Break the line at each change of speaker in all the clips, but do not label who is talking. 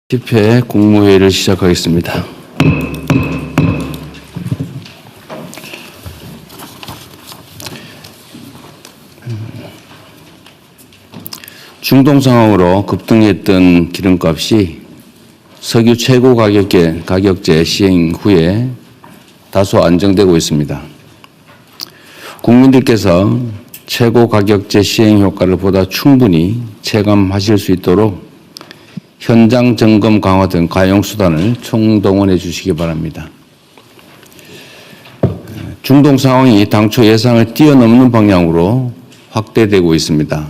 10회 국무회의를 시작하겠습니다. 중동 상황으로 급등했던 기름값이 석유 최고 가격제 시행 후에 다소 안정되고 있습니다. 국민들께서 최고 가격제 시행 효과를 보다 충분히 체감하실 수 있도록 현장 점검 강화 등 가용 수단을 총동원해 주시기 바랍니다. 중동 상황이 당초 예상을 뛰어넘는 방향으로 확대되고 있습니다.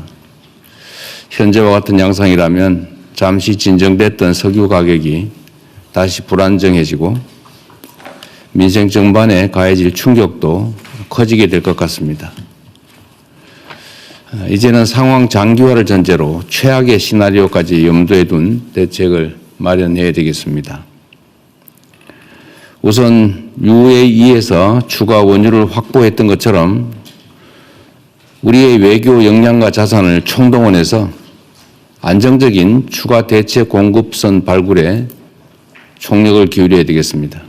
현재와 같은 양상이라면 잠시 진정됐던 석유 가격이 다시 불안정해지고 민생 전반에 가해질 충격도 커지게 될 것 같습니다. 이제는 상황 장기화를 전제로 최악의 시나리오까지 염두에 둔 대책을 마련해야 되겠습니다. 우선 UAE에서 추가 원유를 확보했던 것처럼 우리의 외교 역량과 자산을 총동원해서 안정적인 추가 대체 공급선 발굴에 총력을 기울여야 되겠습니다.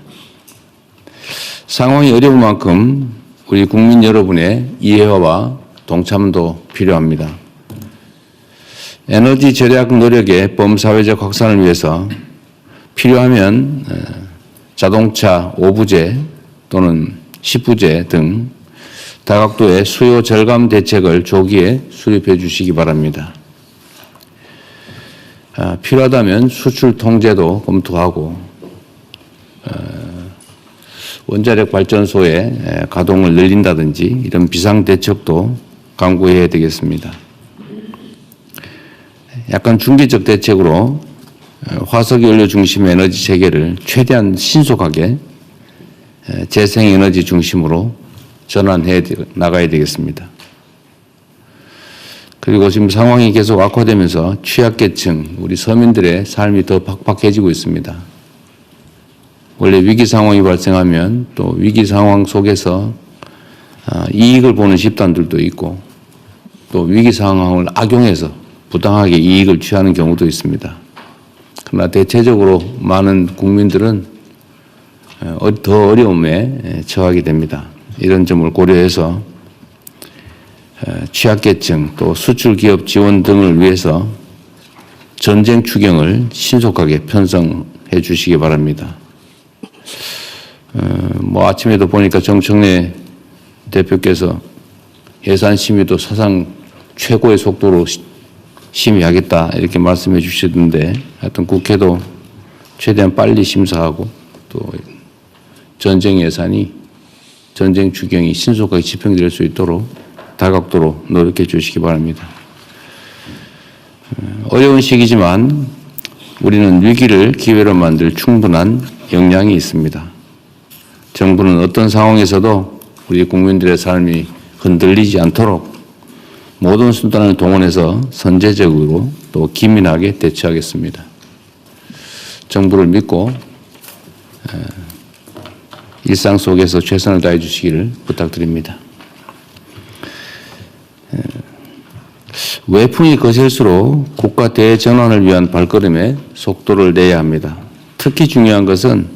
상황이 어려운 만큼 우리 국민 여러분의 이해와 동참도 필요합니다. 에너지 절약 노력의 범사회적 확산을 위해서 필요하면 자동차 5부제 또는 10부제 등 다각도의 수요 절감 대책을 조기에 수립해 주시기 바랍니다. 필요하다면 수출 통제도 검토하고 원자력 발전소의 가동을 늘린다든지 이런 비상대책도 강구해야 되겠습니다. 약간 중기적 대책으로 화석연료 중심의 에너지 체계를 최대한 신속하게 재생에너지 중심으로 전환해 나가야 되겠습니다. 그리고 지금 상황이 계속 악화되면서 취약계층, 우리 서민들의 삶이 더 팍팍해지고 있습니다. 원래 위기 상황이 발생하면 또 위기 상황 속에서 이익을 보는 집단들도 있고 또 위기 상황을 악용해서 부당하게 이익을 취하는 경우도 있습니다. 그러나 대체적으로 많은 국민들은 더 어려움에 처하게 됩니다. 이런 점을 고려해서 취약계층 또 수출기업 지원 등을 위해서 전쟁 추경을 신속하게 편성해 주시기 바랍니다. 아침에도 보니까 정청래 대표께서 예산 심의도 사상 최고의 속도로 심의하겠다 이렇게 말씀해 주시던데 하여튼 국회도 최대한 빨리 심사하고 또 전쟁 예산이 전쟁 추경이 신속하게 집행될 수 있도록 다각도로 노력해 주시기 바랍니다. 어려운 시기지만 우리는 위기를 기회로 만들 충분한 역량이 있습니다. 정부는 어떤 상황에서도 우리 국민들의 삶이 흔들리지 않도록 모든 수단을 동원해서 선제적으로 또 기민하게 대처하겠습니다. 정부를 믿고 일상 속에서 최선을 다해 주시기를 부탁드립니다. 외풍이 거셀수록 국가 대전환을 위한 발걸음에 속도를 내야 합니다. 특히 중요한 것은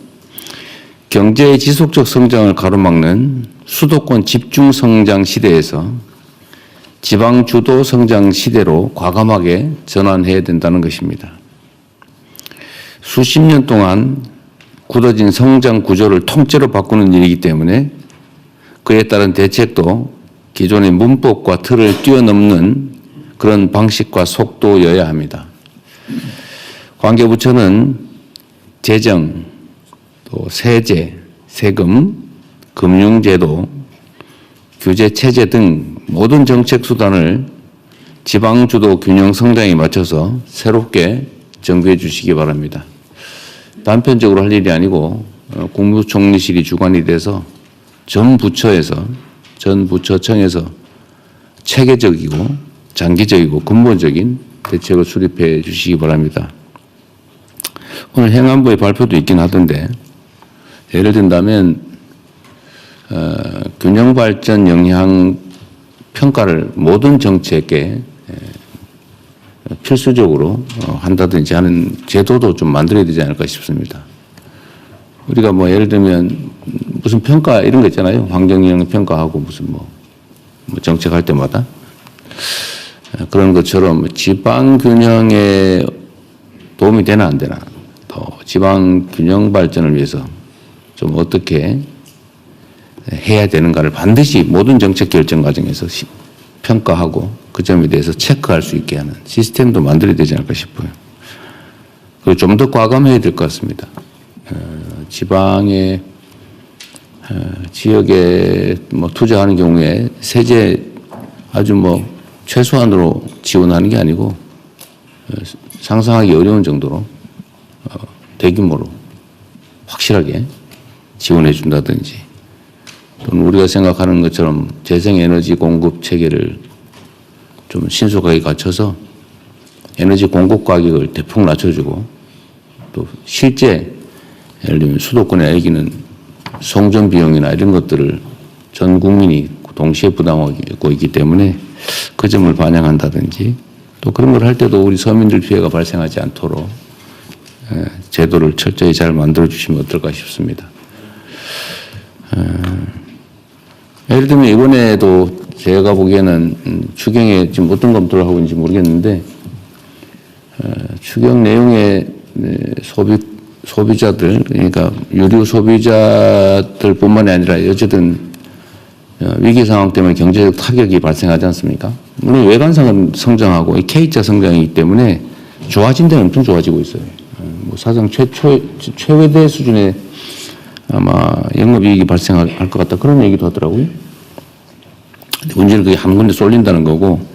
경제의 지속적 성장을 가로막는 수도권 집중 성장 시대에서 지방 주도 성장 시대로 과감하게 전환해야 된다는 것입니다. 수십 년 동안 굳어진 성장 구조를 통째로 바꾸는 일이기 때문에 그에 따른 대책도 기존의 문법과 틀을 뛰어넘는 그런 방식과 속도여야 합니다. 관계부처는 재정, 또 세제, 세금, 금융제도, 규제체제 등 모든 정책 수단을 지방주도 균형 성장에 맞춰서 새롭게 정비해 주시기 바랍니다. 단편적으로 할 일이 아니고 국무총리실이 주관이 돼서 전 부처청에서 체계적이고 장기적이고 근본적인 대책을 수립해 주시기 바랍니다. 오늘 행안부의 발표도 있긴 하던데 예를 든다면 균형발전 영향 평가를 모든 정책에 필수적으로 한다든지 하는 제도도 좀 만들어야 되지 않을까 싶습니다. 우리가 뭐 예를 들면 무슨 평가 이런 거 있잖아요. 환경영향 평가하고 무슨 뭐 정책할 때마다 그런 것처럼 지방 균형에 도움이 되나 안 되나, 또 지방 균형 발전을 위해서 좀 어떻게 해야 되는가를 반드시 모든 정책 결정 과정에서 평가하고 그 점에 대해서 체크할 수 있게 하는 시스템도 만들어야 되지 않을까 싶어요. 그리고 좀 더 과감해야 될 것 같습니다. 지방의 지역에 뭐 투자하는 경우에 세제 아주 뭐 최소한으로 지원하는 게 아니고 상상하기 어려운 정도로 대규모로 확실하게 지원해 준다든지, 또는 우리가 생각하는 것처럼 재생에너지 공급 체계를 좀 신속하게 갖춰서 에너지 공급 가격을 대폭 낮춰주고, 또 실제 예를 들면 수도권에 여기는 송전 비용이나 이런 것들을 전 국민이 동시에 부담하고 있기 때문에 그 점을 반영한다든지, 또 그런 걸 할 때도 우리 서민들 피해가 발생하지 않도록 제도를 철저히 잘 만들어 주시면 어떨까 싶습니다. 예를 들면 이번에도 제가 보기에는 추경에 지금 어떤 검토를 하고 있는지 모르겠는데, 추경 내용에 소비자들, 그러니까 유류 소비자들뿐만이 아니라 어쨌든 위기 상황 때문에 경제적 타격이 발생하지 않습니까? 물론 외관상은 성장하고 K자 성장이기 때문에 좋아진 데는 엄청 좋아지고 있어요. 뭐 사상 최대 수준의 아마 영업이익이 발생할 것 같다, 그런 얘기도 하더라고요. 문제는 그게 한 군데 쏠린다는 거고,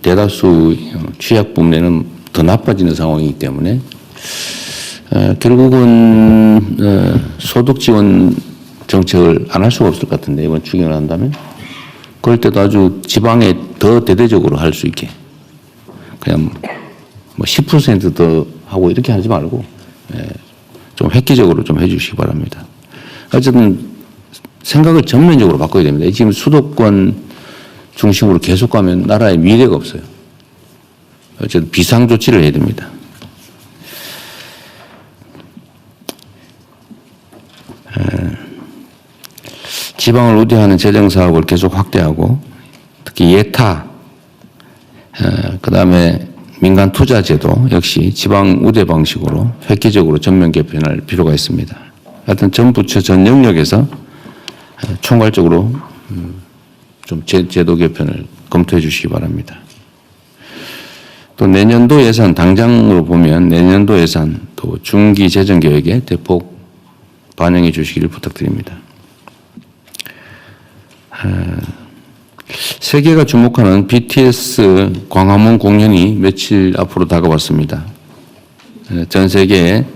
대다수 취약분야는 더 나빠지는 상황이기 때문에 결국은 소득 지원 정책을 안 할 수가 없을 것 같은데, 이번 추경을 한다면 그럴 때도 아주 지방에 더 대대적으로 할 수 있게 그냥 뭐 10% 더 하고 이렇게 하지 말고 좀 획기적으로 좀 해주시기 바랍니다. 어쨌든 생각을 전면적으로 바꿔야 됩니다. 지금 수도권 중심으로 계속 가면 나라의 미래가 없어요. 어쨌든 비상조치를 해야 됩니다. 지방을 우대하는 재정사업을 계속 확대하고, 특히 예타, 그 다음에 민간 투자제도 역시 지방 우대 방식으로 획기적으로 전면 개편할 필요가 있습니다. 하여튼 전 부처 전 영역에서 총괄적으로 좀 제도 개편을 검토해 주시기 바랍니다. 또 내년도 예산, 당장으로 보면 내년도 예산 또 중기 재정 계획에 대폭 반영해 주시기를 부탁드립니다. 세계가 주목하는 BTS 광화문 공연이 며칠 앞으로 다가왔습니다. 전 세계의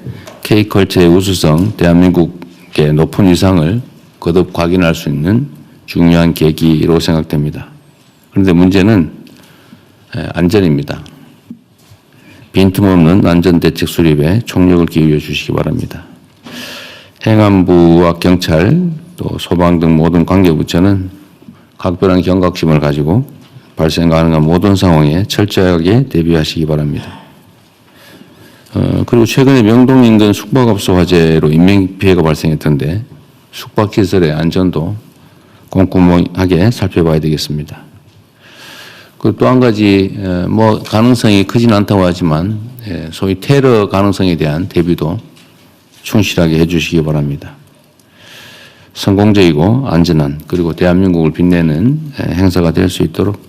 K컬처의 우수성, 대한민국의 높은 위상을 거듭 확인할 수 있는 중요한 계기로 생각됩니다. 그런데 문제는 안전입니다. 빈틈없는 안전대책 수립에 총력을 기울여 주시기 바랍니다. 행안부와 경찰, 또 소방 등 모든 관계부처는 각별한 경각심을 가지고 발생 가능한 모든 상황에 철저하게 대비하시기 바랍니다. 그리고 최근에 명동 인근 숙박업소 화재로 인명피해가 발생했던데 숙박시설의 안전도 꼼꼼하게 살펴봐야 되겠습니다. 그리고 또 한 가지 뭐 가능성이 크진 않다고 하지만 소위 테러 가능성에 대한 대비도 충실하게 해주시기 바랍니다. 성공적이고 안전한, 그리고 대한민국을 빛내는 행사가 될 수 있도록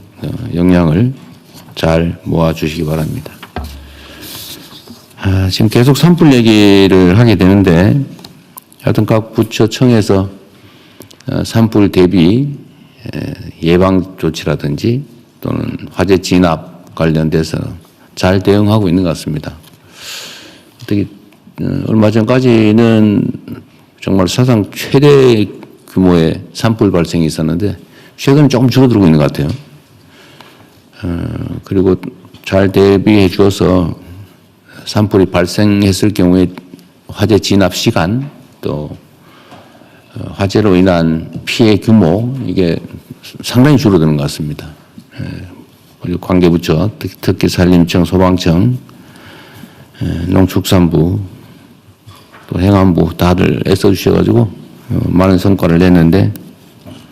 역량을 잘 모아주시기 바랍니다. 지금 계속 산불 얘기를 하게 되는데, 하여튼 각 부처청에서 산불 대비 예방 조치라든지 또는 화재 진압 관련돼서 잘 대응하고 있는 것 같습니다. 특히 얼마 전까지는 정말 사상 최대 규모의 산불 발생이 있었는데 최근에 조금 줄어들고 있는 것 같아요. 그리고 잘 대비해 주어서 산불이 발생했을 경우에 화재 진압 시간, 또 화재로 인한 피해 규모, 이게 상당히 줄어드는 것 같습니다. 우리 관계부처, 특히 산림청, 소방청, 농축산부, 또 행안부 다들 애써주셔가지고 많은 성과를 냈는데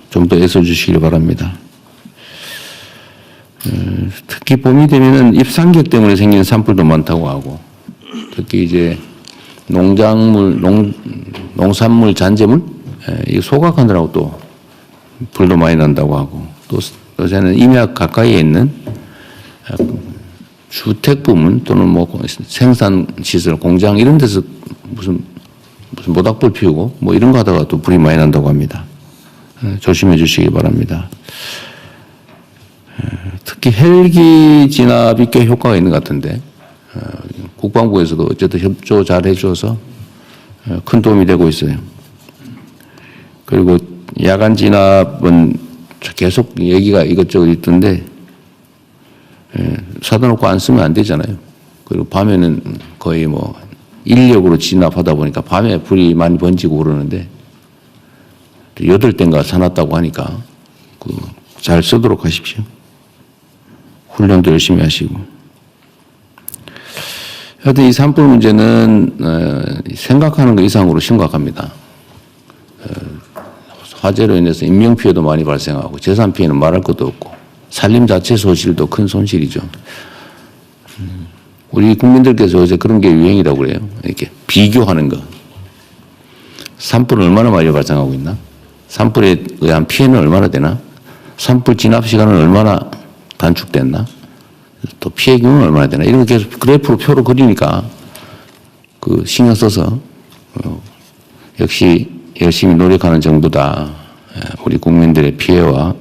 좀 더 애써주시길 바랍니다. 특히 봄이 되면은 입상객 때문에 생기는 산불도 많다고 하고, 특히 이제 농산물 잔재물, 이 소각하느라고 또 불도 많이 난다고 하고, 또 요새는 임약 가까이에 있는 주택 부문 또는 뭐 생산시설, 공장 이런 데서 무슨 모닥불 피우고 뭐 이런 거 하다가 또 불이 많이 난다고 합니다. 조심해 주시기 바랍니다. 특히 헬기 진압이 꽤 효과가 있는 것 같은데 국방부에서도 어쨌든 협조 잘 해줘서 큰 도움이 되고 있어요. 그리고 야간 진압은 계속 얘기가 이것저것 있던데 사다 놓고 안 쓰면 안 되잖아요. 그리고 밤에는 거의 뭐 인력으로 진압하다 보니까 밤에 불이 많이 번지고 그러는데 8대인가 사놨다고 하니까 잘 쓰도록 하십시오. 훈련도 열심히 하시고. 하여튼 이 산불 문제는 생각하는 것 이상으로 심각합니다. 화재로 인해서 인명피해도 많이 발생하고 재산피해는 말할 것도 없고 산림 자체 소실도 큰 손실이죠. 우리 국민들께서 어제 그런 게 유행이라고 그래요. 이렇게 비교하는 거. 산불은 얼마나 많이 발생하고 있나? 산불에 의한 피해는 얼마나 되나? 산불 진압 시간은 얼마나 단축됐나? 또 피해 규모는 얼마나 되나? 이런 거 계속 그래프로 표로 그리니까 신경 써서 역시 열심히 노력하는 정부다. 우리 국민들의 피해와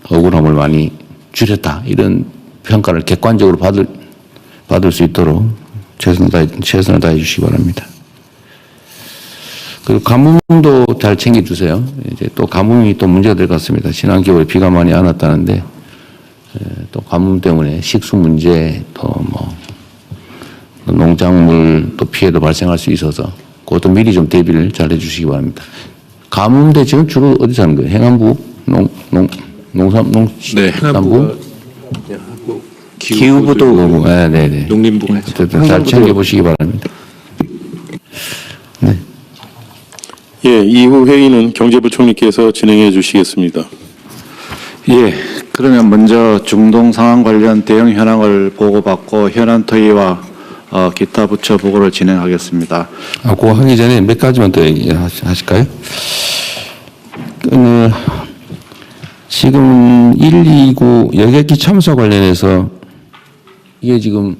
억울함을 많이 줄였다. 이런 평가를 객관적으로 받을 수 있도록 최선을 다해 주시기 바랍니다. 그리고 가뭄도 잘 챙겨주세요. 이제 또 가뭄이 또 문제가 될 것 같습니다. 지난 겨울에 비가 많이 안 왔다는데 또 가뭄 때문에 식수 문제 또 뭐 농작물 또 피해도 발생할 수 있어서 그것도 미리 좀 대비를 잘 해주시기 바랍니다. 가뭄대 지금 주로 어디서 하는 거예요? 행안부,
네, 행안부가
기후부도 그거고, 네네.
농림부가 했죠.
잘 챙겨보시기 바랍니다. 네.
예, 이후 회의는 경제부총리께서 진행해 주시겠습니다.
예, 그러면 먼저 중동 상황 관련 대응 현황을 보고받고 현안 토의와 기타 부처 보고를 진행하겠습니다.
그거 하기 전에 몇 가지만 더 얘기하실까요? 지금 129 여객기 참사 관련해서 이게 지금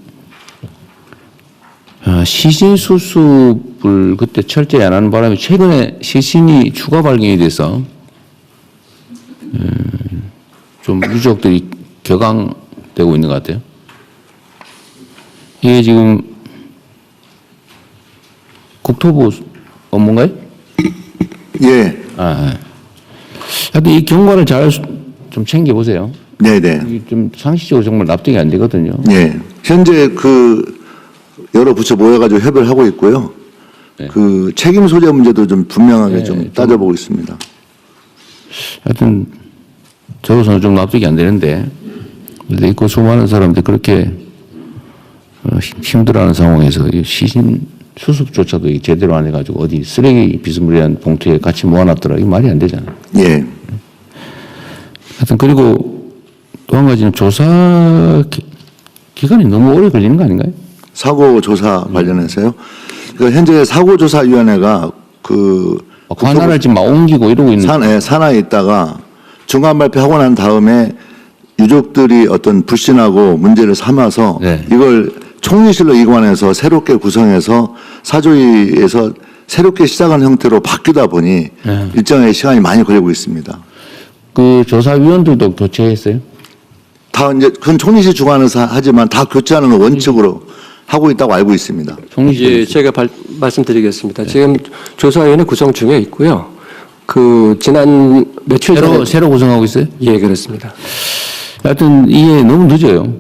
시신 수습을 그때 철저히 안 하는 바람에 최근에 시신이 추가 발견이 돼서 좀 유족들이 격앙되고 있는 것 같아요. 이게 지금 국토부 업무인가요?
예.
하여튼 이 경과를 잘 좀 챙겨보세요.
네네.
좀 상식적으로 정말 납득이 안 되거든요.
예. 현재 여러 부처 모여가지고 협의를 하고 있고요.
네.
책임 소재 문제도 좀 분명하게
네,
좀 따져보고 있습니다.
하여튼 저로서는 좀 납득이 안 되는데 근데 그 수많은 사람들이 그렇게 힘들어하는 상황에서 시신 수습조차도 제대로 안 해가지고 어디 쓰레기 비스무리한 봉투에 같이 모아놨더라. 이게 말이 안 되잖아요.
예.
하여튼 그리고 또 한 가지는 조사 기간이 너무 오래 걸리는 거 아닌가요?
사고 조사 관련해서요. 현재 사고조사위원회가
관할을 지금 막 옮기고 이러고 있는.
산하에 있다가 중간 발표하고 난 다음에 유족들이 어떤 불신하고 문제를 삼아서
네.
이걸 총리실로 이관해서 새롭게 구성해서 사조위에서 새롭게 시작하는 형태로 바뀌다 보니
네.
일정의 시간이 많이 걸리고 있습니다.
그 조사위원들도 교체했어요?
다 이제 그건 총리실 주관해서 하지만 다 교체하는 원칙으로 하고 있다고 알고 있습니다.
예, 제가 말씀드리겠습니다. 지금 조사위원회 구성 중에 있고요. 지난 며칠 전에
새로 구성하고 있어요?
예, 그렇습니다.
하여튼 이게 너무 늦어요.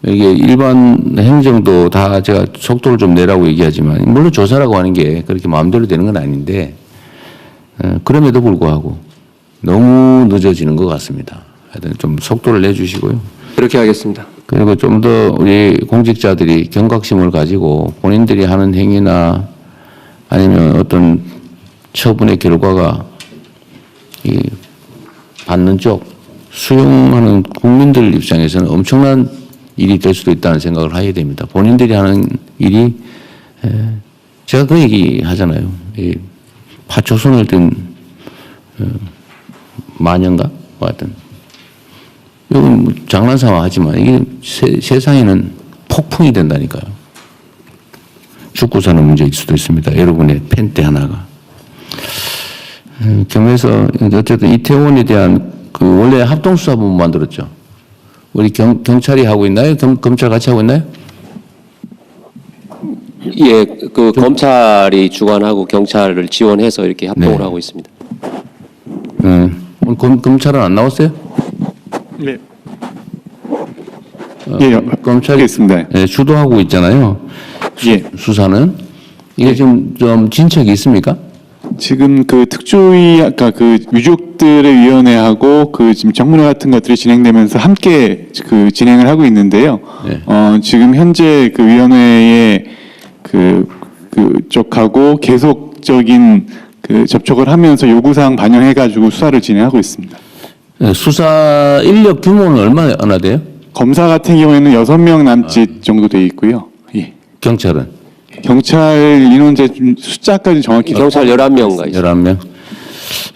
이게 일반 행정도 다 제가 속도를 좀 내라고 얘기하지만 물론 조사라고 하는 게 그렇게 마음대로 되는 건 아닌데 그럼에도 불구하고 너무 늦어지는 것 같습니다. 하여튼 좀 속도를 내주시고요.
그렇게 하겠습니다.
그리고 좀 더 우리 공직자들이 경각심을 가지고 본인들이 하는 행위나 아니면 어떤 처분의 결과가 이 받는 쪽 수용하는 국민들 입장에서는 엄청난 일이 될 수도 있다는 생각을 하게 됩니다. 본인들이 하는 일이 제가 그 얘기 하잖아요. 이 파초손을 든 마녀인가? 하여튼 이건 뭐 장난삼아 하지만 이게 세상에는 폭풍이 된다니까요. 죽고 사는 문제일 수도 있습니다. 여러분의 펜대 하나가. 겸해서 어쨌든 이태원에 대한 그 원래 합동수사본부 만들었죠. 우리 경찰이 하고 있나요? 검찰 같이 하고 있나요?
예, 그 검찰이 주관하고 경찰을 지원해서 이렇게 합동을
네.
하고 있습니다.
오늘 검찰은 안 나왔어요?
네. 예,
검찰이
알겠습니다.
예, 주도하고 있잖아요.
예.
수사는 이게 좀 진척이 있습니까?
지금 그 특조위 아까 그 유족들의 위원회하고 그 지금 정문회 같은 것들이 진행되면서 함께 그 진행을 하고 있는데요.
네.
지금 현재 그 위원회의 쪽하고 계속적인 그 접촉을 하면서 요구사항 반영해가지고 수사를 진행하고 있습니다.
예, 수사 인력 규모는 얼마나 돼요?
검사 같은 경우에는 6명 남짓 정도 돼 있고요. 예.
경찰은?
경찰 인원제 좀 숫자까지 정확히
경찰 11명가 있습니다.
11명.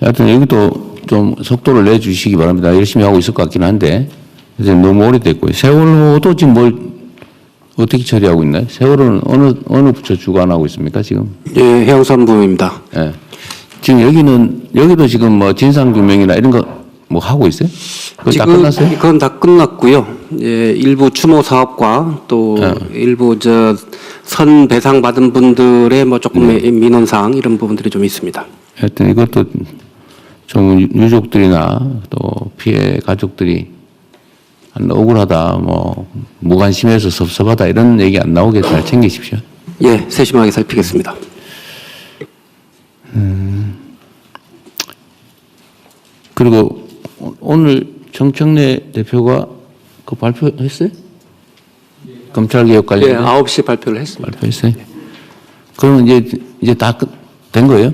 하여튼 여기도 좀 속도를 내주시기 바랍니다. 열심히 하고 있을 것 같긴 한데 이제 너무 오래됐고요. 세월호도 지금 뭘 어떻게 처리하고 있나요? 세월호는 어느 부처 주관하고 있습니까 지금?
예, 해양산부입니다.
예. 지금 여기도 지금 뭐 진상규명이나 이런 거 뭐 하고 있어요? 그거 다 끝났어요?
그건 다 끝났고요. 예, 일부 추모 사업과 또 일부 선 배상 받은 분들의 뭐 조금의 민원사항 이런 부분들이 좀 있습니다.
하여튼 이것도 좀 유족들이나 또 피해 가족들이 억울하다, 뭐 무관심해서 섭섭하다 이런 얘기 안 나오게 잘 챙기십시오.
예, 세심하게 살피겠습니다.
그리고 오늘 정청래 대표가 그 발표했어요? 검찰개혁 관련
예, 9시 발표를 했습니다.
발표했어요? 그러면 이제 다 된 거예요?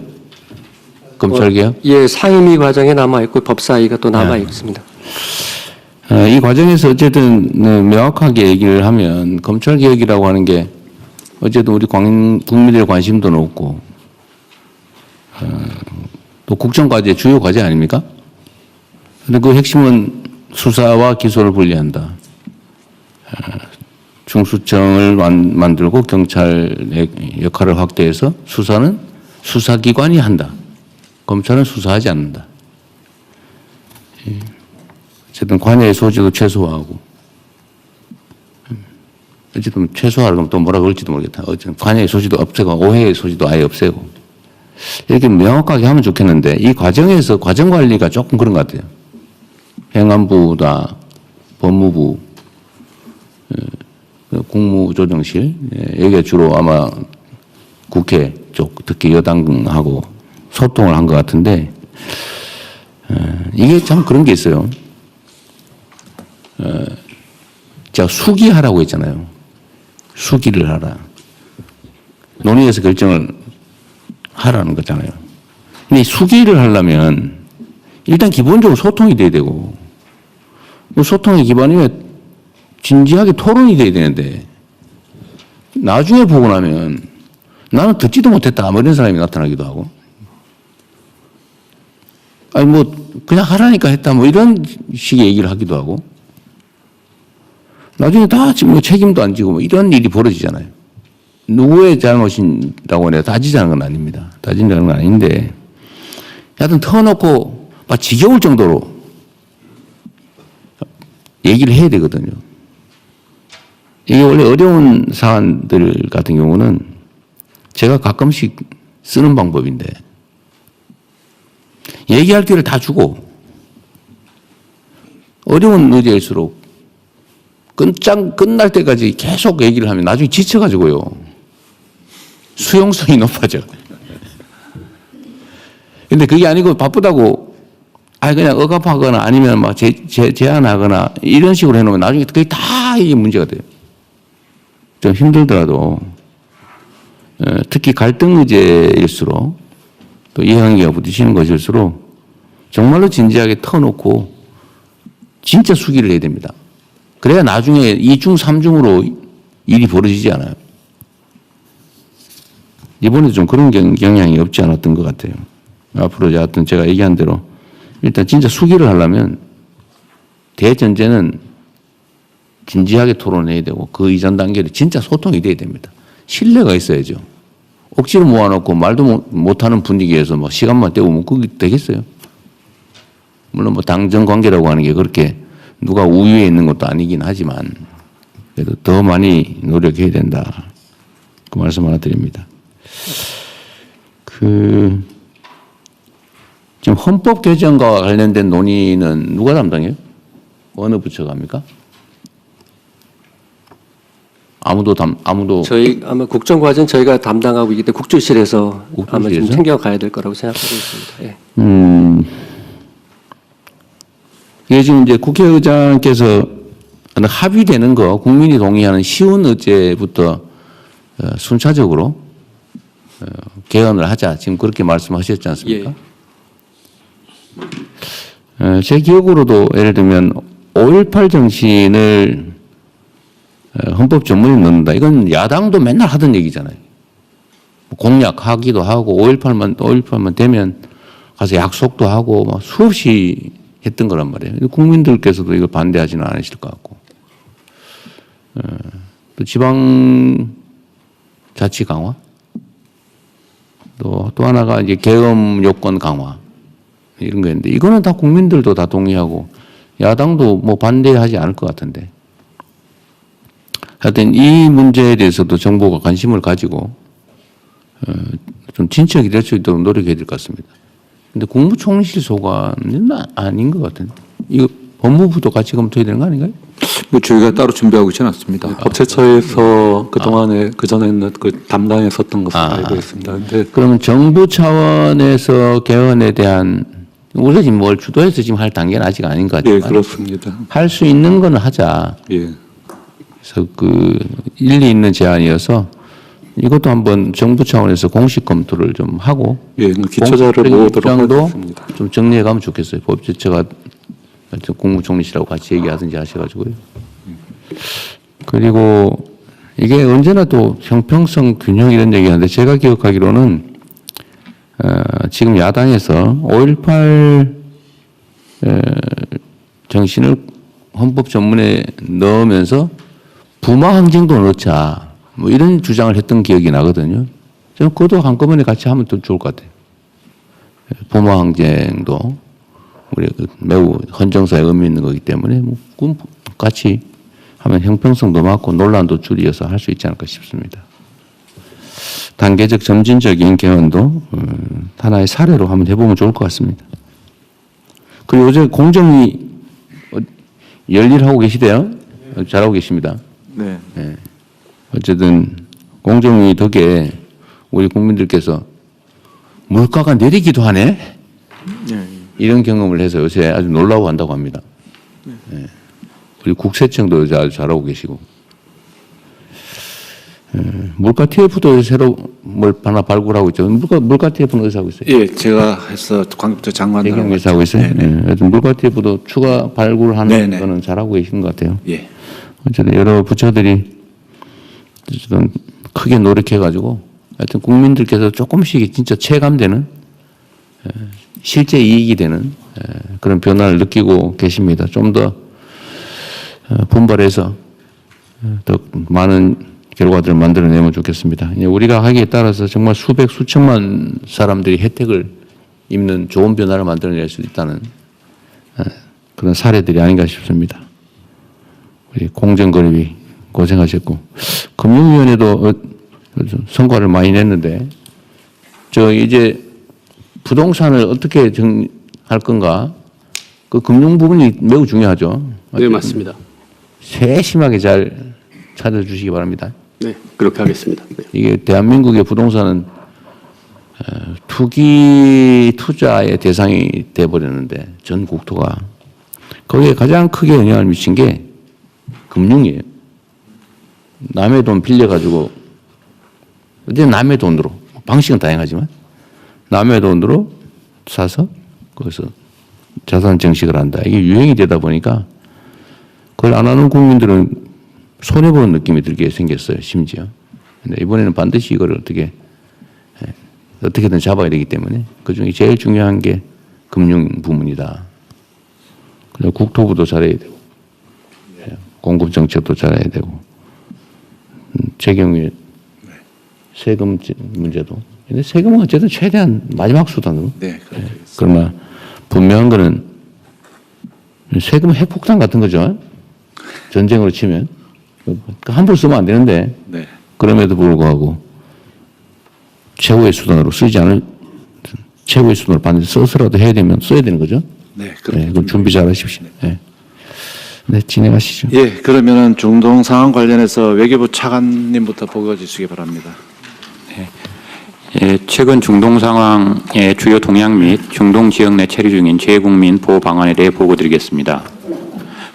검찰개혁?
예, 상임위 과정에 남아 있고 법사위가 또 남아 있습니다.
이 과정에서 어쨌든 명확하게 얘기를 하면 검찰개혁이라고 하는 게 어쨌든 우리 국민들의 관심도 높고 또 국정과제 주요 과제 아닙니까? 근데 그 핵심은 수사와 기소를 분리한다. 중수청을 만들고 경찰의 역할을 확대해서 수사는 수사기관이 한다. 검찰은 수사하지 않는다. 어쨌든 관여의 소지도 최소화하고 어쨌든 최소화하면 또 뭐라 그럴지도 모르겠다. 어쨌든 관여의 소지도 없애고 오해의 소지도 아예 없애고 이렇게 명확하게 하면 좋겠는데 이 과정에서 과정 관리가 조금 그런 것 같아요. 행안부다, 법무부, 국무조정실 여기가 주로 아마 국회 쪽 특히 여당하고 소통을 한 것 같은데 이게 참 그런 게 있어요. 제가 수기하라고 했잖아요. 수기를 하라. 논의해서 결정을 하라는 거잖아요. 근데 수기를 하려면 일단 기본적으로 소통이 돼야 되고 소통의 기반이면 진지하게 토론이 돼야 되는데 나중에 보고 나면 나는 듣지도 못했다 뭐 이런 사람이 나타나기도 하고 아니 뭐 그냥 하라니까 했다 뭐 이런 식의 얘기를 하기도 하고 나중에 다 지금 뭐 책임도 안 지고 뭐 이런 일이 벌어지잖아요. 누구의 잘못이라고 내가 따지자는 건 아닙니다. 따지자는 건 아닌데 하여튼 터놓고 막 지겨울 정도로 얘기를 해야 되거든요. 이게 원래 어려운 사안들 같은 경우는 제가 가끔씩 쓰는 방법인데 얘기할 기회를 다 주고 어려운 의제일수록 끝날 때까지 계속 얘기를 하면 나중에 지쳐가지고요. 수용성이 높아져. 근데 그게 아니고 바쁘다고 그냥 억압하거나 아니면 막 제한하거나 이런 식으로 해놓으면 나중에 그게 다 이게 문제가 돼요. 좀 힘들더라도 특히 갈등 의제일수록 또 이해관계가 부딪히는 것일수록 정말로 진지하게 터놓고 진짜 수기를 해야 됩니다. 그래야 나중에 2중, 3중으로 일이 벌어지지 않아요. 이번에도 좀 그런 경향이 없지 않았던 것 같아요. 앞으로 하여튼 제가 얘기한 대로 일단 진짜 수기를 하려면 대전제는 진지하게 토론해야 되고 그 이전 단계로 진짜 소통이 돼야 됩니다. 신뢰가 있어야죠. 억지로 모아놓고 말도 못하는 분위기에서 막 시간만 때우면 그게 되겠어요. 물론 뭐 당정 관계라고 하는 게 그렇게 누가 우위에 있는 것도 아니긴 하지만 그래도 더 많이 노력해야 된다. 그 말씀 하나 드립니다. 지금 헌법 개정과 관련된 논의는 누가 담당해요? 어느 부처가 합니까? 아무도
저희 아마 국정과제는 저희가 담당하고 있기 때문에 국조실에서 아마 좀
국조실에서?
챙겨가야 될 거라고 생각하고 있습니다. 예.
이게 지금 이제 국회의장께서 합의되는 거, 국민이 동의하는 쉬운 의제부터 순차적으로 개헌을 하자. 지금 그렇게 말씀하셨지 않습니까? 제 기억으로도 예를 들면 5.18 정신을 헌법 전문에 넣는다. 이건 야당도 맨날 하던 얘기잖아요. 공약하기도 하고 5.18만 되면 가서 약속도 하고 막 수없이 했던 거란 말이에요. 국민들께서도 이걸 반대하지는 않으실 것 같고. 또 지방 자치 강화. 또 하나가 이제 계엄 요건 강화. 이런 거였는데 이거는 다 국민들도 다 동의하고 야당도 뭐 반대하지 않을 것 같은데. 하여튼 이 문제에 대해서도 정부가 관심을 가지고 좀 진척이 될 수 있도록 노력해야 될 것 같습니다. 근데 국무총리실 소관은 아닌 것 같은데. 이거 법무부도 같이 검토해야 되는 거 아닌가요?
뭐 저희가 따로 준비하고 있지는 않습니다. 법제처에서 그전에는 그 담당했었던 것으로 알고 있습니다. 근데
그러면 정부 차원에서 개헌에 대한 우리가 지금 뭘 주도해서 지금 할 단계는 아직 아닌 것
예,
같지만
그렇습니다.
할 수 있는 거는 하자.
예.
그래서 그 일리 있는 제안이어서 이것도 한번 정부 차원에서 공식 검토를 좀 하고
예, 기초자를 모으도록
입장도
하겠습니다.
좀 정리해 가면 좋겠어요. 법제처가 국무총리실하고 같이 얘기하든지 하셔가지고요. 그리고 이게 언제나 또 형평성 균형 이런 얘기하는데 제가 기억하기로는 지금 야당에서 5.18 정신을 헌법 전문에 넣으면서 부마 항쟁도 넣자 뭐 이런 주장을 했던 기억이 나거든요. 저는 그것도 한꺼번에 같이 하면 더 좋을 것 같아요. 부마 항쟁도 우리 매우 헌정사에 의미 있는 거기 때문에 뭐 같이 하면 형평성도 맞고 논란도 줄이어서 할 수 있지 않을까 싶습니다. 단계적 점진적인 개헌도 하나의 사례로 한번 해보면 좋을 것 같습니다. 그리고 요새 공정위 열일하고 계시대요? 잘하고 계십니다.
네.
네. 어쨌든 공정위 덕에 우리 국민들께서 물가가 내리기도 하네? 이런 경험을 해서 요새 아주 놀라워한다고 합니다. 네. 우리 국세청도 아주 잘하고 계시고. 물가 TF도 새로 뭘 하나 발굴하고 있죠. 물가 TF는 어디서 하고 있어요?
예, 제가 해서 광급도 장관으로
대경에서 하고 있어요. 네. 하여튼 물가 TF도 추가 발굴하는
네네.
거는 잘하고 계신 것 같아요.
예.
어쨌든 여러 부처들이 좀 크게 노력해가지고 하여튼 국민들께서 조금씩 진짜 체감되는 실제 이익이 되는 그런 변화를 느끼고 계십니다. 좀 더 분발해서 더 많은 결과들을 만들어내면 좋겠습니다. 우리가 하기에 따라서 정말 수백 수천만 사람들이 혜택을 입는 좋은 변화를 만들어낼 수 있다는 그런 사례들이 아닌가 싶습니다. 우리 공정거래위 고생하셨고 금융위원회도 성과를 많이 냈는데 저 이제 부동산을 어떻게 할 건가 그 금융 부분이 매우 중요하죠.
네, 맞습니다.
세심하게 잘 찾아주시기 바랍니다.
네, 그렇게 하겠습니다. 네.
이게 대한민국의 부동산은 투기 투자의 대상이 돼버렸는데 전 국토가 거기에 가장 크게 영향을 미친 게 금융이에요. 남의 돈 빌려가지고 어제 남의 돈으로 방식은 다양하지만 남의 돈으로 사서 거기서 자산 증식을 한다. 이게 유행이 되다 보니까 그걸 안 하는 국민들은 손해보는 느낌이 들게 생겼어요. 심지어. 근데 이번에는 반드시 이걸 어떻게든 잡아야 되기 때문에 그중에 제일 중요한 게 금융 부문이다. 그래서 국토부도 잘해야 되고 공급 정책도 잘해야 되고 제 경우에 세금 문제도. 근데 세금은 어쨌든 최대한 마지막 수단으로.
네, 그렇게
그러나 분명한 거는 세금 핵폭탄 같은 거죠. 전쟁으로 치면 함부로 쓰면 안 되는데
네.
그럼에도 불구하고 최후의 수단으로 쓰지 않을 최후의 수단으로 반드시 써서라도 해야 되면 써야 되는 거죠.
네,
네, 그럼 준비 잘 하십시오. 네. 네, 진행하시죠.
예, 그러면은 중동 상황 관련해서 외교부 차관님부터 보고해 주시기 바랍니다.
예, 최근 중동 상황의 주요 동향 및 중동 지역 내 체류 중인 재국민 보호 방안에 대해 보고드리겠습니다.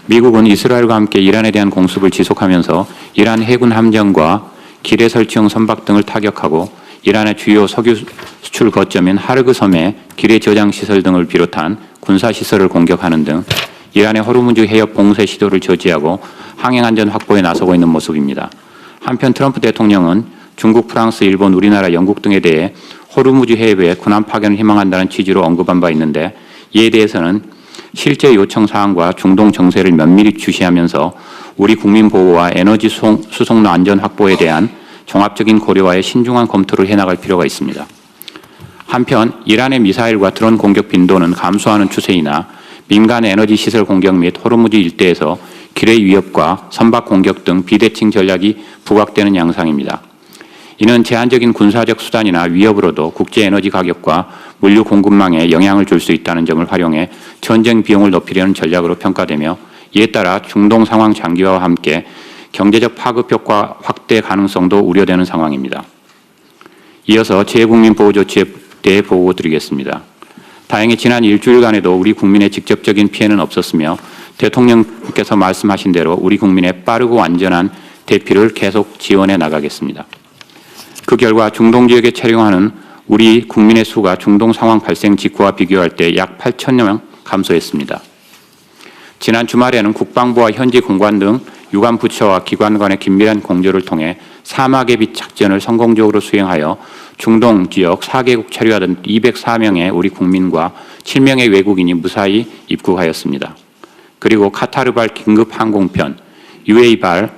미국은 이스라엘과 함께 이란에 대한 공습을 지속하면서 이란 해군 함정과 기뢰 설치용 선박 등을 타격하고 이란의 주요 석유 수출 거점인 하르그 섬의 기뢰 저장 시설 등을 비롯한 군사 시설을 공격하는 등 이란의 호르무즈 해협 봉쇄 시도를 저지하고 항행 안전 확보에 나서고 있는 모습입니다. 한편 트럼프 대통령은 중국, 프랑스, 일본, 우리나라, 영국 등에 대해 호르무즈 해협에 군함 파견을 희망한다는 취지로 언급한 바 있는데 이에 대해서는 실제 요청 사항과 중동 정세를 면밀히 주시하면서 우리 국민 보호와 에너지 수송로 안전 확보에 대한 종합적인 고려와의 신중한 검토를 해나갈 필요가 있습니다. 한편 이란의 미사일과 드론 공격 빈도는 감소하는 추세이나 민간 에너지 시설 공격 및 호르무즈 일대에서 기뢰 위협과 선박 공격 등 비대칭 전략이 부각되는 양상입니다. 이는 제한적인 군사적 수단이나 위협으로도 국제 에너지 가격과 물류 공급망에 영향을 줄 수 있다는 점을 활용해 전쟁 비용을 높이려는 전략으로 평가되며 이에 따라 중동 상황 장기화와 함께 경제적 파급 효과 확대 가능성도 우려되는 상황입니다. 이어서 재국민 보호 조치에 대해 보고드리겠습니다. 다행히 지난 일주일간에도 우리 국민의 직접적인 피해는 없었으며 대통령께서 말씀하신 대로 우리 국민의 빠르고 안전한 대피를 계속 지원해 나가겠습니다. 그 결과 중동 지역에 체류하는 우리 국민의 수가 중동 상황 발생 직후와 비교할 때 약 8,000여 명 감소했습니다. 지난 주말에는 국방부와 현지 공관 등 유관 부처와 기관 간의 긴밀한 공조를 통해 사막의 빛 작전을 성공적으로 수행하여 중동 지역 4개국 체류하던 204명의 우리 국민과 7명의 외국인이 무사히 입국하였습니다. 그리고 카타르발 긴급 항공편, UA발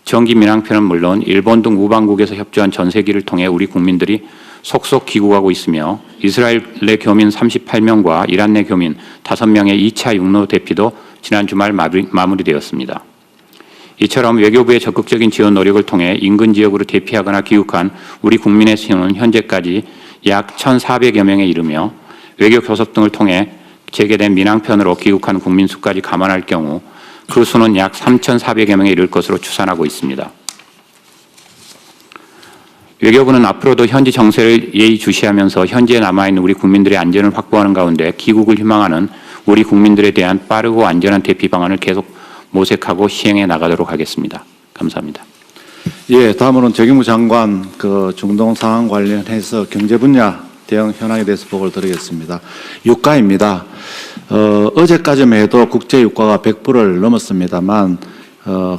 정기 민항편은 물론 일본 등 우방국에서 협조한 전세기를 통해 우리 국민들이 속속 귀국하고 있으며 이스라엘 내 교민 38명과 이란 내 교민 5명의 2차 육로 대피도 지난 주말 마무리되었습니다. 이처럼 외교부의 적극적인 지원 노력을 통해 인근 지역으로 대피하거나 귀국한 우리 국민의 수는 현재까지 약 1,400여 명에 이르며 외교 교섭 등을 통해 재개된 민항편으로 귀국한 국민 수까지 감안할 경우 그 수는 약 3,400여 명에 이를 것으로 추산하고 있습니다. 외교부는 앞으로도 현지 정세를 예의주시하면서 현지에 남아있는 우리 국민들의 안전을 확보하는 가운데 귀국을 희망하는 우리 국민들에 대한 빠르고 안전한 대피 방안을 계속 모색하고 시행해 나가도록 하겠습니다. 감사합니다.
예, 다음으로는 재경부 장관 그 중동 상황 관련해서 경제 분야 대응 현황에 대해서 보고를 드리겠습니다. 유가입니다. 어제까지만 해도 국제 유가가 100불을 넘었습니다만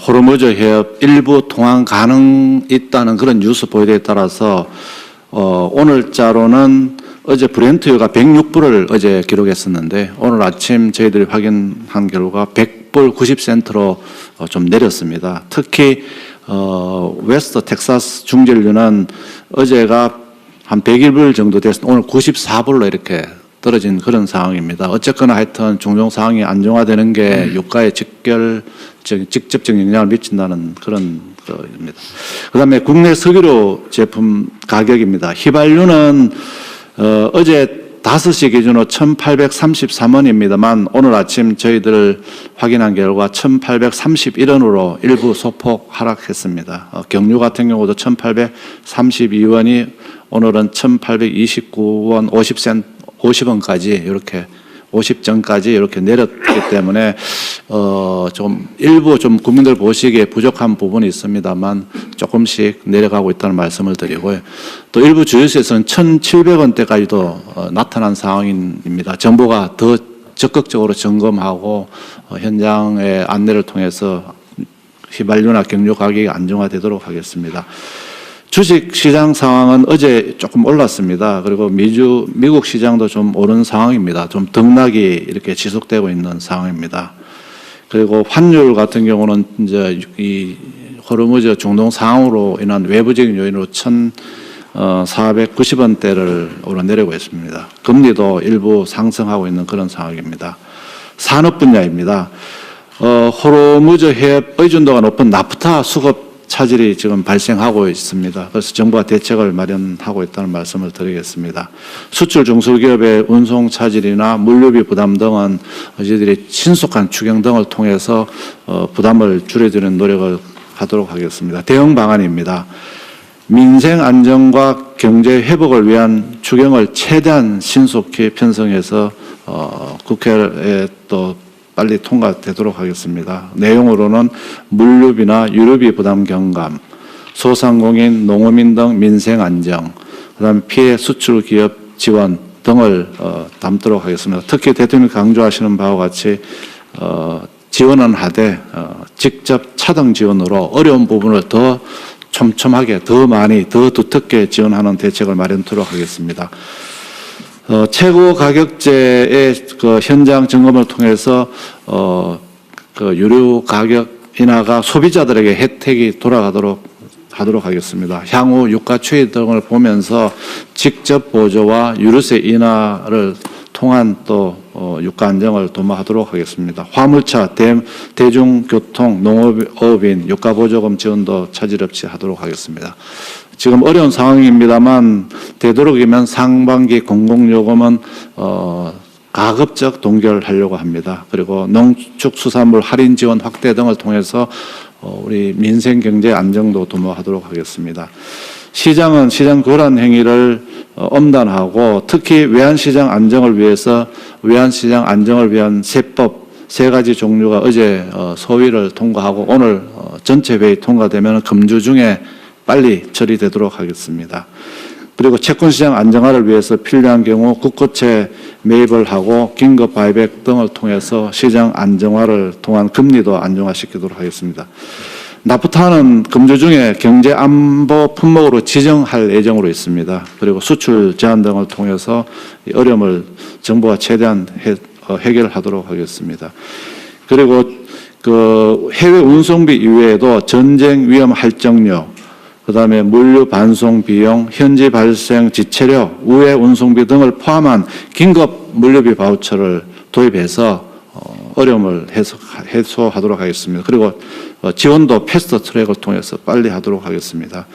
호르무즈 해협 일부 통항 가능 있다는 그런 뉴스 보도에 따라서 오늘자로는 어제 브렌트유가 106불을 어제 기록했었는데 오늘 아침 저희들이 확인한 결과 100불 90센트로 좀 내렸습니다. 특히 웨스트 텍사스 중진유는 어제가 한 101불 정도 됐습니다. 오늘 94불로 이렇게 떨어진 그런 상황입니다. 어쨌거나 하여튼 중동 상황이 안정화되는 게 유가에 직접적인 영향을 미친다는 그런 겁니다. 그다음에 국내 석유로 제품 가격입니다. 휘발유는 어제 5시 기준으로 1,833원입니다만 오늘 아침 저희들 확인한 결과 1,831원으로 일부 소폭 하락했습니다. 경유 같은 경우도 1,832원이 오늘은 1,829원 50원까지 이렇게 50전까지 이렇게 내렸기 때문에 좀 일부 좀 국민들 보시기에 부족한 부분이 있습니다만 조금씩 내려가고 있다는 말씀을 드리고요. 또 일부 주유소에서는 1,700원대까지도 나타난 상황입니다. 정부가 더 적극적으로 점검하고 현장의 안내를 통해서 휘발유나 경유 가격이 안정화되도록 하겠습니다. 주식 시장 상황은 어제 조금 올랐습니다. 그리고 미국 시장도 좀 오른 상황입니다. 좀 등락이 이렇게 지속되고 있는 상황입니다. 그리고 환율 같은 경우는 이제 이 호르무즈 중동 상황으로 인한 외부적인 요인으로 1,490원대를 오르내리고 있습니다. 금리도 일부 상승하고 있는 그런 상황입니다. 산업 분야입니다. 호르무즈 해협 의존도가 높은 나프타 수급 차질이 지금 발생하고 있습니다. 그래서 정부가 대책을 마련하고 있다는 말씀을 드리겠습니다. 수출 중소기업의 운송 차질이나 물류비 부담 등은 저희들이 신속한 추경 등을 통해서 부담을 줄여드리는 노력을 하도록 하겠습니다. 대응 방안입니다. 민생 안정과 경제 회복을 위한 추경을 최대한 신속히 편성해서 국회에 또 빨리 통과되도록 하겠습니다. 내용으로는 물류비나 유류비 부담 경감, 소상공인, 농어민 등 민생 안정, 그다음에 피해 수출 기업 지원 등을 담도록 하겠습니다. 특히 대통령이 강조하시는 바와 같이 지원은 하되 직접 차등 지원으로 어려운 부분을 더 촘촘하게, 더 많이, 더 두텁게 지원하는 대책을 마련토록 하겠습니다. 최고 가격제의 그 현장 점검을 통해서 그 유류 가격 인하가 소비자들에게 혜택이 돌아가도록 하도록 하겠습니다. 향후 유가 추이 등을 보면서 직접 보조와 유류세 인하를 통한 또 유가 안정을 도모하도록 하겠습니다. 화물차, 대중교통, 농업인 유가 보조금 지원도 차질 없이 하도록 하겠습니다. 지금 어려운 상황입니다만 되도록이면 상반기 공공요금은 가급적 동결하려고 합니다. 그리고 농축수산물 할인 지원 확대 등을 통해서 우리 민생 경제 안정도 도모하도록 하겠습니다. 시장은 시장 교란 행위를 엄단하고 특히 외환시장 안정을 위해서 외환시장 안정을 위한 세법 3가지 종류가 어제 소위를 통과하고 오늘 전체 회의 통과되면 금주 중에 빨리 처리되도록 하겠습니다. 그리고 채권시장 안정화를 위해서 필요한 경우 국고채 매입을 하고 긴급 바이백 등을 통해서 시장 안정화를 통한 금리도 안정화시키도록 하겠습니다. 나프타는 금주 중에 경제 안보 품목으로 지정할 예정으로 있습니다. 그리고 수출 제한 등을 통해서 이 어려움을 정부가 최대한 해결하도록 하겠습니다. 그리고 그 해외 운송비 이외에도 전쟁 위험 할정료, 그다음에 물류 반송 비용, 현지 발생 지체료, 우회 운송비 등을 포함한 긴급 물류비 바우처를 도입해서 어려움을 해소하도록 하겠습니다. 그리고 지원도 패스트 트랙을 통해서 빨리 하도록 하겠습니다.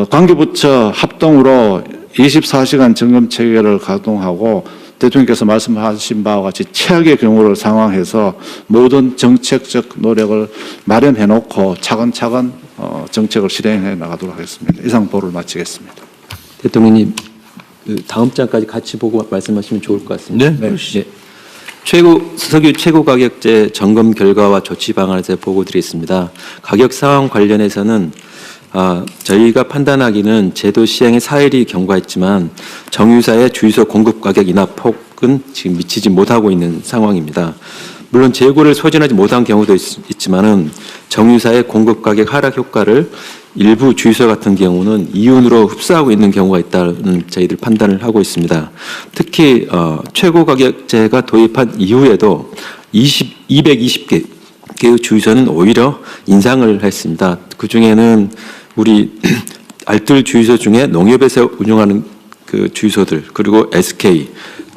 관계부처 합동으로 24시간 점검 체계를 가동하고 대통령께서 말씀하신 바와 같이 최악의 경우를 상황해서 모든 정책적 노력을 마련해 놓고 차근차근 정책을 실행해 나가도록 하겠습니다. 이상 보를 마치겠습니다.
대통령님, 그 다음 장까지 같이 보고 말씀하시면 좋을 것 같습니다.
네.
네. 석유 최고 가격제 점검 결과와 조치 방안에 대해 보고 드리겠습니다. 가격 상황 관련해서는 저희가 판단하기는 제도 시행에 사일이 경과했지만 정유사의 주유소 공급 가격 인하 폭은 지금 미치지 못하고 있는 상황입니다. 물론 재고를 소진하지 못한 경우도 있지만은 정유사의 공급 가격 하락 효과를 일부 주유소 같은 경우는 이윤으로 흡수하고 있는 경우가 있다는 저희들 판단을 하고 있습니다. 특히 최고 가격제가 도입한 이후에도 220개 주유소는 오히려 인상을 했습니다. 그 중에는 우리 알뜰 주유소 중에 농협에서 운영하는 그 주유소들, 그리고 SK,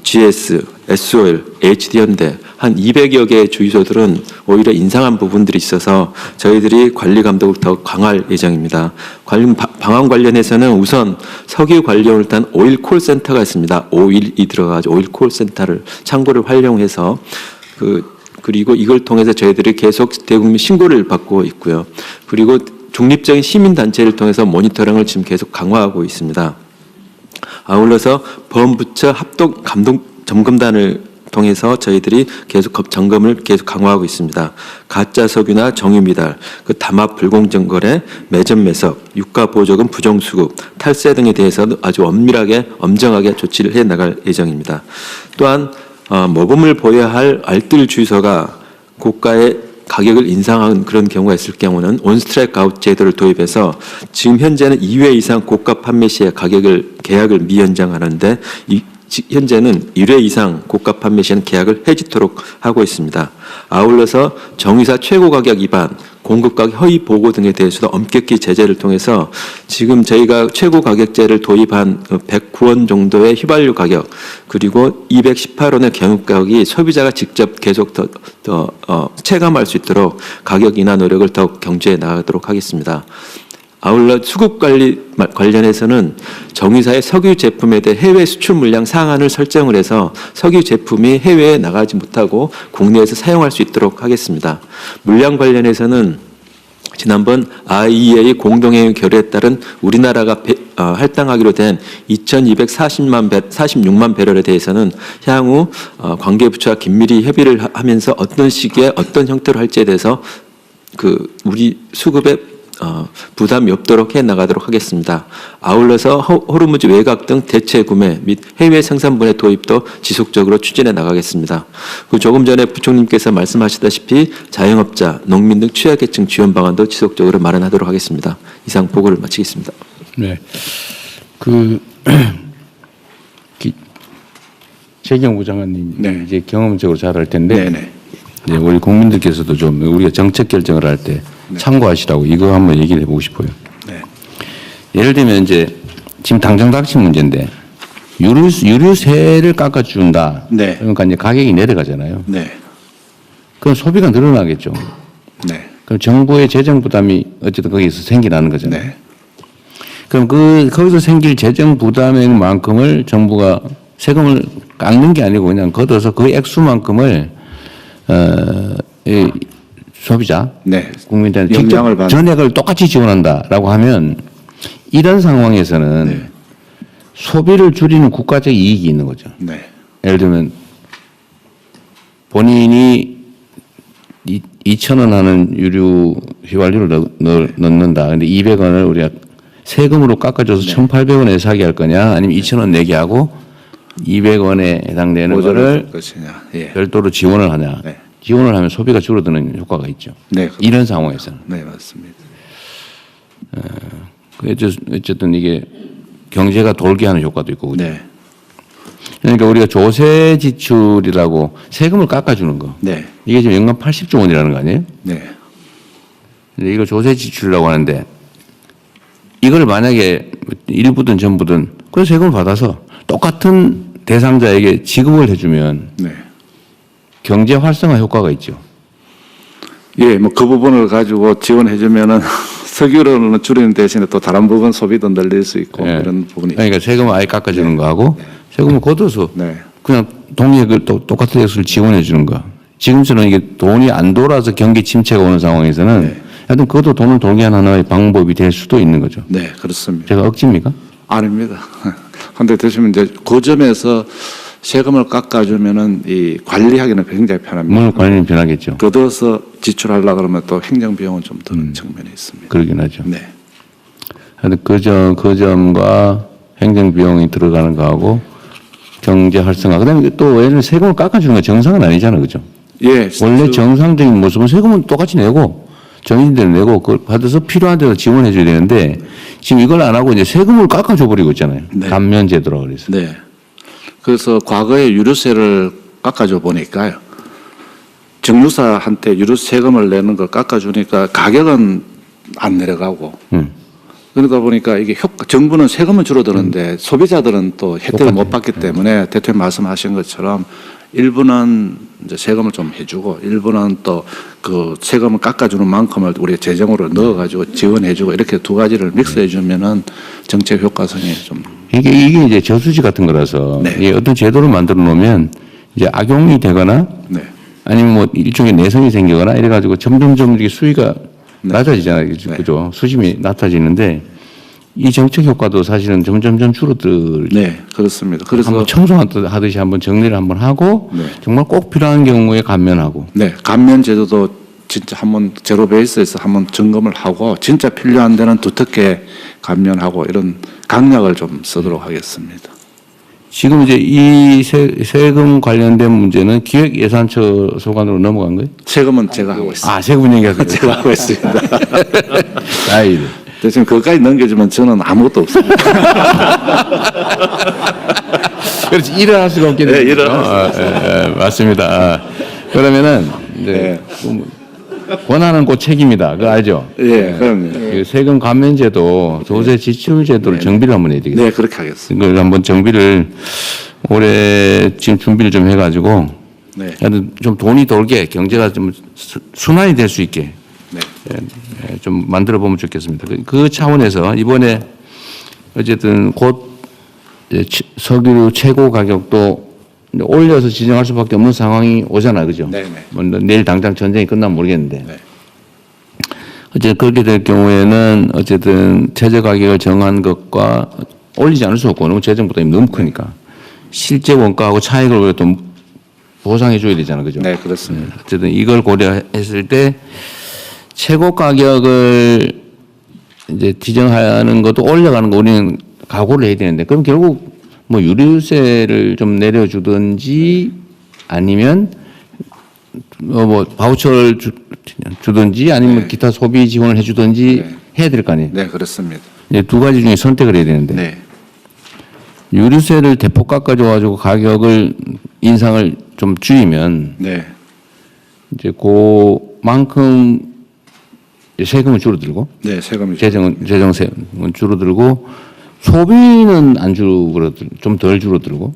GS, SOL, HD현대, 한 200여 개의 주유소들은 오히려 인상한 부분들이 있어서 저희들이 관리 감독을 더 강화할 예정입니다. 방안 관련해서는 우선 석유 관련을 단 오일 콜센터가 있습니다. 오일이 들어가지고 오일 콜센터를 창구를 활용해서 그리고 이걸 통해서 저희들이 계속 대국민 신고를 받고 있고요. 그리고 중립적인 시민단체를 통해서 모니터링을 지금 계속 강화하고 있습니다. 아울러서 범부처 합동 감독 점검단을 통해서 저희들이 계속 점검을 계속 강화하고 있습니다. 가짜 석유나 정유 미달, 담합 불공정 거래, 매점 매석, 유가 보조금 부정수급, 탈세 등에 대해서도 아주 엄정하게 조치를 해 나갈 예정입니다. 또한 모범을 보여야 할 알뜰 주유소가 고가의 가격을 인상한 그런 경우가 있을 경우는 온스트라이크 아웃 제도를 도입해서 지금 현재는 2회 이상 고가 판매 시에 계약을 미연장하는데 현재는 1회 이상 고가 판매 시에는 계약을 해지토록 하고 있습니다. 아울러서 정유사 최고 가격 위반, 공급가격 허위 보고 등에 대해서도 엄격히 제재를 통해서 지금 저희가 최고 가격제를 도입한 109원 정도의 휘발유 가격 그리고 218원의 경유가격이 소비자가 직접 계속 더 체감할 수 있도록 가격 인하 노력을 더욱 경주해 나가도록 하겠습니다. 아울러 수급 관리 관련해서는 정유사의 석유 제품에 대해 해외 수출 물량 상한을 설정을 해서 석유 제품이 해외에 나가지 못하고 국내에서 사용할 수 있도록 하겠습니다. 물량 관련해서는 지난번 IEA 공동회의 결의에 따른 우리나라가 할당하기로 된 2,246만 배럴에 대해서는 향후 관계부처와 긴밀히 협의를 하면서 어떤 시기에 어떤 형태로 할지에 대해서 우리 수급에 부담이 없도록 해나가도록 하겠습니다. 아울러서 호르무즈 외곽 등 대체 구매 및 해외 생산분해 도입도 지속적으로 추진해 나가겠습니다. 조금 전에 부총님께서 말씀하시다시피 자영업자, 농민 등 취약계층 지원 방안도 지속적으로 마련하도록 하겠습니다. 이상 보고를 마치겠습니다.
네. 최경부 장관님
네.
이제 경험적으로 잘 할 텐데
네네.
네, 우리 국민들께서도 좀 우리가 정책 결정을 할 때 참고하시라고 이거 한번 얘기를 해보고 싶어요.
네.
예를 들면 이제 지금 당장 닥친 문제인데 유류세를 깎아준다.
네.
그러니까 이제 가격이 내려가잖아요.
네.
그럼 소비가 늘어나겠죠.
네.
그럼 정부의 재정 부담이 어쨌든 거기서 생기나는 거잖아요.
네.
그럼 거기서 생길 재정 부담의 만큼을 정부가 세금을 깎는 게 아니고 그냥 걷어서 그 액수만큼을 이 소비자,
네.
국민들한테
영향을
직접
받는.
전액을 똑같이 지원한다라고 하면 이런 상황에서는
네.
소비를 줄이는 국가적 이익이 있는 거죠.
네.
예를 들면 본인이 2,000원 하는 유류 휘발유를 넣는다. 근데 200원을 우리가 세금으로 깎아줘서 1,800원에 사게 할 거냐, 아니면 2,000원 내게 하고 200원에 해당되는 거를
것이냐. 예.
별도로 지원을 하냐.
네.
지원을 하면 소비가 줄어드는 효과가 있죠.
네.
이런 상황에서는.
네, 맞습니다.
어쨌든 이게 경제가 돌게 하는 효과도 있고. 그죠?
네.
그러니까 우리가 조세 지출이라고 세금을 깎아주는 거.
네.
이게 지금 연간 80조 원이라는 거 아니에요?
네.
근데 이걸 조세 지출이라고 하는데 이걸 만약에 일부든 전부든 그 세금을 받아서 똑같은 대상자에게 지급을 해주면
네.
경제 활성화 효과가 있죠.
예, 뭐 그 부분을 가지고 지원해주면은 석유로는 줄이는 대신에 또 다른 부분 소비도 늘릴 수 있고
예.
그런 부분이.
그러니까 세금을 아예 깎아주는 거하고 세금을 걷어서
네.
그냥 동일하게 똑같은 액수를 지원해 주는 거. 지금처럼 이게 돈이 안 돌아서 경기 침체가 오는 상황에서는
네.
하여튼 그것도 돈을 돌게 하는 하나의 방법이 될 수도 있는 거죠.
네, 그렇습니다.
제가 억지입니까?
아닙니다. 근데 대신 이제 그 점에서 세금을 깎아주면은 이 관리하기는 굉장히 편합니다.
물 관리는 변하겠죠.
걷어서 지출하려고 그러면 또 행정 비용은 좀 드는 측면이 있습니다.
그러긴 하죠.
네.
하여튼 그 점과 행정 비용이 들어가는 거하고 경제 활성화. 그다음에 또 얘는 세금을 깎아주는 건 정상은 아니잖아요, 그죠?
예.
원래 정상적인 모습은 세금은 똑같이 내고 정인들 내고 그걸 받아서 필요한 데서 지원해 줘야 되는데 지금 이걸 안 하고 이제 세금을 깎아줘 버리고 있잖아요.
네.
감면 제도라고 그래서.
네. 그래서 과거에 유류세를 깎아줘 보니까요. 정유사한테 유류세금을 내는 걸 깎아주니까 가격은 안 내려가고. 그러다 보니까 이게 정부는 세금은 줄어드는데 소비자들은 또 혜택을 못 받기 때문에 대통령 말씀하신 것처럼 일부는 이제 세금을 좀 해주고 일부는 또 그 세금을 깎아주는 만큼을 우리 재정으로 넣어가지고 지원해주고 이렇게 두 가지를 믹스해주면은 정책 효과성이 좀
이게 이제 저수지 같은 거라서
네.
이 어떤 제도를 만들어 놓으면 이제 악용이 되거나
네.
아니면 뭐 일종의 내성이 생기거나 이래가지고 점점점 이렇게 수위가
네.
낮아지잖아요.
네.
그죠? 수심이 낮아지는데 이 정책 효과도 사실은 점점점 줄어들.
네, 그렇습니다. 그래서
한번 청소하듯이 한번 정리를 한번 하고
네.
정말 꼭 필요한 경우에 감면하고.
네, 감면 제도도 진짜 한번 제로 베이스에서 한번 점검을 하고 진짜 필요한 데는 두텁게 감면하고 이런 강약을 좀 쓰도록 하겠습니다.
지금 이제 이 세금 관련된 문제는 기획예산처 소관으로 넘어간 거예요?
세금은 제가 하고 있습니다.
아, 세금 얘기하세요.
제가 하고 있습니다.
다행이네.
대신 그것까지 넘겨주면 저는 아무것도 없습니다.
그렇지, 일어날 수가 없게 되죠.
네, 일어날 수가
맞습니다. 그러면은, 이제,
네.
권한은 곧 책임이다. 그거 알죠?
예, 그럼요.
그 세금 감면제도, 조세 지출 제도를 정비를 한번 해야 되겠다.
네, 그렇게 하겠습니다.
이걸 한번 정비를 올해 지금 준비를 좀 해가지고,
네,
하여튼 좀 돈이 돌게 경제가 좀 순환이 될 수 있게
네,
좀 만들어 보면 좋겠습니다. 그 차원에서 이번에 어쨌든 곧 이제 석유 최고 가격도 올려서 지정할 수밖에 없는 상황이 오잖아, 그죠?
네, 네.
뭐 내일 당장 전쟁이 끝나면 모르겠는데.
네.
어쨌든 그렇게 될 경우에는 어쨌든 최저 가격을 정한 것과 올리지 않을 수 없고 너무 재정 부담이 너무 크니까 실제 원가하고 차익을 또 보상해 줘야 되잖아, 그죠?
네, 그렇습니다.
어쨌든 이걸 고려했을 때 최고 가격을 이제 지정하는 것도 올려가는 거 우리는 각오를 해야 되는데 그럼 결국 뭐 유류세를 좀 내려주든지 아니면 뭐 바우처를 주든지 아니면
네.
기타 소비 지원을 해주든지
네.
해야 될 거 아니에요.
네, 그렇습니다.
이제 두 가지 중에 선택을 해야 되는데
네,
유류세를 대폭 깎아줘가지고 가격을 인상을 좀 줄이면
네,
이제 그만큼 세금은 줄어들고
네, 세금이
재정세는 줄어들고 소비는 안 줄어들 좀 덜 줄어들고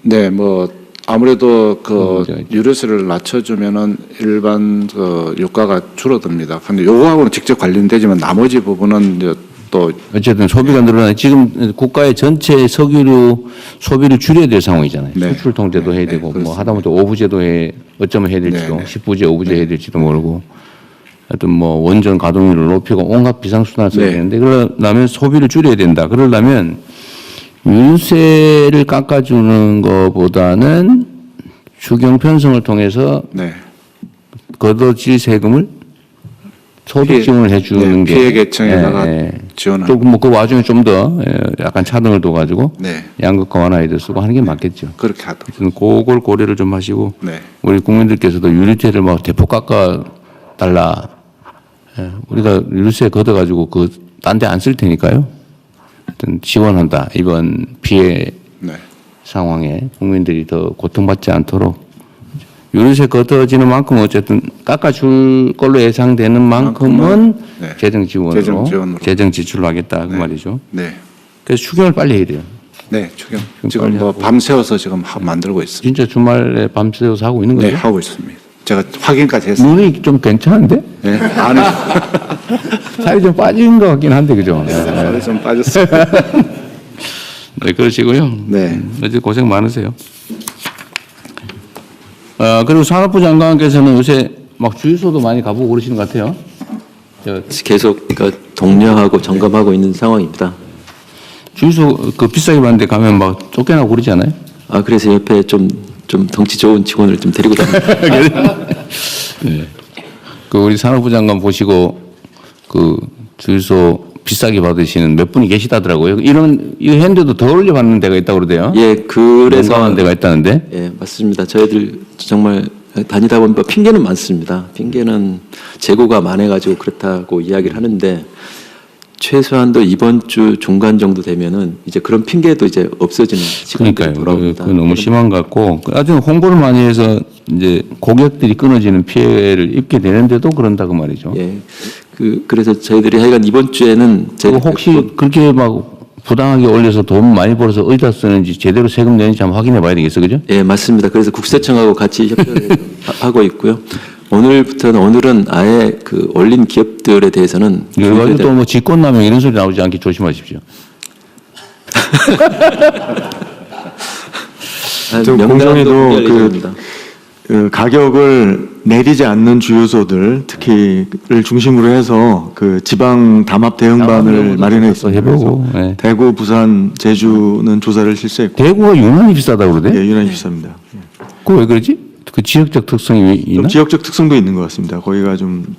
네, 뭐 아무래도 그
네.
유류세를 낮춰주면은 일반 그 유가가 줄어듭니다. 근데 요거하고는 직접 관련되지만 나머지 부분은 이제 또
어쨌든 소비가 늘어나 지금 국가의 전체 석유류 소비를 줄여야 될 상황이잖아요.
네.
수출 통제도
네,
해야
네,
되고 뭐
그렇습니다.
하다못해 오부제도 어쩌면 해야 될지도
네, 네.
10부제, 오부제 해야 될지도 모르고 하여튼 뭐 원전 가동률을 높이고 온갖 비상수단을 써야
네.
되는데 그러려면 소비를 줄여야 된다. 그러려면 유류세를 깎아주는 것보다는 추경 편성을 통해서
네,
걷어질 세금을 소득
피해-
지원을 해주는
네,
게
피해 계층에다가 지원하는.
조금 뭐그 와중에 좀 더 약간 차등을 둬가지고
네,
양극화 완화에도 쓰고 하는 게 맞겠죠.
그렇게 하도록.
하여튼 그걸 고려를 좀 하시고
네,
우리 국민들께서도 유류세를 막 대폭 깎아 달라. 우리가 유류세 걷어가지고 그 딴 데 안 쓸 테니까요. 하여튼 지원한다. 이번 피해
네,
상황에 국민들이 더 고통받지 않도록 유류세 걷어지는 만큼 어쨌든 깎아줄 걸로 예상되는 만큼은
네.
재정 지원으로
재정 지원으로.
재정 지출을 하겠다 그 말이죠.
네,
그래서 추경을 빨리 해야 돼요.
네, 추경.
빨리
지금 뭐
하고.
밤새워서 지금 만들고 있습니다.
진짜 주말에 밤새워서 하고 있는
네,
거죠?
하고 있습니다. 제가 확인까지 했습니다.
눈이 좀 괜찮은데?
네, 아니,
살이 좀 빠진 것 같긴 한데 그죠?
살이 좀 빠졌습니다.
네, 그러시고요.
네.
어제 고생 많으세요. 그리고 산업부 장관께서는 요새 막 주유소도 많이 가보고 그러시는 것 같아요.
계속 그러니까 독려하고 점검하고 있는 상황입니다.
주유소 그 비싸게 받는데 가면 막 쫓겨나고 그러지 않아요?
아 그래서 옆에 좀 덩치 좋은 직원을 좀 데리고 다닙니다.
네. 그 우리 산업부 장관 보시고 그 주유소 비싸게 받으시는 몇 분이 계시다더라고요. 이거 했는데도 더 올려 받는 데가 있다고 그러대요.
예, 그래서
하는 데가 있다는데.
예, 맞습니다. 저희들 정말 다니다 보니까 핑계는 많습니다. 핑계는 재고가 많아가지고 그렇다고 이야기를 하는데 최소한도 이번 주 중간 정도 되면은 이제 그런 핑계도 이제 없어지는 시간이
그러니까요.
돌아옵니다.
그 너무 심한 것 같고 아주 홍보를 많이 해서 이제 고객들이 끊어지는 피해를 입게 되는데도 그런다 그 말이죠.
예, 그래서 저희들이 하여간 이번 주에는
그거 혹시 그렇게 막 부당하게 올려서 돈 많이 벌어서 어디다 쓰는지 제대로 세금 내는지 한번 확인해 봐야 되겠어, 그죠?
예, 맞습니다. 그래서 국세청하고 같이 협력을 하고 있고요. 오늘은 아예 그 올린 기업들에 대해서는
이거 가지고 또 뭐 직권남용 이런 소리 나오지 않게 조심하십시오.
저 공정에도 그 가격을 내리지 않는 주유소들 특히를 중심으로 해서 그 지방 담합 대응반을 마련해 있습니다.
해보고.
그래서
네.
대구, 부산, 제주는 조사를 실시했고
대구가 유난히 비싸다고 그러대?
예, 유난히 비쌉니다.
그거 왜 그러지? 그 지역적 특성이 왜 있나?
좀 지역적 특성도 있는 것 같습니다. 거기가 좀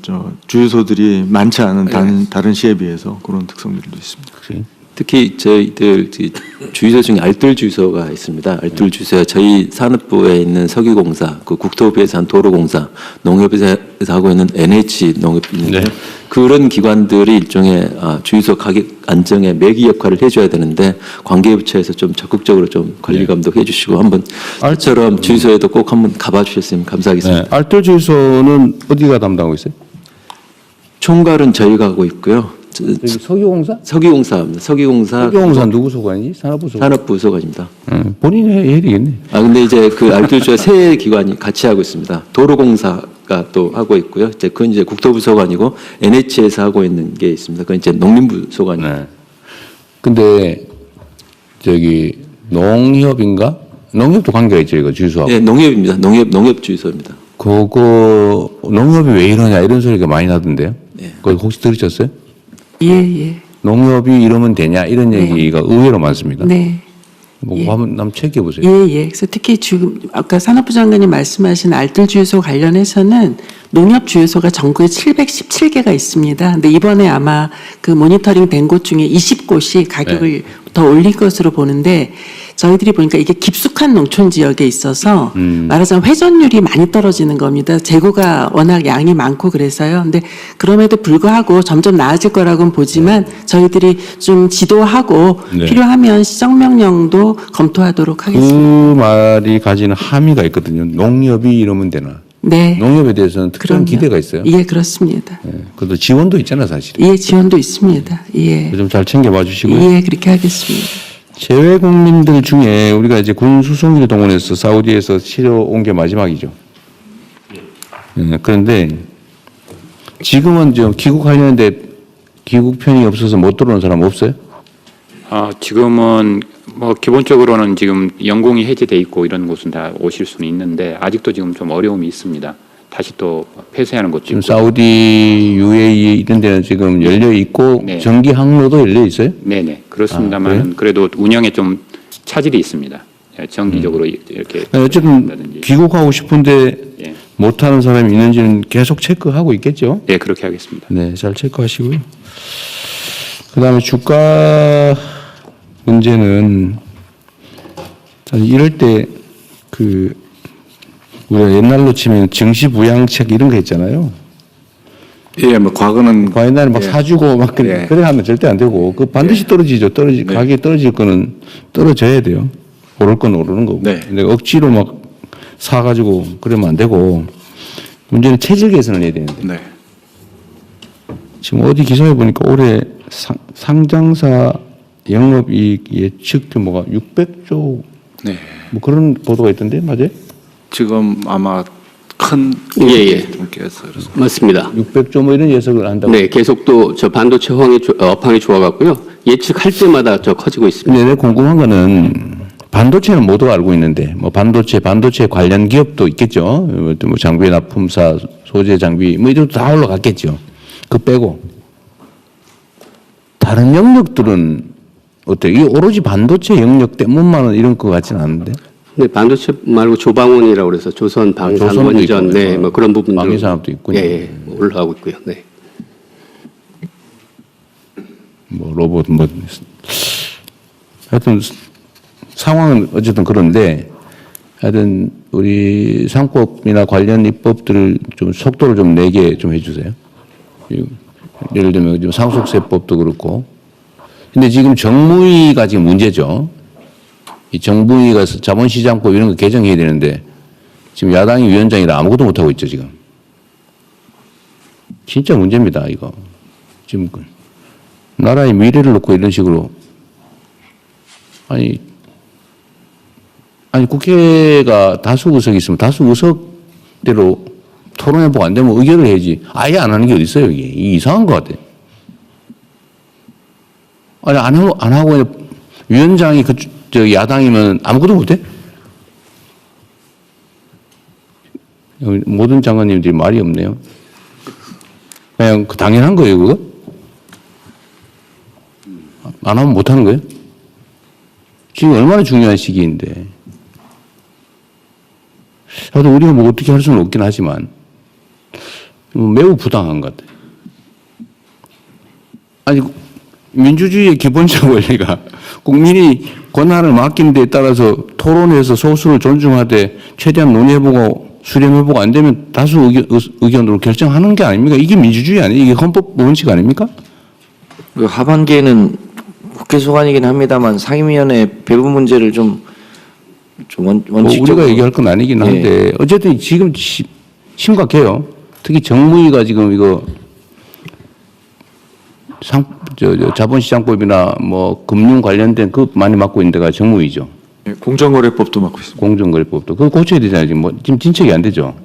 주유소들이 많지 않은 다른 시에 비해서 그런 특성들도 있습니다.
그치?
특히 저희들 주유소 중에 알뜰 주유소가 있습니다. 알뜰 주유소가 저희 산업부에 있는 석유공사, 그 국토부에서 한 도로공사, 농협에서 하고 있는 NH 농협이 있는데
네.
그런 기관들이 일종의 주유소 가격 안정의 매기 역할을 해줘야 되는데 관계부처에서 좀 적극적으로 좀 관리 감독해 주시고 한번 알처럼 주유소에도 꼭 한번 가봐 주셨으면 감사하겠습니다.
네. 알뜰 주유소는 어디가 담당하고 있어요?
총괄은 저희가 하고 있고요.
여기 석유공사?
석유공사입니다.
석유공사 누구 소관이지? 산업부 소관?
산업부 소관입니다.
본인이 해야 되겠네.
근데 이제 그 알뜰주가 세 기관이 같이 하고 있습니다. 도로공사가 또 하고 있고요. 그건 이제 국토부 소관이고 NH에서 하고 있는 게 있습니다. 그건 이제 농림부 소관입니다.
네. 근데 저기 농협인가? 농협도 관계가 있죠, 이거 주유소하고.
네, 농협입니다. 농협 주유소입니다.
그거 농협이 왜 이러냐 이런 소리가 많이 나던데요.
네.
그거 혹시 들으셨어요?
예.
농협이 이러면 되냐 이런
네.
얘기가 의외로 많습니다.
네.
뭐
예.
한번 체크해보세요.
예. 그래서 특히 지금 아까 산업부 장관님 말씀하신 알뜰 주유소 관련해서는 농협 주유소가 전국에 717개가 있습니다. 근데 이번에 아마 그 모니터링 된 곳 중에 20곳이 가격을 더 올릴 것으로 보는데 저희들이 보니까 이게 깊숙한 농촌 지역에 있어서 말하자면 회전율이 많이 떨어지는 겁니다. 재고가 워낙 양이 많고 그래서요. 근데 그럼에도 불구하고 점점 나아질 거라고는 보지만 저희들이 좀 지도하고
네.
필요하면 시정명령도 검토하도록 하겠습니다.
그 말이 가지는 함의가 있거든요. 농협이 이러면 되나?
네.
농협에 대해서는 특별한
그럼요.
기대가 있어요.
예, 그렇습니다.
그래도 지원도 있잖아, 사실.
예, 지원도 있습니다. 예.
좀 잘 챙겨봐 주시고요.
예, 그렇게 하겠습니다.
재외 국민들 중에 우리가 이제 군 수송기를 동원해서 사우디에서 치러 온 게 마지막이죠. 그런데 지금은 좀 귀국하려는데 귀국편이 없어서 못 들어오는 사람 없어요?
지금은 뭐 기본적으로는 지금 연공이 해제돼 있고 이런 곳은 다 오실 수는 있는데 아직도 지금 좀 어려움이 있습니다. 다시 또 폐쇄하는 것도
지금
있고.
사우디, UAE 이런 데는 지금 열려 있고
네.
전기 항로도 열려 있어요?
네네 그렇습니다만 그래도 운영에 좀 차질이 있습니다. 정기적으로 이렇게
어쨌든
한다든지.
귀국하고 싶은데
예.
못하는 사람이 있는지는 계속 체크하고 있겠죠?
네 그렇게 하겠습니다.
네, 잘 체크하시고요. 그다음에 주가 문제는 이럴 때 우리가 옛날로 치면 증시부양책 이런 거 있잖아요.
예, 뭐 과거는
옛날에 막
예.
사주고 막 그래 하면 절대 안 되고 그 반드시 떨어지죠. 가격이 떨어질 거는 떨어져야 돼요. 오를 건 오르는 거고.
네.
근데 억지로 막 사가지고 그러면 안 되고 문제는 체질 개선을 해야 되는데
네.
지금 어디 기사에 보니까 올해 상장사 영업이익 예측 규모가 600조
네.
뭐 그런 보도가 있던데 맞아요?
지금 아마 큰
예.
분께서 그래서
맞습니다.
600조 뭐 이런 예측을 한다고.
네, 계속 또 저 반도체 업황이 좋아갖고요. 예측할 때마다 저 커지고 있습니다.
근데 내가 궁금한 거는 반도체는 모두가 알고 있는데 뭐 반도체 관련 기업도 있겠죠. 뭐 장비 납품사, 소재 장비 뭐 이런 다 올라갔겠죠. 그 빼고 다른 영역들은 어때요? 이게 오로지 반도체 영역 때문만 이런 것 같지는 않은데.
네, 반도체 말고 조방원이라고 그래서 조선, 방산,
조선도
원전,
있고,
네, 뭐 그런 부분들
방위산업도 있군요.
예, 올라가고 있고요. 네.
뭐 로봇 뭐 하여튼 상황은 어쨌든 그런데 하여튼 우리 상법이나 관련 입법들을 좀 속도를 좀 내게 좀 해주세요. 예를 들면 지금 상속세법도 그렇고. 근데 지금 정무위가 지금 문제죠. 이 정부위가 자본시장법 이런 거 개정해야 되는데 지금 야당이 위원장이라 아무것도 못하고 있죠, 지금. 진짜 문제입니다, 이거. 지금 나라의 미래를 놓고 이런 식으로 아니 국회가 다수 의석이 있으면 다수 의석대로 토론해보고 안 되면 의결을 해야지. 아예 안 하는 게 어디 있어요, 이게. 이게 이상한 것 같아. 아니, 안 하고 그냥 위원장이 야당이면 아무것도 못해? 모든 장관님들이 말이 없네요. 그냥 당연한 거예요, 그거? 안 하면 못 하는 거예요? 지금 얼마나 중요한 시기인데. 하여튼 우리가 뭐 어떻게 할 수는 없긴 하지만 매우 부당한 것 같아요. 아니, 민주주의의 기본적 원리가 국민이 권한을 맡긴 데에 따라서 토론해서 소수를 존중하되 최대한 논의해보고 수렴해보고 안 되면 다수 의견으로 결정하는 게 아닙니까? 이게 민주주의 아니에요? 이게 헌법 원칙 아닙니까?
그 하반기에는 국회 소관이긴 합니다만 상임위원회 배분 문제를 좀 원칙적으로
우리가 얘기할 건 아니긴 한데
예.
어쨌든 지금 심각해요. 특히 정무위가 지금 이거 자본시장법이나 뭐 금융 관련된 그 많이 맡고 있는 데가 정무위죠.
예, 공정거래법도 맡고 있습니다.
공정거래법도 그거 고쳐야 되잖아요. 지금 진척이 안 되죠.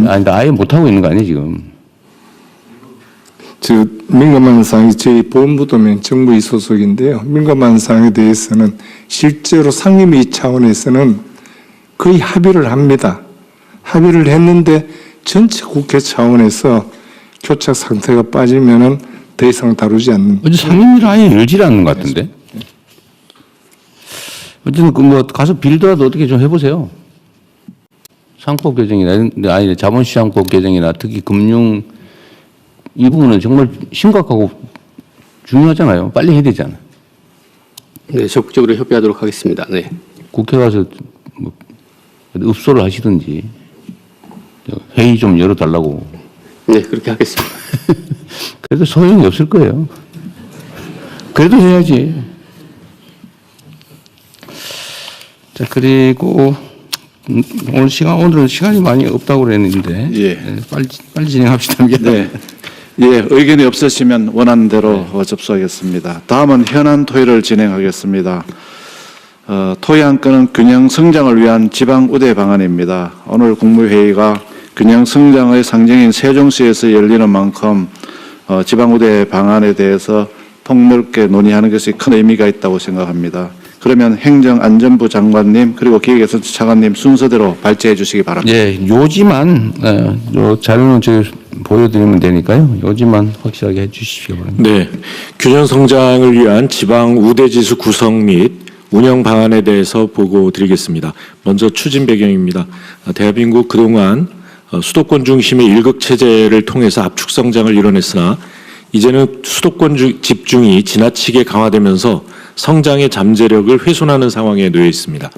아니 못 하고 있는 거 아니에요 지금.
민감한 사항이 저희 보훈부도면 정부위 소속인데요. 민감한 사항에 대해서는 실제로 상임위 차원에서는 거의 합의를 합니다. 합의를 했는데 전체 국회 차원에서 교착 상태가 빠지면은 더 이상 다루지 않는.
어제 상임위를 아예 열지 않는 것 같은데. 어쨌든 뭐 가서 빌더라도 어떻게 좀 해보세요. 상법 개정이나 아니 자본시장법 개정이나 특히 금융 이 부분은 정말 심각하고 중요하잖아요. 빨리 해야 되잖아요.
네, 적극적으로 협의하도록 하겠습니다. 네.
국회 가서 뭐 읍소를 하시든지 회의 좀 열어달라고.
네, 그렇게 하겠습니다.
그래도 소용이 없을 거예요. 그래도 해야지. 자, 그리고 오늘은 시간이 많이 없다고 그랬는데
예.
빨리 진행합시다.
네. 예, 의견이 없으시면 원하는 대로 접수하겠습니다. 다음은 현안 토의를 진행하겠습니다. 토의 한 건은 균형 성장을 위한 지방 우대 방안입니다. 오늘 국무회의가 균형 성장의 상징인 세종시에서 열리는 만큼 지방 우대 방안에 대해서 폭넓게 논의하는 것이 큰 의미가 있다고 생각합니다. 그러면 행정안전부 장관님 그리고 기획예산처 차관님 순서대로 발제해 주시기 바랍니다.
예, 요지만 요 자료는 제가 보여드리면 되니까요. 요지만 확실하게 해주십시오.
네, 균형 성장을 위한 지방 우대지수 구성 및 운영 방안에 대해서 보고 드리겠습니다. 먼저 추진 배경입니다. 대한민국 그동안 수도권 중심의 일극 체제를 통해서 압축 성장을 이뤄냈으나 이제는 수도권 집중이 지나치게 강화되면서 성장의 잠재력을 훼손하는 상황에 놓여 있습니다.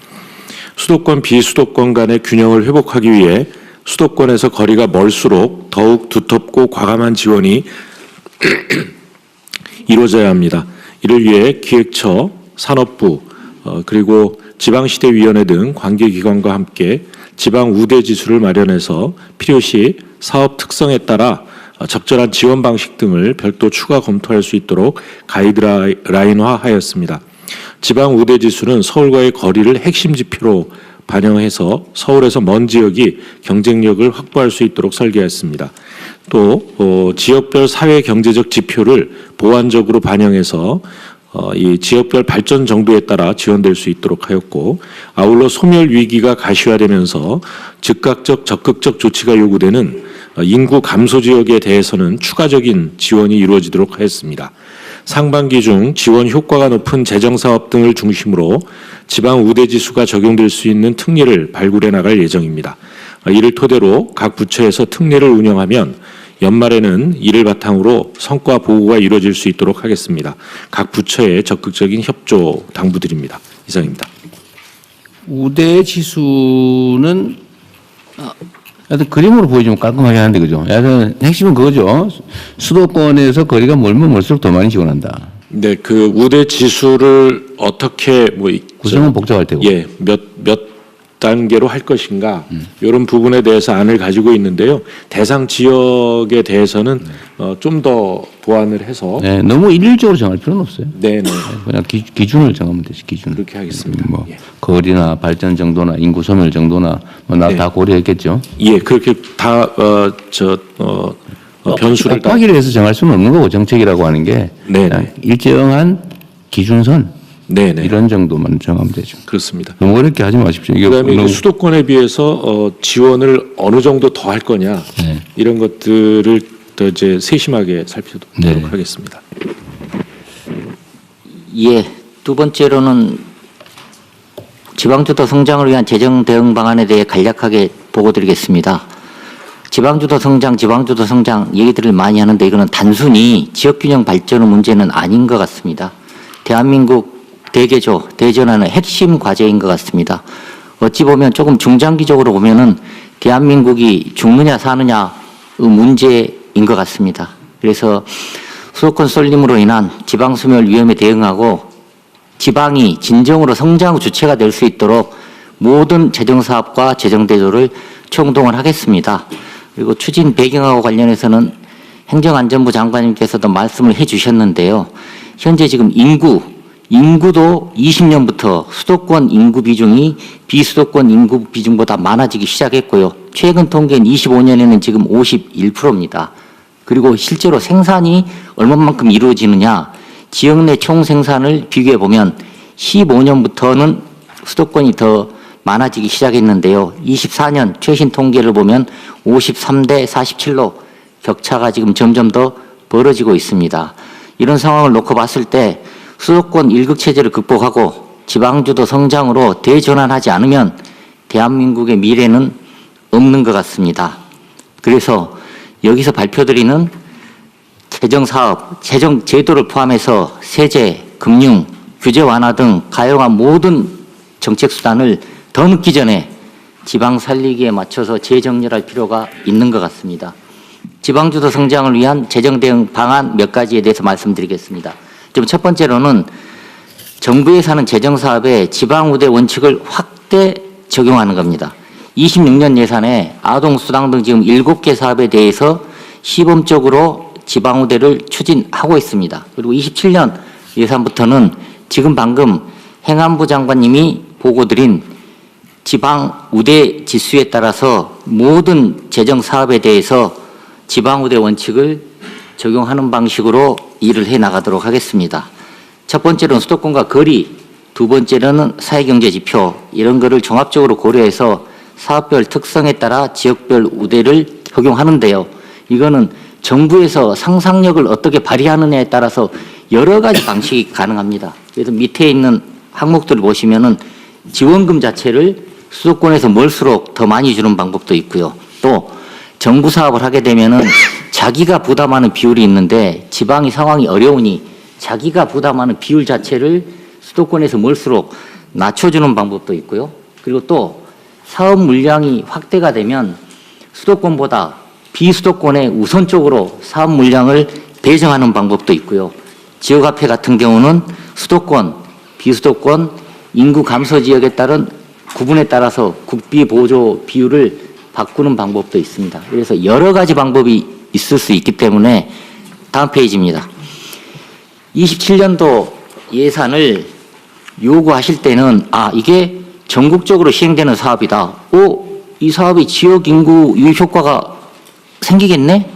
수도권 비수도권 간의 균형을 회복하기 위해 수도권에서 거리가 멀수록 더욱 두텁고 과감한 지원이 이루어져야 합니다. 이를 위해 기획처, 산업부, 그리고 지방시대위원회 등 관계기관과 함께 지방 우대지수를 마련해서 필요시 사업 특성에 따라 적절한 지원 방식 등을 별도 추가 검토할 수 있도록 가이드라인화하였습니다. 지방 우대지수는 서울과의 거리를 핵심 지표로 반영해서 서울에서 먼 지역이 경쟁력을 확보할 수 있도록 설계했습니다. 또 지역별 사회 경제적 지표를 보완적으로 반영해서 이 지역별 발전 정도에 따라 지원될 수 있도록 하였고, 아울러 소멸 위기가 가시화되면서 즉각적 적극적 조치가 요구되는 인구 감소 지역에 대해서는 추가적인 지원이 이루어지도록 하였습니다. 상반기 중 지원 효과가 높은 재정사업 등을 중심으로 지방 우대지수가 적용될 수 있는 특례를 발굴해 나갈 예정입니다. 이를 토대로 각 부처에서 특례를 운영하면 연말에는 이를 바탕으로 성과 보고가 이루어질 수 있도록 하겠습니다. 각 부처의 적극적인 협조 당부드립니다. 이상입니다.
우대지수는 하여튼 그림으로 보여주면 깔끔하게 하는데 그죠? 하여튼 핵심은 그거죠. 수도권에서 거리가 멀면 멀수록 더 많이 지원한다.
네, 그 우대 지수를 어떻게
구성은 복잡할 테고.
몇 단계로 할 것인가 이런 부분에 대해서 안을 가지고 있는데요. 대상 지역에 대해서는 좀 더 보완을 해서
네, 너무 일률적으로 정할 필요는 없어요.
네네
그냥 기준을 정하면 되지, 기준.
그렇게 하겠습니다.
뭐
예.
거리나 발전 정도나 인구 소멸 정도나 뭐 나 다 고려했겠죠.
예, 그렇게 다 변수를 다
빡빡이를 해서 정할 수는 없는 거고, 정책이라고 하는 게
네네.
그냥 일정한 기준선
네네
이런 정도만 정하면 되죠.
그렇습니다.
너무 어렵게 하지 마십시오. 이게
그다음에 이제
너무-
수도권에 비해서 지원을 어느 정도 더 할 거냐
네.
이런 것들을 더 이제 세심하게 살펴보도록
네.
하겠습니다.
예, 두 번째로는 지방주도 성장을 위한 재정 대응 방안에 대해 간략하게 보고드리겠습니다. 지방주도 성장 얘기들을 많이 하는데 이거는 단순히 지역균형 발전의 문제는 아닌 것 같습니다. 대한민국 대개조, 대전환의 핵심 과제인 것 같습니다. 어찌 보면 조금 중장기적으로 보면은 대한민국이 죽느냐 사느냐의 문제인 것 같습니다. 그래서 수도권 쏠림으로 인한 지방 소멸 위험에 대응하고 지방이 진정으로 성장 주체가 될 수 있도록 모든 재정사업과 재정대조를 총동원 하겠습니다. 그리고 추진 배경하고 관련해서는 행정안전부 장관님께서도 말씀을 해주셨는데요. 현재 지금 인구도 20년부터 수도권 인구 비중이 비수도권 인구 비중보다 많아지기 시작했고요. 최근 통계는 25년에는 지금 51%입니다. 그리고 실제로 생산이 얼마만큼 이루어지느냐, 지역 내 총 생산을 비교해 보면 15년부터는 수도권이 더 많아지기 시작했는데요. 24년 최신 통계를 보면 53대 47로 격차가 지금 점점 더 벌어지고 있습니다. 이런 상황을 놓고 봤을 때 수도권 일극체제를 극복하고 지방주도 성장으로 대전환하지 않으면 대한민국의 미래는 없는 것 같습니다. 그래서 여기서 발표드리는 재정사업, 재정제도를 포함해서 세제, 금융, 규제 완화 등 가용한 모든 정책수단을 더 늦기 전에 지방 살리기에 맞춰서 재정렬할 필요가 있는 것 같습니다. 지방주도 성장을 위한 재정 대응 방안 몇 가지에 대해서 말씀드리겠습니다. 좀 첫 번째로는 정부 예산은 재정사업에 지방우대 원칙을 확대 적용하는 겁니다. 26년 예산에 아동수당 등 지금 7개 사업에 대해서 시범적으로 지방우대를 추진하고 있습니다. 그리고 27년 예산부터는 지금 방금 행안부 장관님이 보고드린 지방우대 지수에 따라서 모든 재정사업에 대해서 지방우대 원칙을 적용하는 방식으로 일을 해나가도록 하겠습니다. 첫 번째로는 수도권과 거리, 두 번째로는 사회경제지표 이런 거를 종합적으로 고려해서 사업별 특성에 따라 지역별 우대를 적용하는데요. 이거는 정부에서 상상력을 어떻게 발휘하느냐에 따라서 여러 가지 방식이 가능합니다. 그래서 밑에 있는 항목들을 보시면은 지원금 자체를 수도권에서 멀수록 더 많이 주는 방법도 있고요. 또 정부 사업을 하게 되면은 자기가 부담하는 비율이 있는데 지방이 상황이 어려우니 자기가 부담하는 비율 자체를 수도권에서 멀수록 낮춰주는 방법도 있고요. 그리고 또 사업 물량이 확대가 되면 수도권보다 비수도권에 우선적으로 사업 물량을 배정하는 방법도 있고요. 지역화폐 같은 경우는 수도권, 비수도권, 인구 감소 지역에 따른 구분에 따라서 국비 보조 비율을 바꾸는 방법도 있습니다. 그래서 여러 가지 방법이 있을 수 있기 때문에 다음 페이지입니다. 27년도 예산을 요구하실 때는 이게 전국적으로 시행되는 사업이다. 이 사업이 지역 인구 유입 효과가 생기겠네?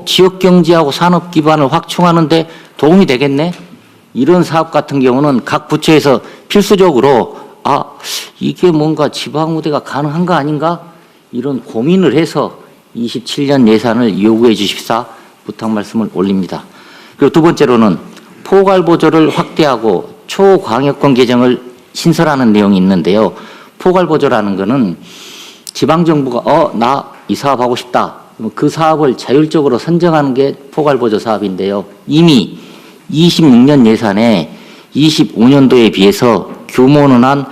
지역 경제하고 산업 기반을 확충하는데 도움이 되겠네? 이런 사업 같은 경우는 각 부처에서 필수적으로 이게 뭔가 지방우대가 가능한 거 아닌가? 이런 고민을 해서 27년 예산을 요구해 주십사 부탁 말씀을 올립니다. 그리고 두 번째로는 포괄보조를 확대하고 초광역권 개정을 신설하는 내용이 있는데요. 포괄보조라는 거는 지방정부가 나 이 사업 하고 싶다. 그 사업을 자율적으로 선정하는 게 포괄보조 사업인데요. 이미 26년 예산에 25년도에 비해서 규모는 한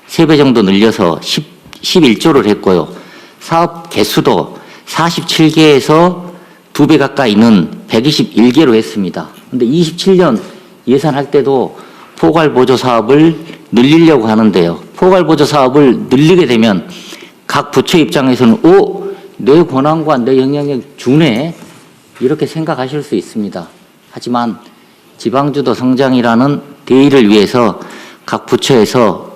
3배 정도 늘려서 11조를 했고요. 사업 개수도 47개에서 2배 가까이는 121개로 했습니다. 그런데 27년 예산할 때도 포괄보조 사업을 늘리려고 하는데요. 포괄보조 사업을 늘리게 되면 각 부처 입장에서는 내 권한과 내 영향력 주네 이렇게 생각하실 수 있습니다. 하지만 지방주도 성장이라는 대의를 위해서 각 부처에서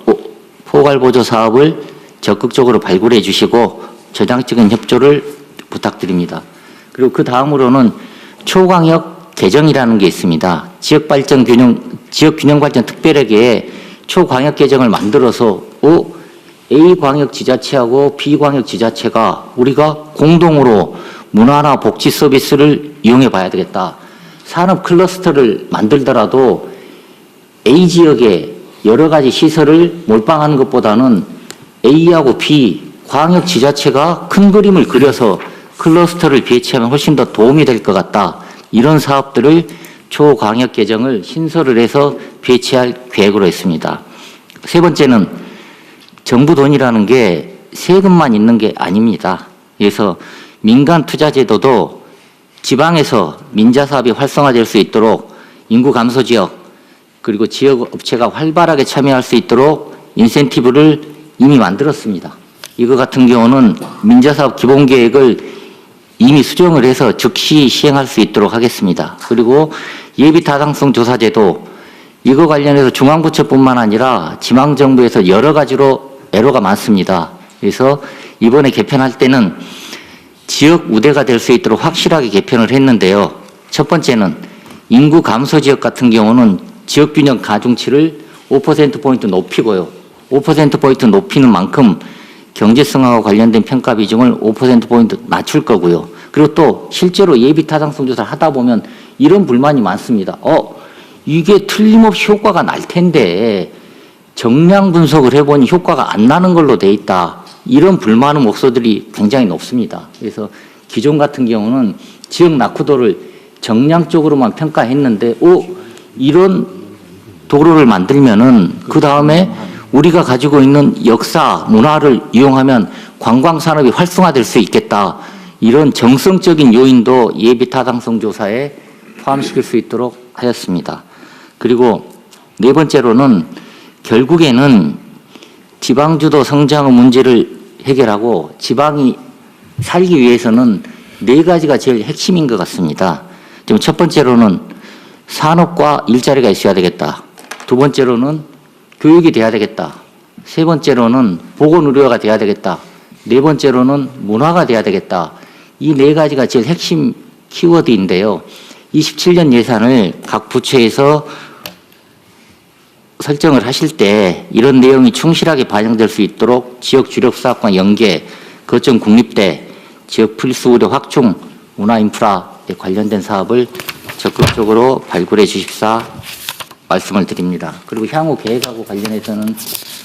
포괄보조 사업을 적극적으로 발굴해 주시고 저장적인 협조를 부탁드립니다. 그리고 그 다음으로는 초광역 개정이라는 게 있습니다. 지역균형발전 특별회계에 초광역 개정을 만들어서 A광역지자체하고 B광역지자체가 우리가 공동으로 문화나 복지 서비스를 이용해 봐야 되겠다. 산업 클러스터를 만들더라도 A 지역에 여러 가지 시설을 몰빵하는 것보다는 A하고 B 광역지자체가 큰 그림을 그려서 클러스터를 배치하면 훨씬 더 도움이 될 것 같다. 이런 사업들을 초광역 개정을 신설을 해서 배치할 계획으로 했습니다. 세 번째는 정부 돈이라는 게 세금만 있는 게 아닙니다. 그래서 민간 투자 제도도 지방에서 민자 사업이 활성화될 수 있도록 인구 감소 지역 그리고 지역 업체가 활발하게 참여할 수 있도록 인센티브를 이미 만들었습니다. 이거 같은 경우는 민자 사업 기본 계획을 이미 수정을 해서 즉시 시행할 수 있도록 하겠습니다. 그리고 예비 타당성 조사 제도 이거 관련해서 중앙부처뿐만 아니라 지방정부에서 여러 가지로 애로가 많습니다. 그래서 이번에 개편할 때는 지역 우대가 될 수 있도록 확실하게 개편을 했는데요. 첫 번째는 인구 감소 지역 같은 경우는 지역균형 가중치를 5%포인트 높이고요. 5%포인트 높이는 만큼 경제성하고 관련된 평가 비중을 5%포인트 낮출 거고요. 그리고 또 실제로 예비 타당성 조사를 하다 보면 이런 불만이 많습니다. 이게 틀림없이 효과가 날 텐데 정량 분석을 해보니 효과가 안 나는 걸로 돼 있다. 이런 불만의 목소리들이 굉장히 높습니다. 그래서 기존 같은 경우는 지역 낙후도를 정량적으로만 평가했는데 이런 도로를 만들면은 그 다음에 우리가 가지고 있는 역사, 문화를 이용하면 관광산업이 활성화될 수 있겠다. 이런 정성적인 요인도 예비 타당성 조사에 포함시킬 수 있도록 하였습니다. 그리고 네 번째로는 결국에는 지방주도 성장의 문제를 해결하고 지방이 살기 위해서는 네 가지가 제일 핵심인 것 같습니다. 지금 첫 번째로는 산업과 일자리가 있어야 되겠다. 두 번째로는 교육이 돼야 되겠다. 세 번째로는 보건의료가 돼야 되겠다. 네 번째로는 문화가 돼야 되겠다. 이 네 가지가 제일 핵심 키워드인데요. 27년 예산을 각 부처에서 설정을 하실 때 이런 내용이 충실하게 반영될 수 있도록 지역 주력 사업과 연계, 거점 국립대, 지역 필수 의료 확충, 문화 인프라에 관련된 사업을 적극적으로 발굴해 주십사 말씀을 드립니다. 그리고 향후 계획하고 관련해서는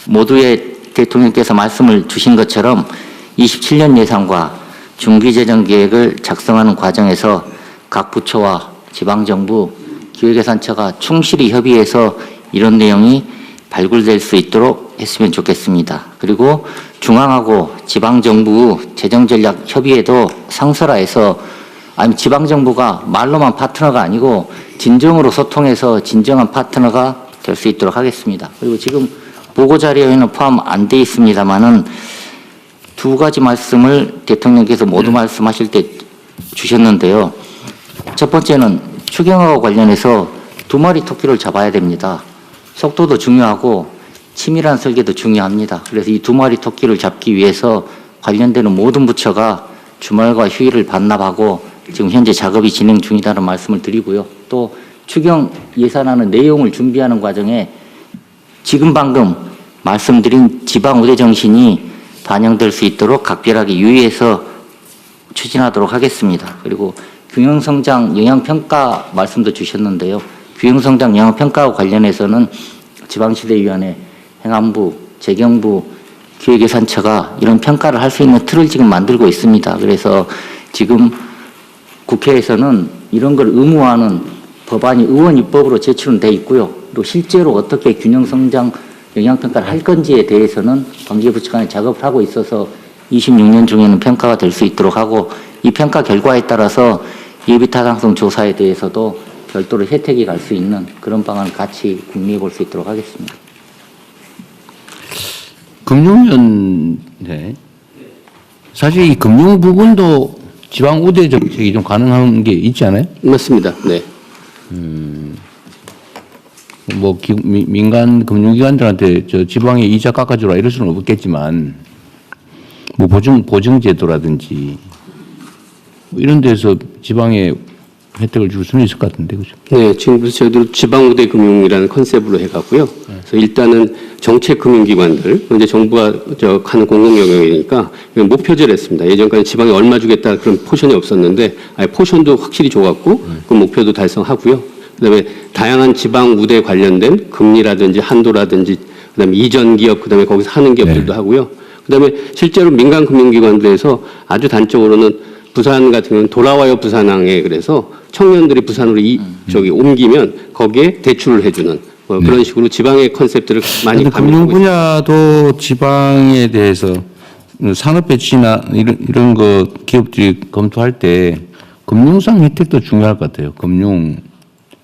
모두의 대통령께서 말씀을 주신 것처럼 27년 예산과 중기재정 계획을 작성하는 과정에서 각 부처와 지방정부, 기획예산처가 충실히 협의해서 이런 내용이 발굴될 수 있도록 했으면 좋겠습니다. 그리고 중앙하고 지방정부 재정전략 협의회도 상설화해서 지방정부가 말로만 파트너가 아니고 진정으로 소통해서 진정한 파트너가 될 수 있도록 하겠습니다. 그리고 지금 보고자료에는 포함 안 돼 있습니다만은 두 가지 말씀을 대통령께서 모두 말씀하실 때 주셨는데요. 첫 번째는 추경하고 관련해서 두 마리 토끼를 잡아야 됩니다. 속도도 중요하고 치밀한 설계도 중요합니다. 그래서 이 두 마리 토끼를 잡기 위해서 관련되는 모든 부처가 주말과 휴일을 반납하고 지금 현재 작업이 진행 중이다는 말씀을 드리고요. 또 추경 예산안의 내용을 준비하는 과정에 지금 방금 말씀드린 지방 우대 정신이 반영될 수 있도록 각별하게 유의해서 추진하도록 하겠습니다. 그리고 균형성장 영향평가 말씀도 주셨는데요. 균형성장 영향평가와 관련해서는 지방시대위원회, 행안부, 재경부, 기획예산처가 이런 평가를 할 수 있는 틀을 지금 만들고 있습니다. 그래서 지금 국회에서는 이런 걸 의무화하는 법안이 의원 입법으로 제출은 돼 있고요. 그리고 실제로 어떻게 균형성장 영향평가를 할 건지에 대해서는 관계부처 간에 작업을 하고 있어서 26년 중에는 평가가 될 수 있도록 하고 이 평가 결과에 따라서 예비타당성 조사에 대해서도 별도로 혜택이 갈 수 있는 그런 방안을 같이 궁리해 볼 수 있도록 하겠습니다.
금융위원회 사실 이 금융 부분도 지방 우대 정책이 좀 가능한 게 있지 않아요?
맞습니다. 네.
뭐 민간 금융기관들한테 저 지방에 이자 깎아주라 이럴 수는 없겠지만 뭐 보증제도라든지 뭐 이런 데서 지방에 혜택을 줄 수는 있을 것 같은데 그죠?
네, 지금부터 저희도 지방우대 금융이라는 컨셉으로 해가고요. 그래서 일단은 정책 금융기관들, 이제 정부가 하는 공공영역이니까 목표제를 했습니다. 예전까지 지방에 얼마 주겠다 그런 포션이 없었는데, 아예 포션도 확실히 줘갖고 그 목표도 달성하고요. 그다음에 다양한 지방 우대 관련된 금리라든지 한도라든지, 그다음에 이전 기업, 그다음에 거기서 하는 기업들도 하고요. 그다음에 실제로 민간 금융기관들에서 아주 단적으로는 부산 같은 경우는 돌아와요 부산항에 그래서 청년들이 부산으로 옮기면 거기에 대출을 해주는 뭐 그런 식으로 지방의 컨셉들을 많이
금융 분야도 지방에 대해서 산업 배치나 이런 거 기업들이 검토할 때 금융상 혜택도 중요할 것 같아요. 금융,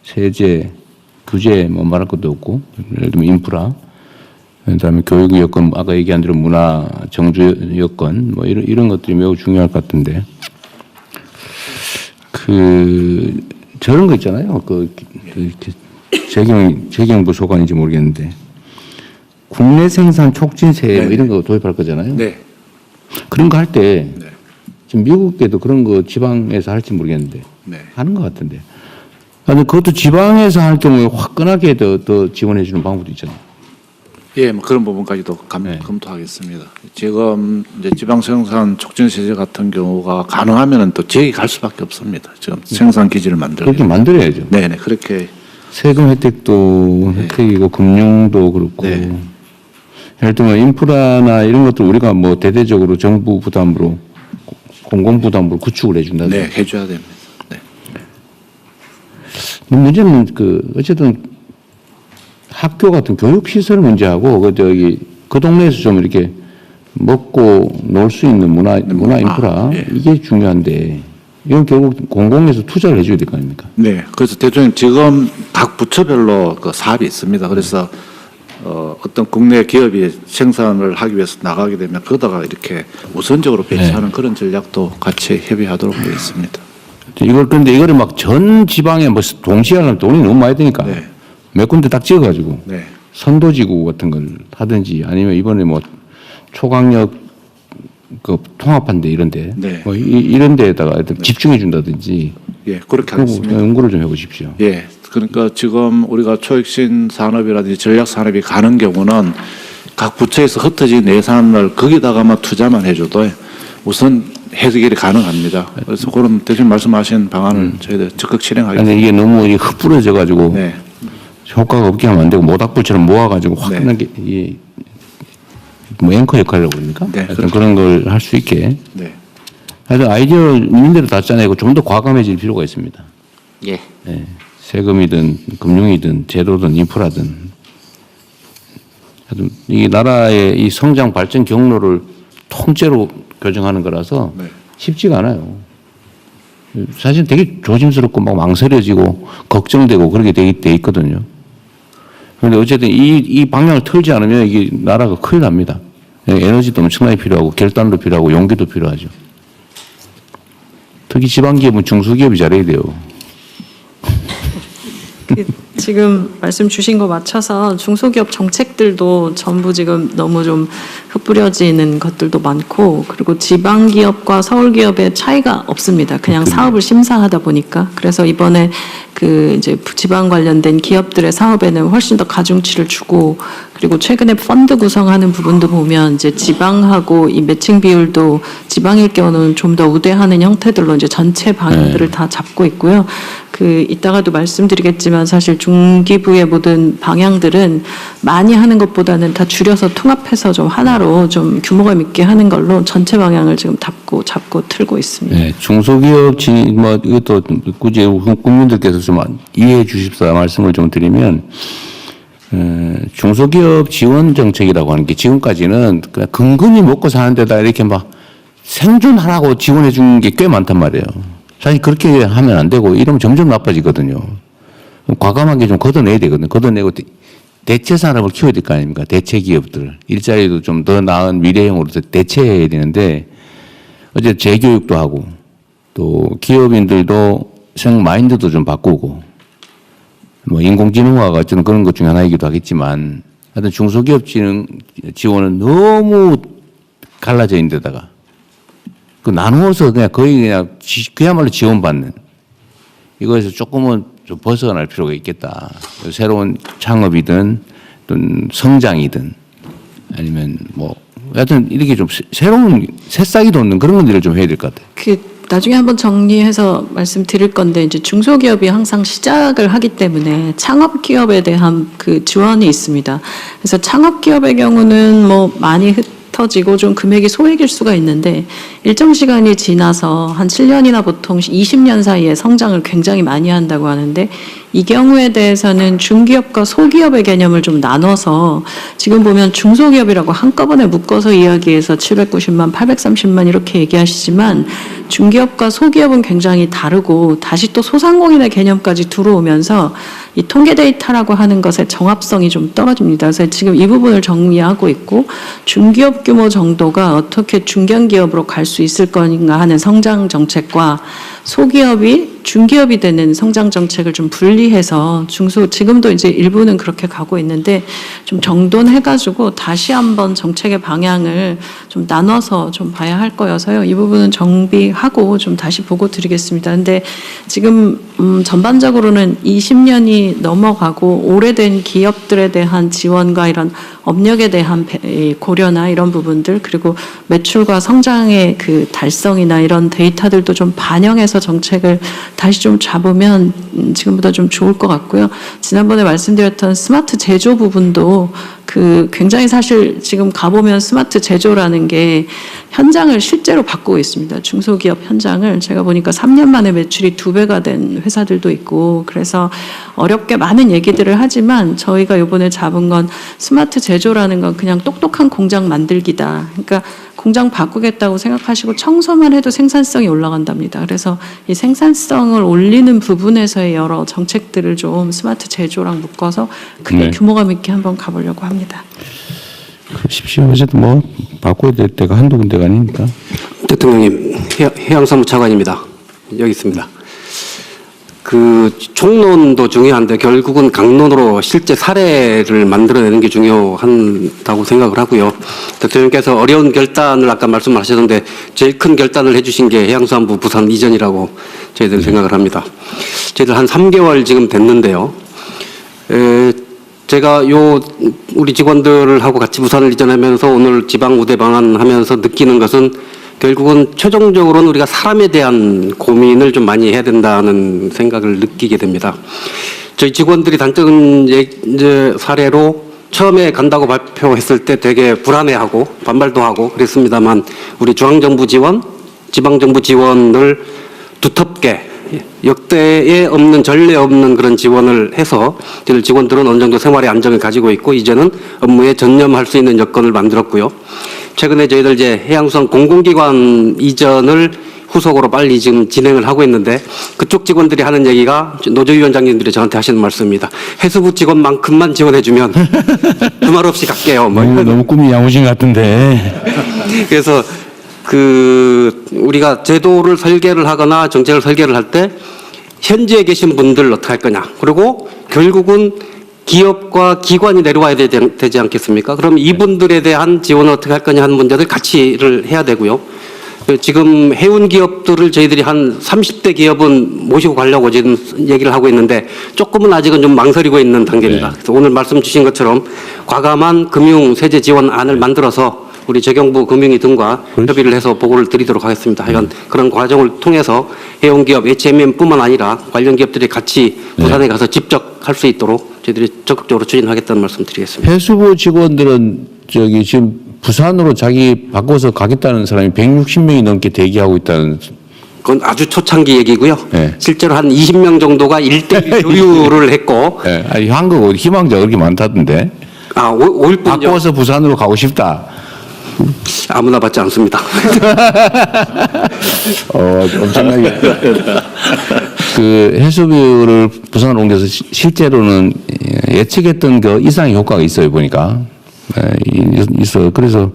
세제, 규제 뭐 말할 것도 없고 예를 들면 인프라, 그다음에 교육 여건 아까 얘기한 대로 문화, 정주 여건 뭐 이런 것들이 매우 중요할 것 같은데. 저런 거 있잖아요. 재경부 소관인지 모르겠는데 국내 생산 촉진세 뭐 이런 거 도입할 거잖아요.
네.
그런 거 할 때 지금 미국에도 그런 거 지방에서 할지 모르겠는데 하는 것 같은데. 근데 그것도 지방에서 할 경우에 화끈하게 더 지원해 주는 방법도 있잖아요.
예, 뭐 그런 부분까지도 검토하겠습니다. 지금 이제 지방 생산 촉진세제 같은 경우가 가능하면은 또 지역이 갈 수밖에 없습니다. 지금 생산 기지를
그렇게 만들어야죠.
네네, 그렇게.
세금 혜택도 혜택이고 금융도 그렇고. 예를 들면 인프라나 이런 것들 우리가 뭐 대대적으로 정부 부담으로 공공 부담으로 구축을 해준다든지.
네, 해줘야 됩니다.
문제는 어쨌든 학교 같은 교육 시설 문제하고 그 동네에서 좀 이렇게 먹고 놀 수 있는 문화 인프라 이게 중요한데 이건 결국 공공에서 투자를 해줘야 될 거 아닙니까?
네, 그래서 대통령 지금 각 부처별로 그 사업이 있습니다. 그래서 어떤 국내 기업이 생산을 하기 위해서 나가게 되면 거기다가 이렇게 우선적으로 배치하는 그런 전략도 같이 협의하도록 하겠습니다.
근데 이거를 막 전 지방에 뭐 동시에 하려면 돈이 너무 많이 드니까 몇 군데 딱 찍어가지고 선도지구 같은 걸 하든지 아니면 이번에 뭐 초강력 통합한데 이런데 뭐 이런 데에다가 집중해 준다든지
그렇게 하겠습니다.
연구를 좀 해보십시오.
예, 그러니까 지금 우리가 초혁신 산업이라든지 전략 산업이 가는 경우는 각 부처에서 흩어진 예산을 거기다가만 투자만 해줘도 우선 해결이 가능합니다. 그래서 그런 대신 말씀하신 방안을 저희들 적극 실행하겠습니다.
근데 이게 너무 흩뿌려져가지고 효과가 없게 하면 안 되고 모닥불처럼 모아가지고 확연하게 뭐 앵커 역할이라고 그럽니까? 하여튼 그런 걸 할 수 있게. 하여튼 아이디어 있는 대로 다 짜내고 좀 더 과감해질 필요가 있습니다.
예.
세금이든 금융이든 제도든 인프라든 하여튼 이 나라의 이 성장 발전 경로를 통째로 교정하는 거라서 쉽지가 않아요. 사실 되게 조심스럽고 막 망설여지고 걱정되고 그렇게 돼 있거든요. 그런데 어쨌든 이 방향을 틀지 않으면 이게 나라가 큰일 납니다. 에너지도 엄청나게 필요하고 결단도 필요하고 용기도 필요하죠. 특히 지방기업은 중소기업이 잘해야 돼요.
지금 말씀 주신 거 맞춰서 중소기업 정책들도 전부 지금 너무 좀 흩뿌려지는 것들도 많고 그리고 지방기업과 서울기업의 차이가 없습니다. 그냥 사업을 심사하다 보니까 그래서 이번에 이제 지방 관련된 기업들의 사업에는 훨씬 더 가중치를 주고 그리고 최근에 펀드 구성하는 부분도 보면 이제 지방하고 이 매칭 비율도 지방일 경우는 좀 더 우대하는 형태들로 이제 전체 방향들을 다 잡고 있고요. 이따가도 말씀드리겠지만 사실 중기부의 모든 방향들은 많이 하는 것보다는 다 줄여서 통합해서 좀 하나로 좀 규모감 있게 하는 걸로 전체 방향을 지금 잡고 틀고 있습니다.
네, 중소기업 뭐 이것도 굳이 국민들께서 좀 이해해 주십사 말씀을 좀 드리면 중소기업 지원 정책이라고 하는 게 지금까지는 그냥 근근히 먹고 사는 데다 이렇게 막 생존하라고 지원해 준 게 꽤 많단 말이에요. 사실 그렇게 하면 안 되고 이러면 점점 나빠지거든요. 과감하게 좀 걷어내야 되거든요. 걷어내고 대체 산업을 키워야 될 거 아닙니까? 대체 기업들. 일자리도 좀 더 나은 미래형으로 대체해야 되는데 어제 재교육도 하고 또 기업인들도 생 마인드도 좀 바꾸고 뭐 인공지능화가 저는 그런 것 중에 하나이기도 하겠지만 하여튼 중소기업 지원은 너무 갈라져 있는 데다가 그 나누어서 그냥 거의 그냥 그야말로 지원받는 이거에서 조금은 좀 벗어날 필요가 있겠다. 새로운 창업이든 또는 성장이든 아니면 뭐 하여튼 이렇게 좀 새로운 새싹이 돋는 그런 것들을 좀 해야 될 것 같아요.
나중에 한번 정리해서 말씀드릴 건데 이제 중소기업이 항상 시작을 하기 때문에 창업기업에 대한 그 지원이 있습니다. 그래서 창업기업의 경우는 뭐 많이 흩어지고 좀 금액이 소액일 수가 있는데 일정 시간이 지나서 한 7년이나 보통 20년 사이에 성장을 굉장히 많이 한다고 하는데 이 경우에 대해서는 중기업과 소기업의 개념을 좀 나눠서 지금 보면 중소기업이라고 한꺼번에 묶어서 이야기해서 790만, 830만 이렇게 얘기하시지만 중기업과 소기업은 굉장히 다르고 다시 또 소상공인의 개념까지 들어오면서 이 통계 데이터라고 하는 것의 정합성이 좀 떨어집니다. 그래서 지금 이 부분을 정리하고 있고 중기업 규모 정도가 어떻게 중견기업으로 갈 수 있을 건가 하는 성장 정책과 소기업이 중기업이 되는 성장 정책을 좀 분리해서 지금도 이제 일부는 그렇게 가고 있는데 좀 정돈해가지고 다시 한번 정책의 방향을 좀 나눠서 좀 봐야 할 거여서요. 이 부분은 정비하고 좀 다시 보고 드리겠습니다. 근데 지금 전반적으로는 20년이 넘어가고 오래된 기업들에 대한 지원과 이런 업력에 대한 고려나 이런 부분들 그리고 매출과 성장의 그 달성이나 이런 데이터들도 좀 반영해서 정책을 다시 좀 잡으면 지금보다 좀 좋을 것 같고요. 지난번에 말씀드렸던 스마트 제조 부분도 그 굉장히 사실 지금 가보면 스마트 제조라는 게 현장을 실제로 바꾸고 있습니다. 중소기업 현장을 제가 보니까 3년 만에 매출이 2배가 된 회사들도 있고 그래서 어렵게 많은 얘기들을 하지만 저희가 이번에 잡은 건 스마트 제조라는 건 그냥 똑똑한 공장 만들기다. 그러니까 공장 바꾸겠다고 생각하시고 청소만 해도 생산성이 올라간답니다. 그래서 이 생산성을 올리는 부분에서의 여러 정책들을 좀 스마트 제조랑 묶어서 크게 규모감 있게 한번 가보려고 합니다.
그러십시오. 어쨌든 뭐 바꿔야 될 때가 한두 군데가 아니니까.
대통령님, 해양사무 차관입니다. 여기 있습니다. 그 총론도 중요한데 결국은 강론으로 실제 사례를 만들어내는 게 중요하다고 생각을 하고요. 대통령께서 어려운 결단을 아까 말씀하셨는데 제일 큰 결단을 해주신 게 해양수산부 부산 이전이라고 저희들은 생각을 합니다. 저희들 한 3개월 지금 됐는데요. 제가 우리 직원들하고 같이 부산을 이전하면서 오늘 지방 우대 방안하면서 느끼는 것은 결국은 최종적으로는 우리가 사람에 대한 고민을 좀 많이 해야 된다는 생각을 느끼게 됩니다. 저희 직원들이 단적인 이제 사례로 처음에 간다고 발표했을 때 되게 불안해하고 반발도 하고 그랬습니다만 우리 중앙정부 지원, 지방정부 지원을 두텁게 역대에 없는 전례 없는 그런 지원을 해서 저희 직원들은 어느 정도 생활의 안정을 가지고 있고 이제는 업무에 전념할 수 있는 여건을 만들었고요. 최근에 저희들 이제 해양수산 공공기관 이전을 후속으로 빨리 지금 진행을 하고 있는데 그쪽 직원들이 하는 얘기가 노조위원장님들이 저한테 하시는 말씀입니다. 해수부 직원만큼만 지원해주면 두말 없이 갈게요. 뭐
너무 꿈이 야무진 것 같은데.
그래서 우리가 제도를 설계를 하거나 정책을 설계를 할 때 현지에 계신 분들 어떻게 할 거냐. 그리고 결국은 기업과 기관이 내려와야 되지 않겠습니까? 그럼 이분들에 대한 지원을 어떻게 할 거냐 하는 문제들 같이를 해야 되고요. 지금 해운 기업들을 저희들이 한 30대 기업은 모시고 가려고 지금 얘기를 하고 있는데 조금은 아직은 좀 망설이고 있는 단계입니다. 그래서 오늘 말씀 주신 것처럼 과감한 금융 세제 지원안을 만들어서 우리 재경부 금융위 등과 협의를 해서 보고를 드리도록 하겠습니다. 하여간 그런 과정을 통해서 해운기업, HMM뿐만 아니라 관련 기업들이 같이 부산에 가서 직접 할 수 있도록 저희들이 적극적으로 추진하겠다는 말씀 드리겠습니다.
해수부 직원들은 지금 부산으로 자기 바꿔서 가겠다는 사람이 160명이 넘게 대기하고 있다는.
그건 아주 초창기 얘기고요. 실제로 한 20명 정도가 1대1 교류를 했고.
아니, 한국 희망자가 그렇게 많다던데.
5일
바꿔서 부산으로 가고 싶다.
아무나 받지 않습니다.
엄청나게. 그 해수부를 부산으로 옮겨서 실제로는 예측했던 그 이상의 효과가 있어요, 보니까. 있어요. 그래서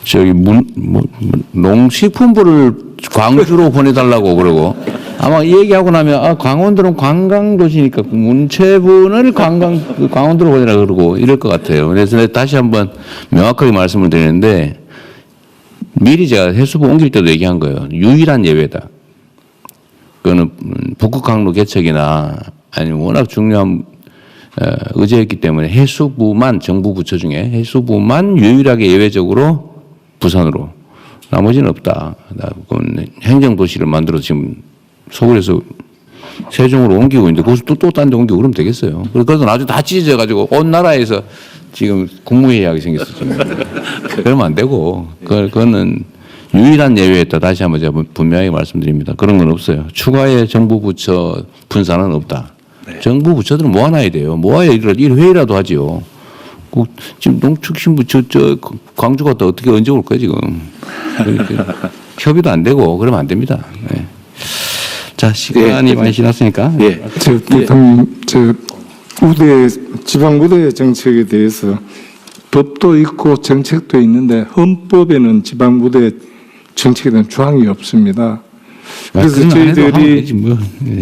저기 농식품부를 광주로 보내달라고 그러고 아마 이 얘기하고 나면 강원도는 관광도시니까 문체부를 강원도로 보내라 그러고 이럴 것 같아요. 그래서 다시 한번 명확하게 말씀을 드리는데 미리 제가 해수부 옮길 때도 얘기한 거예요. 유일한 예외다. 그거는 북극 항로 개척이나 아니면 워낙 중요한 의제였기 때문에 해수부만 정부 부처 중에 해수부만 유일하게 예외적으로 부산으로 나머지는 없다. 행정도시를 만들어 지금 서울에서 세종으로 옮기고 있는데 거기서 또 딴 데 옮기고 그러면 되겠어요. 그래서 나중에 다 찢어져가지고 온 나라에서 지금 국무회의하게 생겼어. 그러면 안 되고 그거는 유일한 예외였다. 다시 한번 제가 분명하게 말씀드립니다. 그런 건 없어요. 추가의 정부 부처 분산은 없다. 정부 부처들은 모아놔야 돼요. 모아야 일 회의라도 하지요. 지금 농축신부 광주 갔다 어떻게 언제 올 거야 지금. 협의도 안 되고 그러면 안 됩니다. 네. 자 시간이 많이 지났으니까.
지방 우대 정책에 대해서 법도 있고 정책도 있는데 헌법에는 지방 우대 정책에 대한 조항이 없습니다. 그래서 저희들이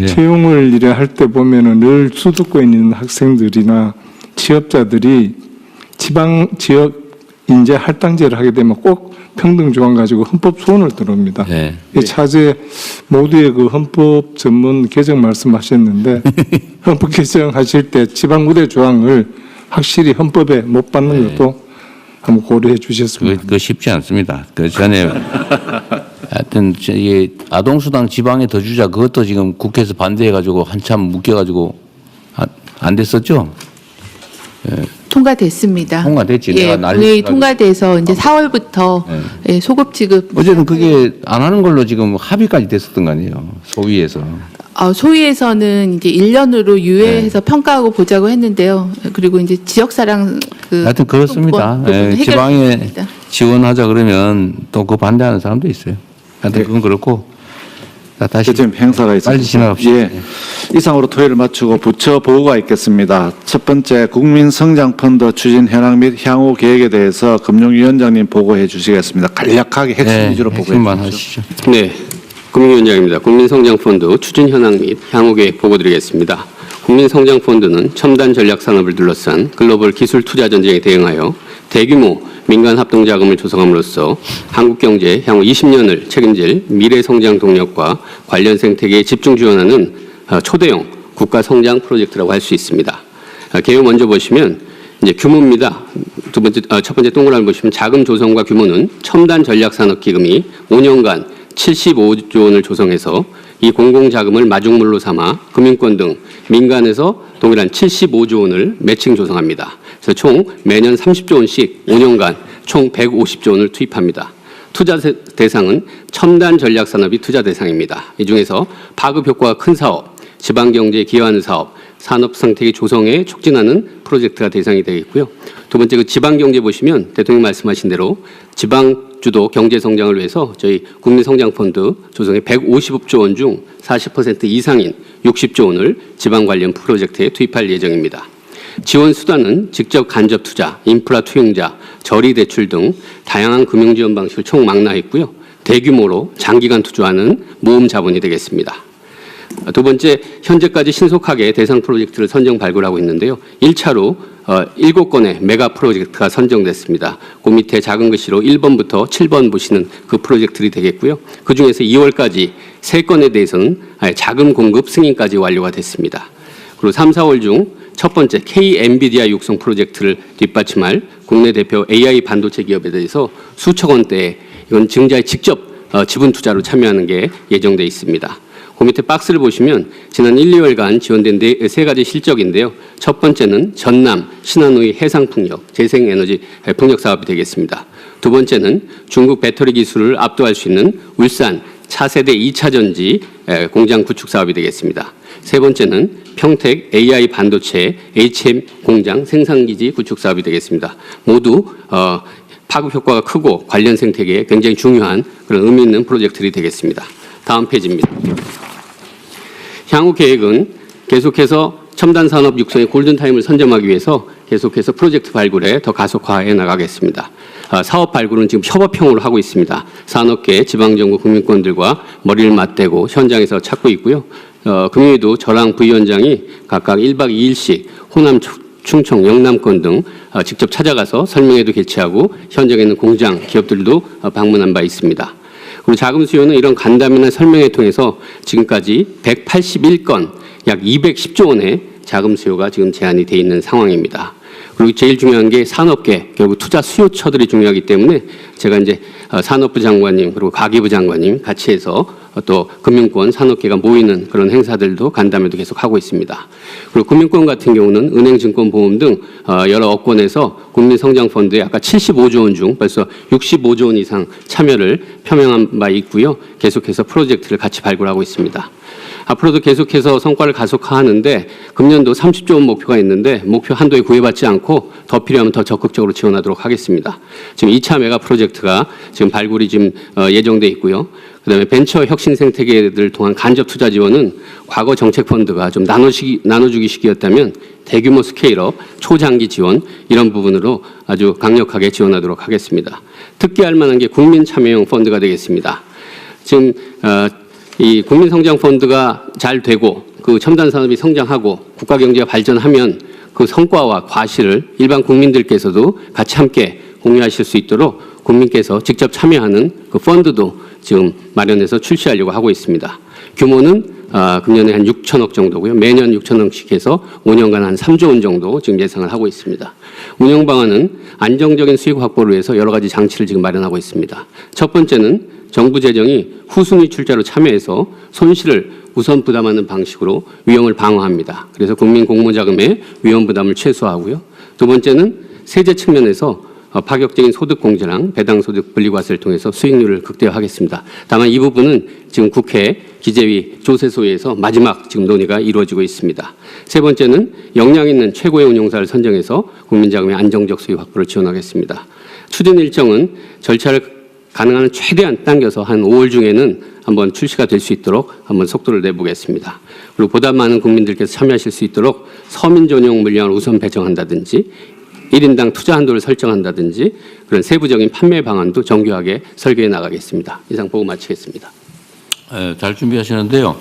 채용을 이래 할 때 보면은 늘 수도권에 있는 학생들이나 취업자들이 지방 지역 인재 할당제를 하게 되면 꼭 평등 조항 가지고 헌법 소원을 들어옵니다. 이 차제 모두의 그 헌법 전문 개정 말씀하셨는데 헌법 개정하실 때 지방 우대 조항을 확실히 헌법에 못 받는 것도 한번 고려해 주셨으면.
그거 쉽지 않습니다. 그 전에 하여튼 이 아동수당 지방에 더 주자 그것도 지금 국회에서 반대해가지고 한참 묶여가지고 안 됐었죠?
통과됐습니다.
통과됐지.
예, 오늘 통과돼서 이제 4월부터 예, 소급 지급.
어제는 그게 안 하는 걸로 지금 합의까지 됐었던 거 아니에요? 소위에서.
소위에서는 이제 1년으로 유예해서 평가하고 보자고 했는데요. 그리고 이제 지역사랑
하여튼 그렇습니다. 지방에 지원하자 그러면 또 그 반대하는 사람도 있어요. 하여튼 그건 그렇고.
자, 다시 지금 행사가 있습니다.
빨리 지나갑시다.
예. 이상으로 토의를 마치고 부처 보고가 있겠습니다. 첫 번째 국민성장펀드 추진 현황 및 향후 계획에 대해서 금융위원장님 보고해 주시겠습니다. 간략하게 핵심 위주로 보고해 주시죠.
네, 금융위원장입니다. 국민성장펀드 추진 현황 및 향후 계획 보고 드리겠습니다. 국민성장펀드는 첨단 전략 산업을 둘러싼 글로벌 기술 투자 전쟁에 대응하여 대규모 민간 합동 자금을 조성함으로써 한국 경제 향후 20년을 책임질 미래 성장 동력과 관련 생태계에 집중 지원하는 초대형 국가 성장 프로젝트라고 할 수 있습니다. 개요 먼저 보시면 이제 규모입니다. 첫 번째 동그라미 보시면 자금 조성과 규모는 첨단 전략 산업 기금이 5년간 75조 원을 조성해서 이 공공 자금을 마중물로 삼아 금융권 등 민간에서 동일한 75조 원을 매칭 조성합니다. 그래서 총 매년 30조 원씩 5년간 총 150조 원을 투입합니다. 투자 대상은 첨단 전략 산업이 투자 대상입니다. 이 중에서 파급 효과가 큰 사업, 지방 경제에 기여하는 사업, 산업 생태계 조성에 촉진하는 프로젝트가 대상이 되겠고요. 두 번째 그 지방 경제 보시면 대통령 말씀하신 대로 지방 주도 경제 성장을 위해서 저희 국민성장펀드 조성에 150조 원 중 40% 이상인 60조 원을 지방 관련 프로젝트에 투입할 예정입니다. 지원 수단은 직접 간접 투자, 인프라 투영자, 저리 대출 등 다양한 금융 지원 방식을 총망라했고요. 대규모로 장기간 투자하는 모금 자본이 되겠습니다. 두 번째, 현재까지 신속하게 대상 프로젝트를 선정 발굴하고 있는데요. 1차로 7건의 메가 프로젝트가 선정됐습니다. 그 밑에 작은 글씨로 1번부터 7번 보시는 그 프로젝트들이 되겠고요. 그중에서 2월까지 3건에 대해서는 자금 공급 승인까지 완료가 됐습니다. 그리고 3, 4월 중 첫 번째 K-엔비디아 육성 프로젝트를 뒷받침할 국내 대표 AI 반도체 기업에 대해서 수천 원대의 이건 증자에 직접 지분 투자로 참여하는 게 예정돼 있습니다. 그 밑에 박스를 보시면 지난 1, 2월간 지원된 세 가지 실적인데요. 첫 번째는 전남 신안우이 해상풍력 재생에너지 풍력 사업이 되겠습니다. 두 번째는 중국 배터리 기술을 압도할 수 있는 울산 차세대 2차 전지 공장 구축 사업이 되겠습니다. 세 번째는 평택 AI 반도체 HM 공장 생산기지 구축 사업이 되겠습니다. 모두 파급 효과가 크고 관련 생태계에 굉장히 중요한 그런 의미 있는 프로젝트들이 되겠습니다. 다음 페이지입니다. 향후 계획은 계속해서 첨단 산업 육성의 골든타임을 선점하기 위해서 계속해서 프로젝트 발굴에 더 가속화해 나가겠습니다. 사업 발굴은 지금 협업형으로 하고 있습니다. 산업계, 지방정부, 국민권들과 머리를 맞대고 현장에서 찾고 있고요. 금요일도 저랑 부위원장이 각각 1박 2일씩 호남, 충청, 영남권 등 직접 찾아가서 설명회도 개최하고 현장에 있는 공장, 기업들도 방문한 바 있습니다. 그리고 자금 수요는 이런 간담회나 설명회 통해서 지금까지 181건, 약 210조 원의 자금 수요가 지금 제한이 돼 있는 상황입니다. 그리고 제일 중요한 게 산업계, 결국 투자 수요처들이 중요하기 때문에 제가 이제 산업부 장관님 그리고 가계부 장관님 같이 해서 또 금융권, 산업계가 모이는 그런 행사들도 간담회도 계속 하고 있습니다. 그리고 금융권 같은 경우는 은행, 증권, 보험 등 여러 업권에서 국민성장펀드에 아까 75조 원 중 벌써 65조 원 이상 참여를 표명한 바 있고요. 계속해서 프로젝트를 같이 발굴하고 있습니다. 앞으로도 계속해서 성과를 가속화하는데 금년도 30조 원 목표가 있는데 목표 한도에 구애받지 않고 더 필요하면 더 적극적으로 지원하도록 하겠습니다. 지금 2차 메가 프로젝트가 지금 발굴이 지금 예정돼 있고요. 그다음에 벤처 혁신 생태계를 통한 간접 투자 지원은 과거 정책 펀드가 좀 나눠주기 식이었다면 대규모 스케일업, 초장기 지원 이런 부분으로 아주 강력하게 지원하도록 하겠습니다. 특기할 만한 게 국민 참여형 펀드가 되겠습니다. 지금 이 국민성장펀드가 잘 되고 그 첨단 산업이 성장하고 국가 경제가 발전하면 그 성과와 과실을 일반 국민들께서도 같이 함께 공유하실 수 있도록 국민께서 직접 참여하는 그 펀드도 지금 마련해서 출시하려고 하고 있습니다. 규모는 금년에 한 6천억 정도고요. 매년 6천억씩 해서 5년간 한 3조 원 정도 지금 예상을 하고 있습니다. 운영 방안은 안정적인 수익 확보를 위해서 여러 가지 장치를 지금 마련하고 있습니다. 첫 번째는 정부 재정이 후순위 출자로 참여해서 손실을 우선 부담하는 방식으로 위험을 방어합니다. 그래서 국민 공모자금의 위험 부담을 최소화하고요. 두 번째는 세제 측면에서 파격적인 소득 공제랑 배당 소득 분리과세를 통해서 수익률을 극대화하겠습니다. 다만 이 부분은 지금 국회 기재위 조세소위에서 마지막 지금 논의가 이루어지고 있습니다. 세 번째는 역량 있는 최고의 운용사를 선정해서 국민자금의 안정적 수익 확보를 지원하겠습니다. 추진 일정은 절차를 가능한 한 최대한 당겨서 한 5월 중에는 한번 출시가 될 수 있도록 한번 속도를 내보겠습니다. 그리고 보다 많은 국민들께서 참여하실 수 있도록 서민 전용 물량을 우선 배정한다든지 1인당 투자 한도를 설정한다든지 그런 세부적인 판매 방안도 정교하게 설계해 나가겠습니다. 이상 보고 마치겠습니다.
잘 준비하시는데요.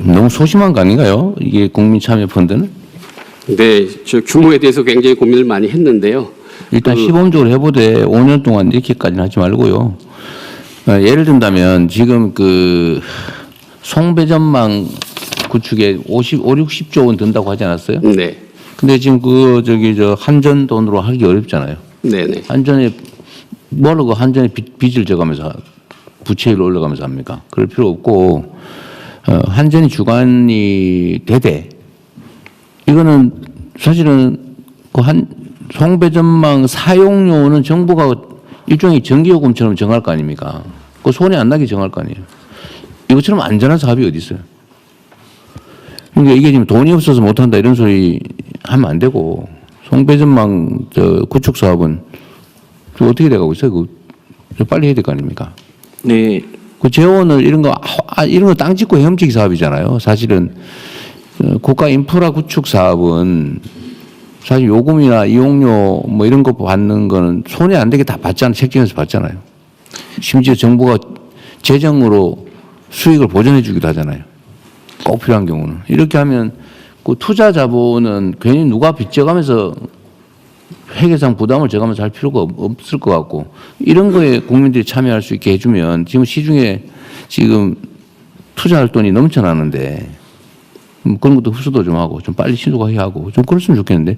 너무 소심한 거 아닌가요? 이게 국민참여펀드는?
네, 저 규모에 대해서 굉장히 고민을 많이 했는데요.
일단 시범적으로 해보되 5년 동안 이렇게까지는 하지 말고요. 예를 든다면 지금 송배전망 구축에 60조 원 든다고 하지 않았어요?
네.
근데 지금 한전 돈으로 하기 어렵잖아요.
네네.
뭐라고 한전에 빚을 져가면서 부채율 올려가면서 합니까? 그럴 필요 없고, 한전이 주관이 되되, 이거는 사실은 송배전망 사용료는 정부가 일종의 전기요금처럼 정할 거 아닙니까? 손해 안 나게 정할 거 아니에요. 이것처럼 안전한 사업이 어디 있어요? 그러니까 이게 지금 돈이 없어서 못한다 이런 소리 하면 안 되고, 송배전망 구축 사업은 어떻게 돼가고 있어요? 빨리 해야 될 거 아닙니까?
네.
재원을 이런 거 땅 짓고 헤엄치기 사업이잖아요. 사실은 국가 인프라 구축 사업은 사실 요금이나 이용료 뭐 이런 거 받는 거는 손해 안 되게 다 받잖아요. 책정해서 받잖아요. 심지어 정부가 재정으로 수익을 보전해 주기도 하잖아요. 꼭 필요한 경우는. 이렇게 하면 그 투자 자본은 괜히 누가 빚져가면서 회계상 부담을 져가면서 할 필요가 없을 것 같고, 이런 거에 국민들이 참여할 수 있게 해주면 지금 시중에 지금 투자할 돈이 넘쳐나는데 그런 것도 흡수도 좀 하고 좀 빨리 신속하게 하고 좀 그랬으면 좋겠는데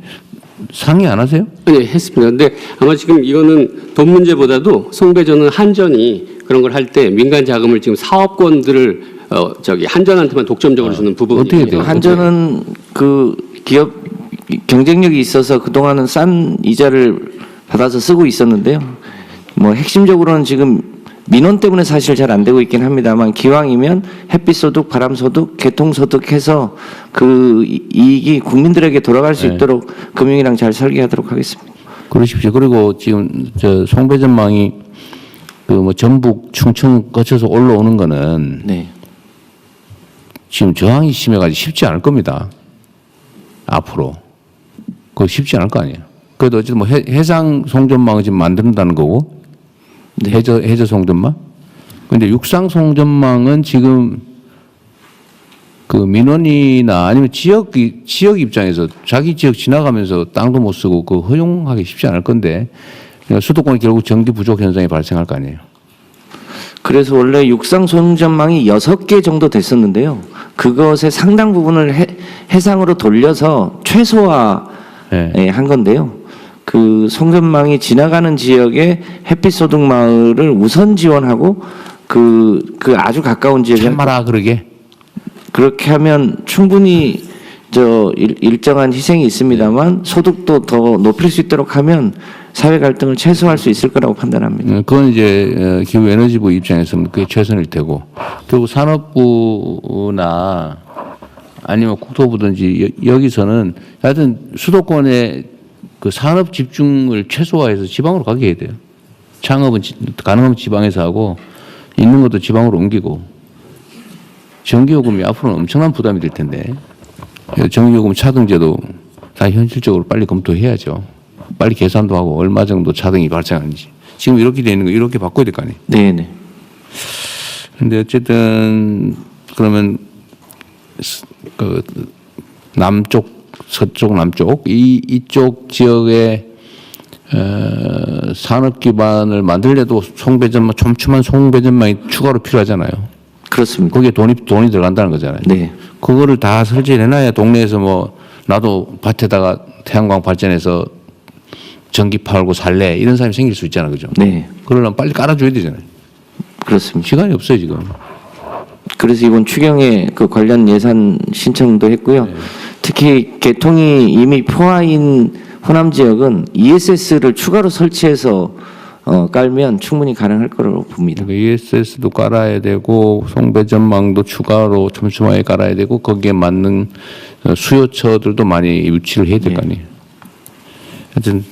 상의 안 하세요?
네, 했습니다. 근데 아마 지금 이거는 돈 문제보다도 송배전은 한전이 그런 걸 할 때 민간 자금을 지금 사업권들을 한전한테만 독점적으로 주는 부분이
어떻게 돼요?
한전은 그 기업 경쟁력이 있어서 그동안은 싼 이자를 받아서 쓰고 있었는데요. 뭐 핵심적으로는 지금 민원 때문에 사실 잘 안 되고 있긴 합니다만, 기왕이면 햇빛소득, 바람소득, 개통소득 해서 그 이익이 국민들에게 돌아갈 수 있도록 금융이랑 잘 설계하도록 하겠습니다.
그러십시오. 그리고 지금 송배전망이 전북, 충청 거쳐서 올라오는 거는 지금 저항이 심해가지고 쉽지 않을 겁니다. 앞으로. 그거 쉽지 않을 거 아니에요. 그래도 어쨌든 뭐 해상 송전망을 지금 만든다는 거고, 해저 송전망. 근데 육상 송전망은 지금 그 민원이나 아니면 지역 입장에서 자기 지역 지나가면서 땅도 못 쓰고 그 허용하기 쉽지 않을 건데, 수도권이 결국 전기 부족 현상이 발생할 거 아니에요.
그래서 원래 육상 송전망이 6개 정도 됐었는데요. 그것의 상당 부분을 해상으로 돌려서 최소화 한 건데요. 그 송전망이 지나가는 지역에 햇빛 소득 마을을 우선 지원하고 그 아주 가까운 지역에
참마라 그러게.
그렇게 하면 충분히 일정한 희생이 있습니다만 소득도 더 높일 수 있도록 하면 사회 갈등을 최소화할 수 있을 거라고 판단합니다.
그건 이제 기후에너지부 입장에서는 그게 최선일 테고, 결국 산업부나 아니면 국토부든지 여기서는 하여튼 수도권의 그 산업 집중을 최소화해서 지방으로 가게 해야 돼요. 창업은 가능하면 지방에서 하고 있는 것도 지방으로 옮기고, 전기요금이 앞으로는 엄청난 부담이 될 텐데 전기요금 차등제도 다 현실적으로 빨리 검토해야죠. 빨리 계산도 하고 얼마 정도 차등이 발생하는지. 지금 이렇게 돼 있는 거 이렇게 바꿔야 될 거 아니에요.
네네.
근데 어쨌든 그러면 그 남쪽, 서쪽, 남쪽 이쪽 지역에 산업 기반을 만들려도 송배전망, 촘촘한 송배전망이 추가로 필요하잖아요.
그렇습니다.
거기에 돈이 들어간다는 거잖아요.
네.
그거를 다 설치를 해놔야 동네에서 뭐 나도 밭에다가 태양광 발전해서 전기 팔고 살래 이런 사람이 생길 수 있잖아요. 그죠?
네.
그러려면 빨리 깔아줘야 되잖아요.
그렇습니다.
시간이 없어요, 지금.
그래서 이번 추경에 그 관련 예산 신청도 했고요. 특히 개통이 이미 포화인 호남 지역은 ESS를 추가로 설치해서 깔면 충분히 가능할 거라고 봅니다.
ESS도 깔아야 되고 송배전망도 추가로 촘촘하게 깔아야 되고 거기에 맞는 수요처들도 많이 유치를 해야 될 거 아니에요. 하여튼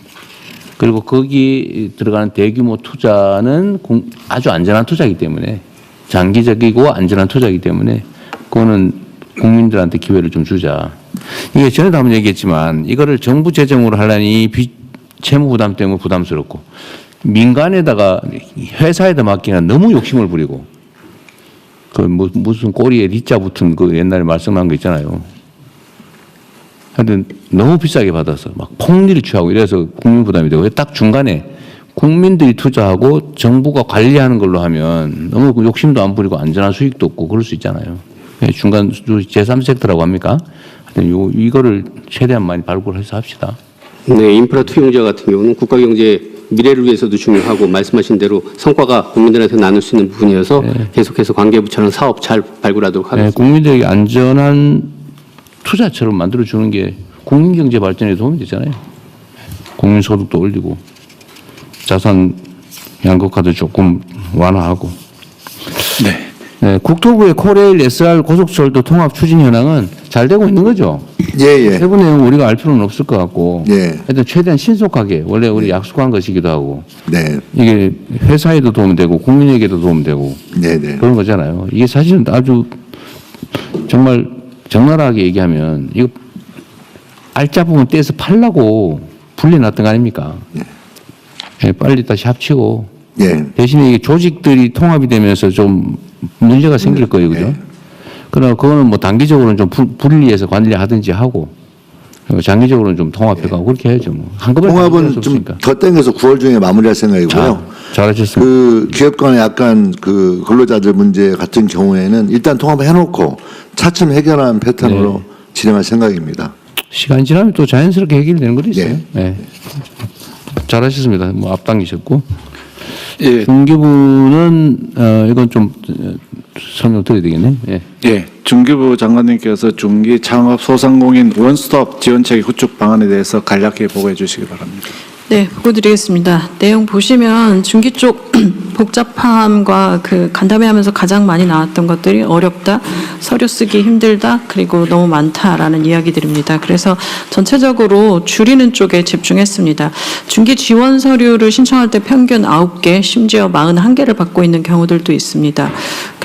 그리고 거기 들어가는 대규모 투자는 아주 안전한 투자이기 때문에 장기적이고 안전한 투자이기 때문에 그거는 국민들한테 기회를 좀 주자. 이게 전에도 한번 얘기했지만 이거를 정부 재정으로 하려니 채무 부담 때문에 부담스럽고 민간에다가 회사에다 맡기는 너무 욕심을 부리고 그 무슨 꼬리에 리자 붙은 그 옛날에 말씀한 거 있잖아요. 하여튼 너무 비싸게 받아서 막 폭리를 취하고 이래서 국민 부담이 되고 딱 중간에 국민들이 투자하고 정부가 관리하는 걸로 하면 너무 욕심도 안 부리고 안전한 수익도 없고 그럴 수 있잖아요. 중간 제3섹터라고 합니까? 하여튼 이거를 최대한 많이 발굴해서 합시다.
네, 인프라 투용자 같은 경우는 국가 경제 미래를 위해서도 중요하고 말씀하신 대로 성과가 국민들한테 나눌 수 있는 부분이어서 계속해서 관계부처는 사업 잘 발굴하도록 하겠습니다.
국민들에게 안전한 투자처럼 만들어주는 게 국민경제 발전에 도움이 되잖아요. 국민소득도 올리고 자산 양극화도 조금 완화하고. 네, 국토부의 코레일 SR 고속철도 통합 추진 현황은 잘 되고 있는 거죠?
예.
세부 내용 우리가 알 필요는 없을 것 같고.
예.
하여튼 최대한 신속하게 원래 우리 약속한 것이기도 하고.
네.
이게 회사에도 도움이 되고 국민에게도 도움이 되고.
네네.
그런 거잖아요. 이게 사실은 아주 정말 적나라하게 얘기하면 이거 알짜 부분 떼서 팔라고 분리해놨던 거 아닙니까? 예, 빨리 다시 합치고.
예.
대신에 이게 조직들이 통합이 되면서 좀 문제가 생길 거예요, 그죠? 그러나 그거는 뭐 단기적으로는 좀 분리해서 관리하든지 하고 장기적으로는 좀 통합해가고 그렇게 해야죠. 뭐. 한꺼번에
통합은 좀 더 땡겨서 9월 중에 마무리할 생각이고요.
잘하셨습니다.
그 기업 간의 약간 그 근로자들 문제 같은 경우에는 일단 통합을 해놓고 차츰 해결하는 패턴으로 진행할 생각입니다.
시간이 지나면 또 자연스럽게 해결되는 것도 있어요. 네. 잘하셨습니다. 뭐 앞당기셨고.
예.
중기부는 이건 좀 설명 드려야 되겠네.
예. 중기부 장관님께서 중기 창업 소상공인 원스톱 지원체계 구축 방안에 대해서 간략히 보고해 주시기 바랍니다.
네, 보고 드리겠습니다. 내용 보시면 중기 쪽 복잡함과 그 간담회하면서 가장 많이 나왔던 것들이 어렵다, 서류 쓰기 힘들다, 그리고 너무 많다라는 이야기들입니다. 그래서 전체적으로 줄이는 쪽에 집중했습니다. 중기 지원 서류를 신청할 때 평균 9개, 심지어 41개를 받고 있는 경우들도 있습니다.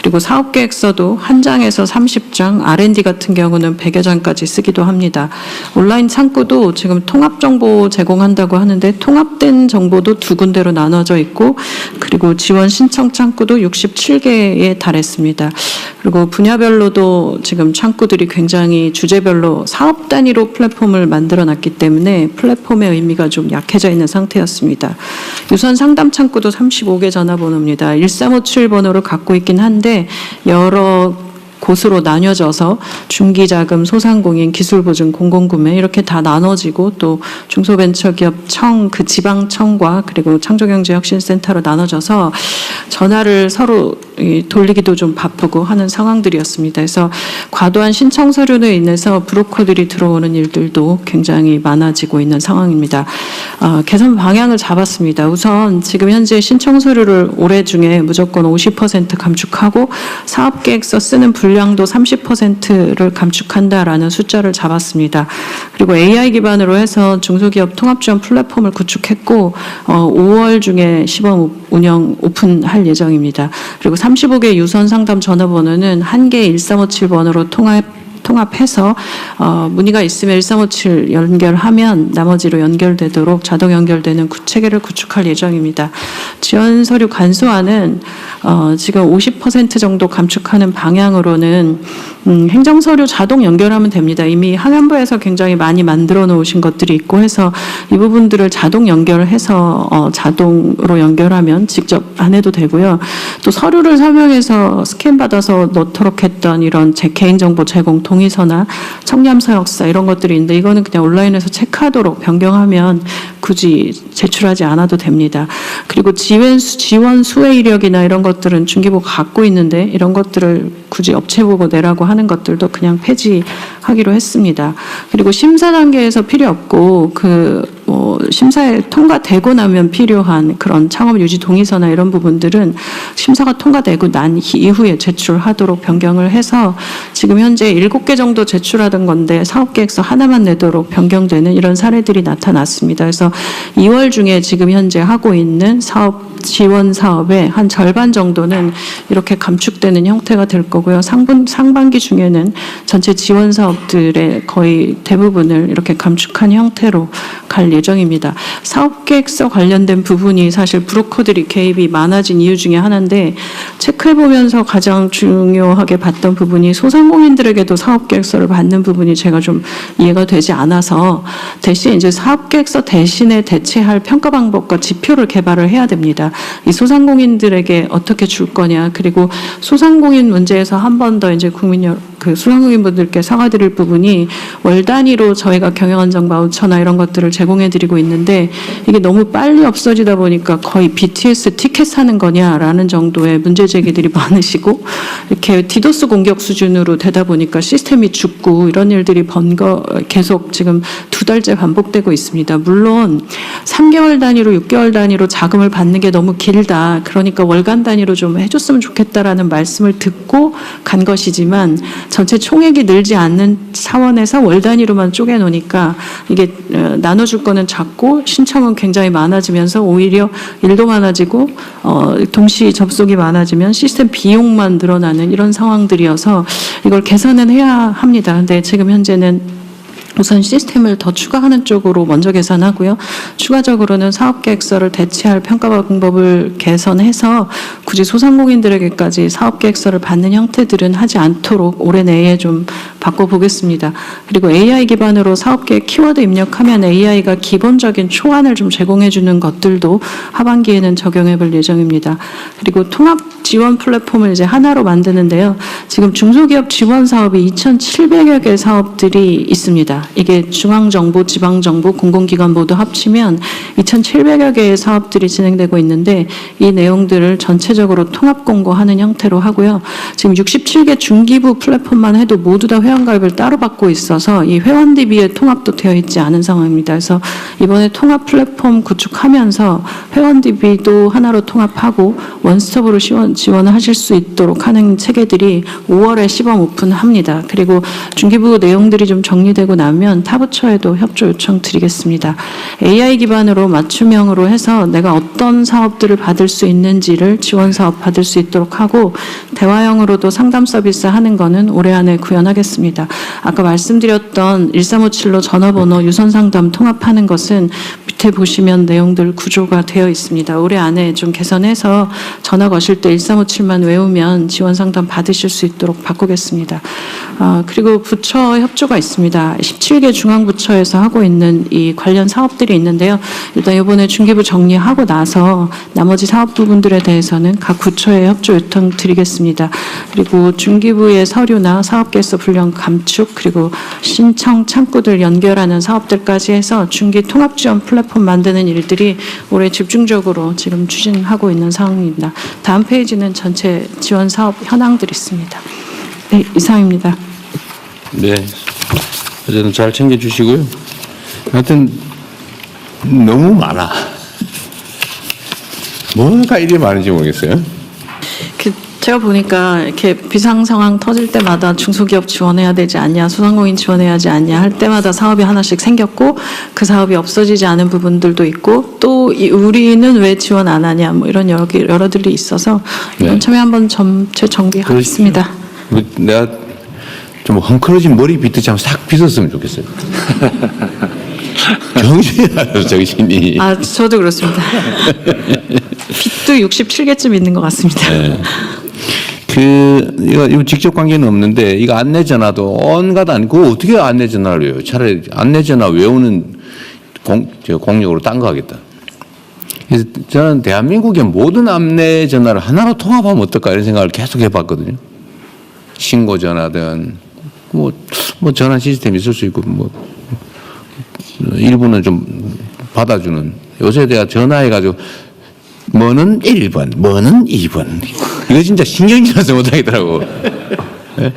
그리고 사업계획서도 한 장에서 30장, R&D 같은 경우는 100여 장까지 쓰기도 합니다. 온라인 창구도 지금 통합정보 제공한다고 하는데 통합된 정보도 두 군데로 나눠져 있고 그리고 지원 신청 창구도 67개에 달했습니다. 그리고 분야별로도 지금 창구들이 굉장히 주제별로 사업 단위로 플랫폼을 만들어 놨기 때문에 플랫폼의 의미가 좀 약해져 있는 상태였습니다. 유선 상담 창구도 35개 전화번호입니다. 1357번호를 갖고 있긴 한데 여러 곳으로 나뉘어져서 중기자금, 소상공인, 기술보증, 공공구매 이렇게 다 나눠지고 또 중소벤처기업 청, 그 지방청과 그리고 창조경제혁신센터로 나눠져서 전화를 서로 돌리기도 좀 바쁘고 하는 상황들이었습니다. 그래서 과도한 신청 서류로 인해서 브로커들이 들어오는 일들도 굉장히 많아지고 있는 상황입니다. 개선 방향을 잡았습니다. 우선 지금 현재 신청 서류를 올해 중에 무조건 50% 감축하고 사업계획서 쓰는 분량도 30%를 감축한다라는 숫자를 잡았습니다. 그리고 AI 기반으로 해서 중소기업 통합지원 플랫폼을 구축했고 5월 중에 시범 운영 오픈할 예정입니다. 그리고 35개 유선 상담 전화번호는 1개 1357번으로 통합해서 문의가 있으면 1357 연결하면 나머지로 연결되도록 자동 연결되는 체계를 구축할 예정입니다. 지원 서류 간소화는 지금 50% 정도 감축하는 방향으로는 행정서류 자동 연결하면 됩니다. 이미 항안부에서 굉장히 많이 만들어 놓으신 것들이 있고 해서 이 부분들을 자동 연결해서 자동으로 연결하면 직접 안 해도 되고요. 또 서류를 서명해서 스캔받아서 넣도록 했던 이런 제 개인정보 제공 동의서나 청렴서 역사 이런 것들이 있는데 이거는 그냥 온라인에서 체크하도록 변경하면 굳이 제출하지 않아도 됩니다. 그리고 지원 수혜 이력이나 이런 것들은 중개부가 갖고 있는데 이런 것들을 굳이 업체 보고 내라고 하는 것들도 그냥 폐지하기로 했습니다. 그리고 심사 단계에서 필요 없고 심사에 통과되고 나면 필요한 그런 창업 유지 동의서나 이런 부분들은 심사가 통과되고 난 이후에 제출하도록 변경을 해서 지금 현재 7개 정도 제출하던 건데 사업계획서 하나만 내도록 변경되는 이런 사례들이 나타났습니다. 그래서 2월 중에 지금 현재 하고 있는 지원 사업의 한 절반 정도는 이렇게 감축되는 형태가 될 거고요. 상반기 중에는 전체 지원 사업들의 거의 대부분을 이렇게 감축한 형태로 갈 예정입니다. 사업계획서 관련된 부분이 사실 브로커들이 개입이 많아진 이유 중에 하나인데 체크해보면서 가장 중요하게 봤던 부분이 소상공인들에게도 사업계획서를 받는 부분이 제가 좀 이해가 되지 않아서 대신 이제 사업계획서 대신에 대체할 평가 방법과 지표를 개발을 해야 됩니다. 이 소상공인들에게 어떻게 줄 거냐 그리고 소상공인 문제에서 한 번 더 이제 소상공인분들께 사과드릴 부분이 월 단위로 저희가 경영안정 바우처나 이런 것들을 제공해드리고 있는데 이게 너무 빨리 없어지다 보니까 거의 BTS 티켓 사는 거냐라는 정도의 문제 제기들이 많으시고 이렇게 디도스 공격 수준으로 되다 보니까 시스템이 죽고 이런 일들이 계속 지금 2달째 반복되고 있습니다. 물론 3개월 단위로 6개월 단위로 자금을 받는 게 너무 길다. 그러니까 월간 단위로 좀 해줬으면 좋겠다라는 말씀을 듣고 간 것이지만 전체 총액이 늘지 않는 차원에서 월 단위로만 쪼개놓으니까 이게 나눠줄 거는 작고 신청은 굉장히 많아지면서 오히려 일도 많아지고 동시 접속이 많아지면 시스템 비용만 늘어나는 이런 상황들이어서 이걸 개선은 해야 합니다. 근데 지금 현재는 우선 시스템을 더 추가하는 쪽으로 먼저 개선하고요. 추가적으로는 사업계획서를 대체할 평가 방법을 개선해서 굳이 소상공인들에게까지 사업계획서를 받는 형태들은 하지 않도록 올해 내에 좀 바꿔보겠습니다. 그리고 AI 기반으로 사업계획 키워드 입력하면 AI가 기본적인 초안을 좀 제공해주는 것들도 하반기에는 적용해볼 예정입니다. 그리고 통합 지원 플랫폼을 이제 하나로 만드는데요. 지금 중소기업 지원 사업이 2,700여 개 사업들이 있습니다. 이게 중앙정부, 지방정부, 공공기관 모두 합치면 2,700여 개의 사업들이 진행되고 있는데 이 내용들을 전체적으로 통합 공고하는 형태로 하고요. 지금 67개 중기부 플랫폼만 해도 모두 다 회원가입을 따로 받고 있어서 이 회원 DB에 통합도 되어 있지 않은 상황입니다. 그래서 이번에 통합 플랫폼 구축하면서 회원 DB도 하나로 통합하고 원스톱으로 지원을 하실 수 있도록 하는 체계들이 5월에 시범 오픈합니다. 그리고 중기부 내용들이 좀 정리되고 나면 있다면 타 부처에도 협조 요청 드리겠습니다. AI 기반으로 맞춤형으로 해서 내가 어떤 사업들을 받을 수 있는지를 지원 사업 받을 수 있도록 하고 대화형으로도 상담 서비스 하는 거는 올해 안에 구현하겠습니다. 아까 말씀드렸던 1357로 전화번호 유선 상담 통합하는 것은 밑에 보시면 내용들 구조가 되어 있습니다. 올해 안에 좀 개선해서 전화 거실 때 1357만 외우면 지원 상담 받으실 수 있도록 바꾸겠습니다. 그리고 부처 협조가 있습니다. 17개 중앙부처에서 하고 있는 이 관련 사업들이 있는데요. 일단 이번에 중기부 정리하고 나서 나머지 사업 부분들에 대해서는 각 부처에 협조 요청 드리겠습니다. 그리고 중기부의 서류나 사업계획서 분량 감축 그리고 신청 창구들 연결하는 사업들까지 해서 중기 통합 지원 플랫폼 만드는 일들이 올해 집중적으로 지금 추진하고 있는 상황입니다. 다음 페이지는 전체 지원 사업 현황들이 있습니다. 네, 이상입니다.
네. 어쨌든 잘 챙겨주시고요. 하여튼 너무 많아. 뭐가 이리 많은지 모르겠어요.
제가 보니까 이렇게 비상 상황 터질 때마다 중소기업 지원해야 되지 않냐, 소상공인 지원해야 하지 않냐 할 때마다 사업이 하나씩 생겼고 그 사업이 없어지지 않은 부분들도 있고 또 우리는 왜 지원 안 하냐 뭐 이런 여러들이 있어서 이번
네.
참에 한번 전체 정비하겠습니다.
내가 좀 헝클어진 머리 빗듯이 한번 싹 빗었으면 좋겠어요. 정신이 나요, 정신이.
아, 저도 그렇습니다. 빚도 67개쯤 있는 것 같습니다.
네. 이거 직접 관계는 없는데, 이거 안내전화도 온갖 아니고, 어떻게 안내전화를 외워요? 차라리 안내전화 외우는 공력으로 딴 거 하겠다. 그래서 저는 대한민국의 모든 안내전화를 하나로 통합하면 어떨까 이런 생각을 계속 해봤거든요. 신고전화든, 뭐 전화 시스템이 있을 수 있고, 일부는 좀 받아주는. 요새 내가 전화해가지고, 뭐는 1번, 뭐는 2번. 이거 진짜 신경이 나서 못하겠더라고. 네?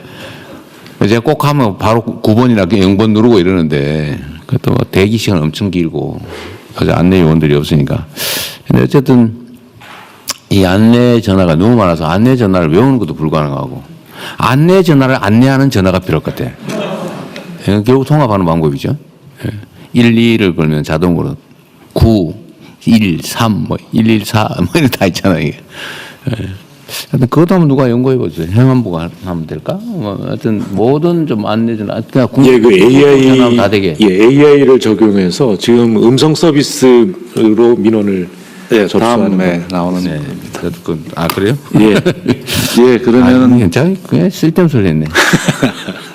제가 꼭 하면 바로 9번이나 0번 누르고 이러는데, 그것도 대기 시간 엄청 길고, 아주 안내 요원들이 없으니까. 근데 어쨌든, 이 안내 전화가 너무 많아서 안내 전화를 외우는 것도 불가능하고, 안내 전화를 안내하는 전화가 필요할 것 같아. 결국 통합하는 방법이죠. 1, 2를 걸면 자동으로 9, 1, 3, 114, 이런 다 있잖아요, 이게. 그것도 한번 누가 연구해보세요. 행안부가 하면 될까? 하여튼, 모든 좀 안내전화, 그냥
그 AI,
다 되게.
AI를 적용해서 지금 음성 서비스로 민원을 접수하는
다음에 나오는.
네. 그래요?
예. 예, 그러면은.
괜찮아요. 그냥 쓸데없는 소리 했네.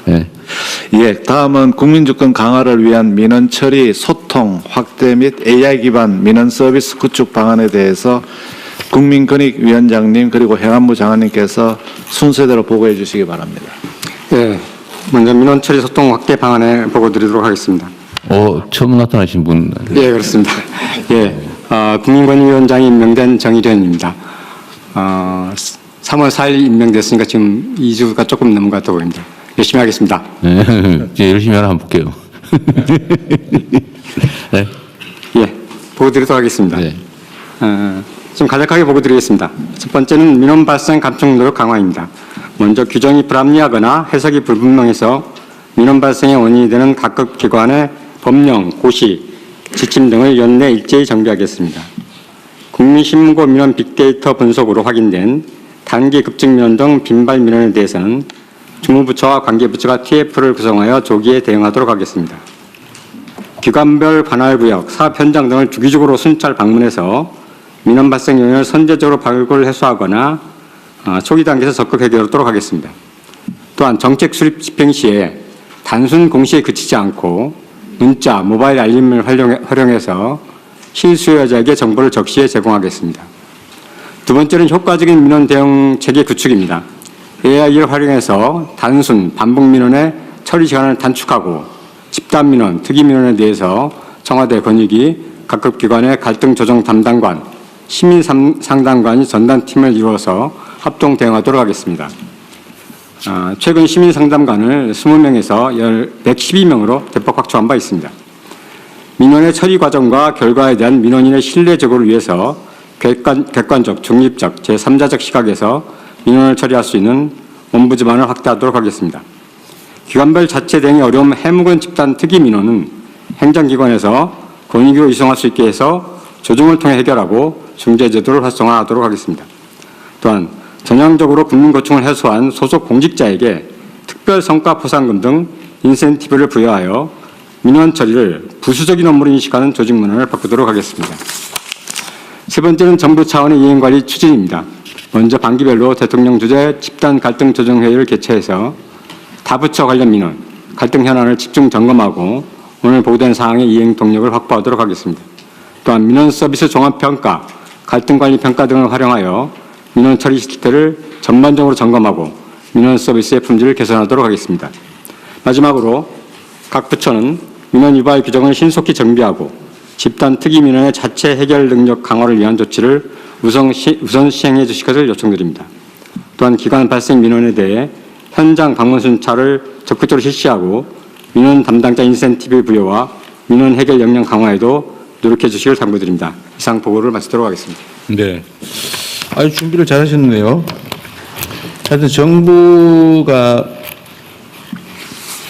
네.
예, 다음은 국민주권 강화를 위한 민원 처리, 소통, 확대 및 AI 기반 민원 서비스 구축 방안에 대해서 국민권익위원장님 그리고 행안부 장관님께서 순서대로 보고해 주시기 바랍니다.
네, 먼저 민원 처리 소통 확대 방안에 보고 드리도록 하겠습니다.
처음 나타나신 분.
예, 그렇습니다. 예, 국민권익위원장이 임명된 정의련입니다. 3월 4일 임명됐으니까 지금 2주가 조금 넘은 것 같아 보입니다. 열심히 하겠습니다.
네, 이제 열심히 하나 한번 볼게요. 네.
예, 보고 드리도록 하겠습니다.
네.
좀 간략하게 보고 드리겠습니다. 첫 번째는 민원 발생 감축 노력 강화입니다. 먼저 규정이 불합리하거나 해석이 불분명해서 민원 발생의 원인이 되는 각급 기관의 법령, 고시, 지침 등을 연내 일제히 정비하겠습니다. 국민신문고 민원 빅데이터 분석으로 확인된 단기 급증 민원 등 빈발 민원에 대해서는 주무부처와 관계부처가 TF를 구성하여 조기에 대응하도록 하겠습니다. 기관별 관할구역, 사업 현장 등을 주기적으로 순찰 방문해서 민원 발생 요인을 선제적으로 발굴 해소하거나 초기 단계에서 적극 해결하도록 하겠습니다. 또한 정책 수립 집행 시에 단순 공시에 그치지 않고 문자, 모바일 알림을 활용해서 실수요자에게 정보를 적시에 제공하겠습니다. 두 번째는 효과적인 민원 대응 체계 구축입니다. AI를 활용해서 단순, 반복 민원의 처리 시간을 단축하고 집단 민원, 특이 민원에 대해서 청와대 권익위, 각급 기관의 갈등 조정 담당관, 시민 상담관이 전담팀을 이루어서 합동 대응하도록 하겠습니다. 최근 시민 상담관을 20명에서 112명으로 대폭 확충한 바 있습니다. 민원의 처리 과정과 결과에 대한 민원인의 신뢰 제고를 위해서 객관적, 중립적, 제3자적 시각에서 민원을 처리할 수 있는 옴부즈만을 확대하도록 하겠습니다. 기관별 자체 대응이 어려운 해묵은 집단 특이 민원은 행정기관에서 권익위로 이송할 수 있게 해서 조정을 통해 해결하고 중재제도를 활성화하도록 하겠습니다. 또한 전향적으로 국민고충을 해소한 소속 공직자에게 특별 성과 포상금 등 인센티브를 부여하여 민원 처리를 부수적인 업무로 인식하는 조직 문화를 바꾸도록 하겠습니다. 세 번째는 정부 차원의 이행관리 추진입니다. 먼저 반기별로 대통령 주재 집단 갈등 조정회의를 개최해서 다부처 관련 민원, 갈등 현안을 집중 점검하고 오늘 보고된 사항의 이행 동력을 확보하도록 하겠습니다. 또한 민원 서비스 종합평가, 갈등관리평가 등을 활용하여 민원 처리 실태를 전반적으로 점검하고 민원 서비스의 품질을 개선하도록 하겠습니다. 마지막으로 각 부처는 민원 유발 규정을 신속히 정비하고 집단 특이 민원의 자체 해결 능력 강화를 위한 조치를 우선 시행해 주실 것을 요청드립니다. 또한 기관 발생 민원에 대해 현장 방문 순찰을 적극적으로 실시하고 민원 담당자 인센티브 부여와 민원 해결 역량 강화에도 노력해 주시길 당부드립니다. 이상 보고를 마치도록 하겠습니다.
네. 아주 준비를 잘 하셨네요. 하여튼 정부가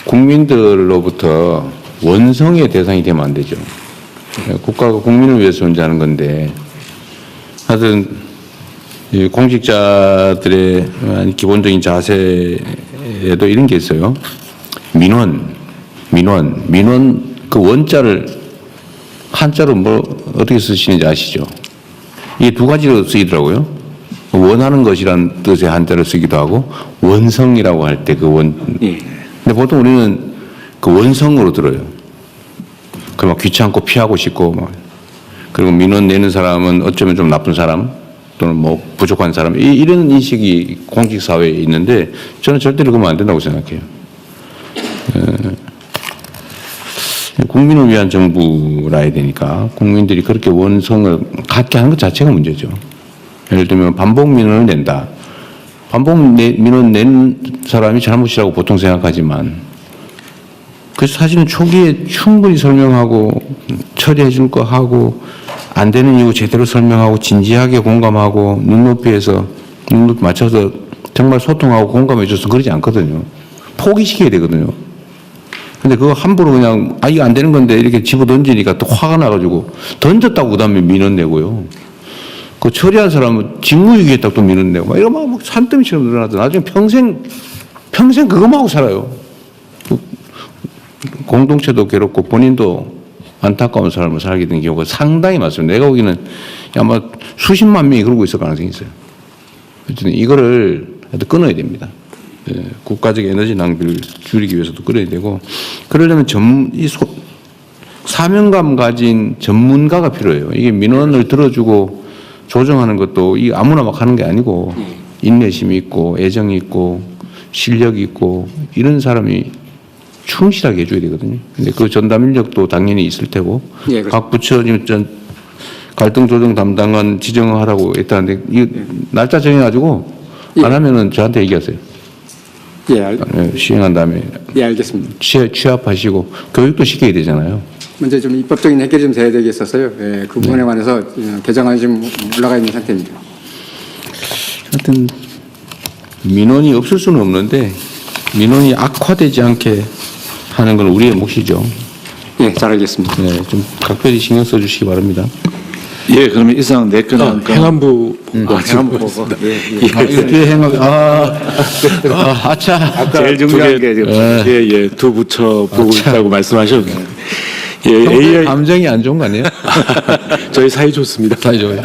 국민들로부터 원성의 대상이 되면 안 되죠. 국가가 국민을 위해서 존재하는 건데, 하여튼 이 공직자들의 기본적인 자세에도 이런 게 있어요. 민원 그 원자를 한자로 뭐 어떻게 쓰시는지 아시죠? 이게 두 가지로 쓰이더라고요. 원하는 것이란 뜻의 한자를 쓰기도 하고 원성이라고 할 때 그 원. 근데 보통 우리는 그 원성으로 들어요. 그막 귀찮고 피하고 싶고 막. 그리고 민원 내는 사람은 어쩌면 좀 나쁜 사람 또는 뭐 부족한 사람 이런 인식이 공직 사회에 있는데 저는 절대로 그러면 안 된다고 생각해요. 국민을 위한 정부라 해야 되니까 국민들이 그렇게 원성을 갖게 하는 것 자체가 문제죠. 예를 들면 반복 민원을 낸다. 반복 민원 낸 사람이 잘못이라고 보통 생각하지만 그래서 사실은 초기에 충분히 설명하고 처리해 줄 거 하고 안 되는 이유 제대로 설명하고 진지하게 공감하고 눈높이 맞춰서 정말 소통하고 공감해 줘서 그러지 않거든요. 포기시켜야 되거든요. 근데 그거 함부로 그냥 이거 안 되는 건데 이렇게 집어 던지니까 또 화가 나가지고 던졌다고 그다음에 민원 내고요. 그 처리한 사람은 직무유기했다고 또 민원 내고 막 이러면 막 산더미처럼 늘어나서 나중에 평생 그것만 하고 살아요. 공동체도 괴롭고 본인도 안타까운 삶을 살게 된 경우가 상당히 많습니다. 내가 보기에는 아마 수십만 명이 그러고 있을 가능성이 있어요. 어쨌든 이거를 끊어야 됩니다. 국가적 에너지 낭비를 줄이기 위해서도 끊어야 되고 그러려면 사명감 가진 전문가가 필요해요. 이게 민원을 들어주고 조정하는 것도 이 아무나 막 하는 게 아니고 인내심이 있고 애정이 있고 실력이 있고 이런 사람이 충실하게 해줘야 되거든요. 근데 그 전담 인력도 당연히 있을 테고 각 부처 갈등 조정 담당관 지정하라고 했다는데 이 날짜 정해가지고 안 하면은 저한테 얘기하세요. 시행한 다음에
알겠습니다.
취합하시고 교육도 시켜야 되잖아요.
먼저 좀 입법적인 해결이 좀 돼야 되겠어서요. 그 부분에 관해서 개정안이 좀 올라가 있는 상태입니다.
하여튼 민원이 없을 수는 없는데 민원이 악화되지 않게 하는 건 우리의 몫이죠.
잘 알겠습니다.
좀 각별히 신경 써주시기 바랍니다.
예, 그러면 이상 네 건은
행안부
행안부 보고.
뒤에 행안부 아차.
아까 제일 중요한 게
두 부처 보고 있다고 말씀하셨는데.
AI 감정이 안 좋은 거 아니에요?
저희 사이 좋습니다.
사이 좋아요.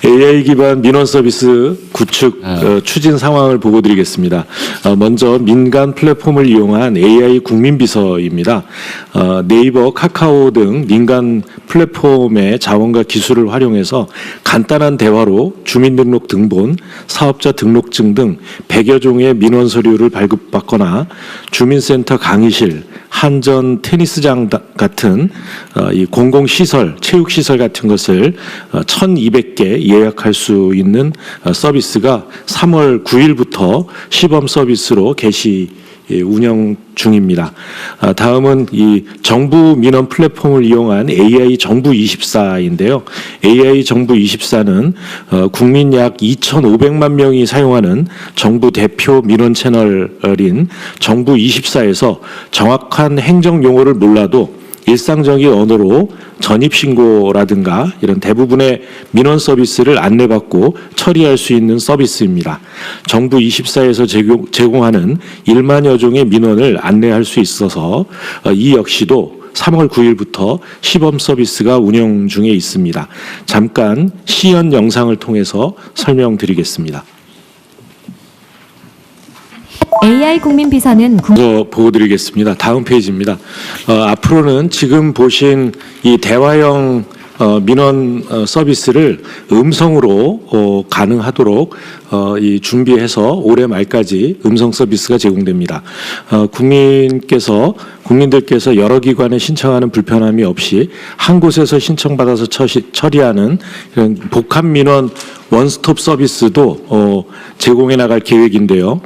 AI 기반 민원 서비스 구축 추진 상황을 보고드리겠습니다. 먼저 민간 플랫폼을 이용한 AI 국민비서입니다. 네이버, 카카오 등 민간 플랫폼의 자원과 기술을 활용해서 간단한 대화로 주민등록 등본, 사업자 등록증 등 100여 종의 민원 서류를 발급받거나 주민센터 강의실, 한전 테니스장 같은 이 공공시설, 체육시설 같은 것을 1,200개 예약할 수 있는 서비스가 3월 9일부터 시범 서비스로 개시 운영 중입니다. 다음은 이 정부 민원 플랫폼을 이용한 AI 정부 24인데요. AI 정부 24는 국민 약 2,500만 명이 사용하는 정부 대표 민원 채널인 정부 24에서 정확한 행정 용어를 몰라도 일상적인 언어로 전입신고라든가 이런 대부분의 민원 서비스를 안내받고 처리할 수 있는 서비스입니다. 정부 24에서 제공하는 1만여 종의 민원을 안내할 수 있어서 이 역시도 3월 9일부터 시범 서비스가 운영 중에 있습니다. 잠깐 시연 영상을 통해서 설명드리겠습니다.
AI 국민비서는
보고드리겠습니다. 다음 페이지입니다. 앞으로는 지금 보신 이 대화형 민원 서비스를 음성으로 가능하도록 이 준비해서 올해 말까지 음성 서비스가 제공됩니다. 국민들께서 여러 기관에 신청하는 불편함이 없이 한 곳에서 신청받아서 처리하는 이런 복합 민원 원스톱 서비스도 제공해 나갈 계획인데요.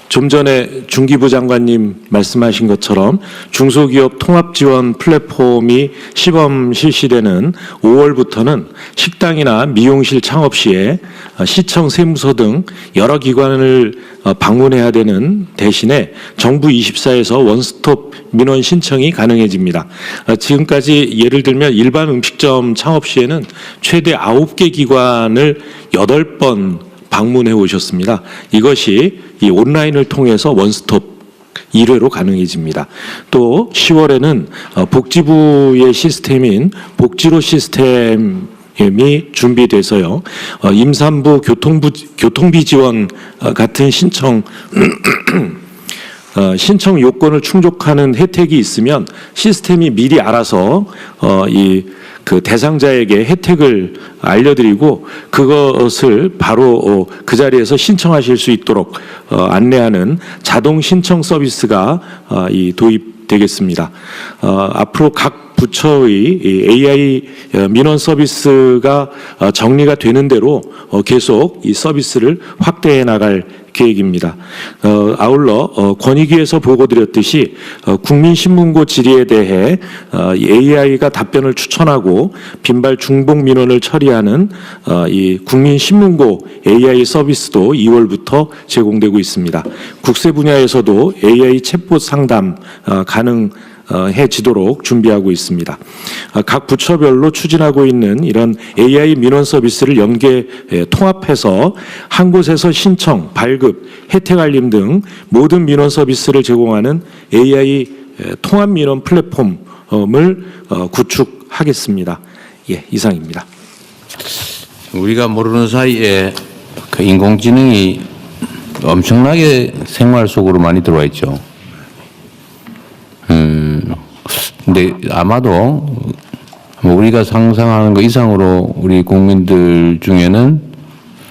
좀 전에 중기부 장관님 말씀하신 것처럼 중소기업 통합지원 플랫폼이 시범 실시되는 5월부터는 식당이나 미용실 창업 시에 시청 세무서 등 여러 기관을 방문해야 되는 대신에 정부 24에서 원스톱 민원 신청이 가능해집니다. 지금까지 예를 들면 일반 음식점 창업 시에는 최대 9개 기관을 8번 방문해 오셨습니다. 이것이 이 온라인을 통해서 원스톱 1회로 가능해집니다. 또 10월에는 복지부의 시스템인 복지로 시스템이 준비돼서요. 임산부 교통비 지원 같은 신청 요건을 충족하는 혜택이 있으면 시스템이 미리 알아서 그 대상자에게 혜택을 알려드리고 그것을 바로 그 자리에서 신청하실 수 있도록 안내하는 자동 신청 서비스가 도입되겠습니다. 앞으로 각 부처의 AI 민원 서비스가 정리가 되는 대로 계속 이 서비스를 확대해 나갈 계획입니다. 아울러 권익위에서 보고드렸듯이 국민신문고 질의에 대해 AI가 답변을 추천하고 빈발 중복 민원을 처리하는 이 국민신문고 AI 서비스도 2월부터 제공되고 있습니다. 국세 분야에서도 AI 챗봇 상담 가능해지도록 준비하고 있습니다. 각 부처별로 추진하고 있는 이런 AI 민원 서비스를 통합해서 한 곳에서 신청, 발급, 혜택 알림 등 모든 민원 서비스를 제공하는 AI 통합 민원 플랫폼을 구축하겠습니다. 예, 이상입니다.
우리가 모르는 사이에 그 인공지능이 엄청나게 생활 속으로 많이 들어와 있죠. 근데 아마도 우리가 상상하는 것 이상으로 우리 국민들 중에는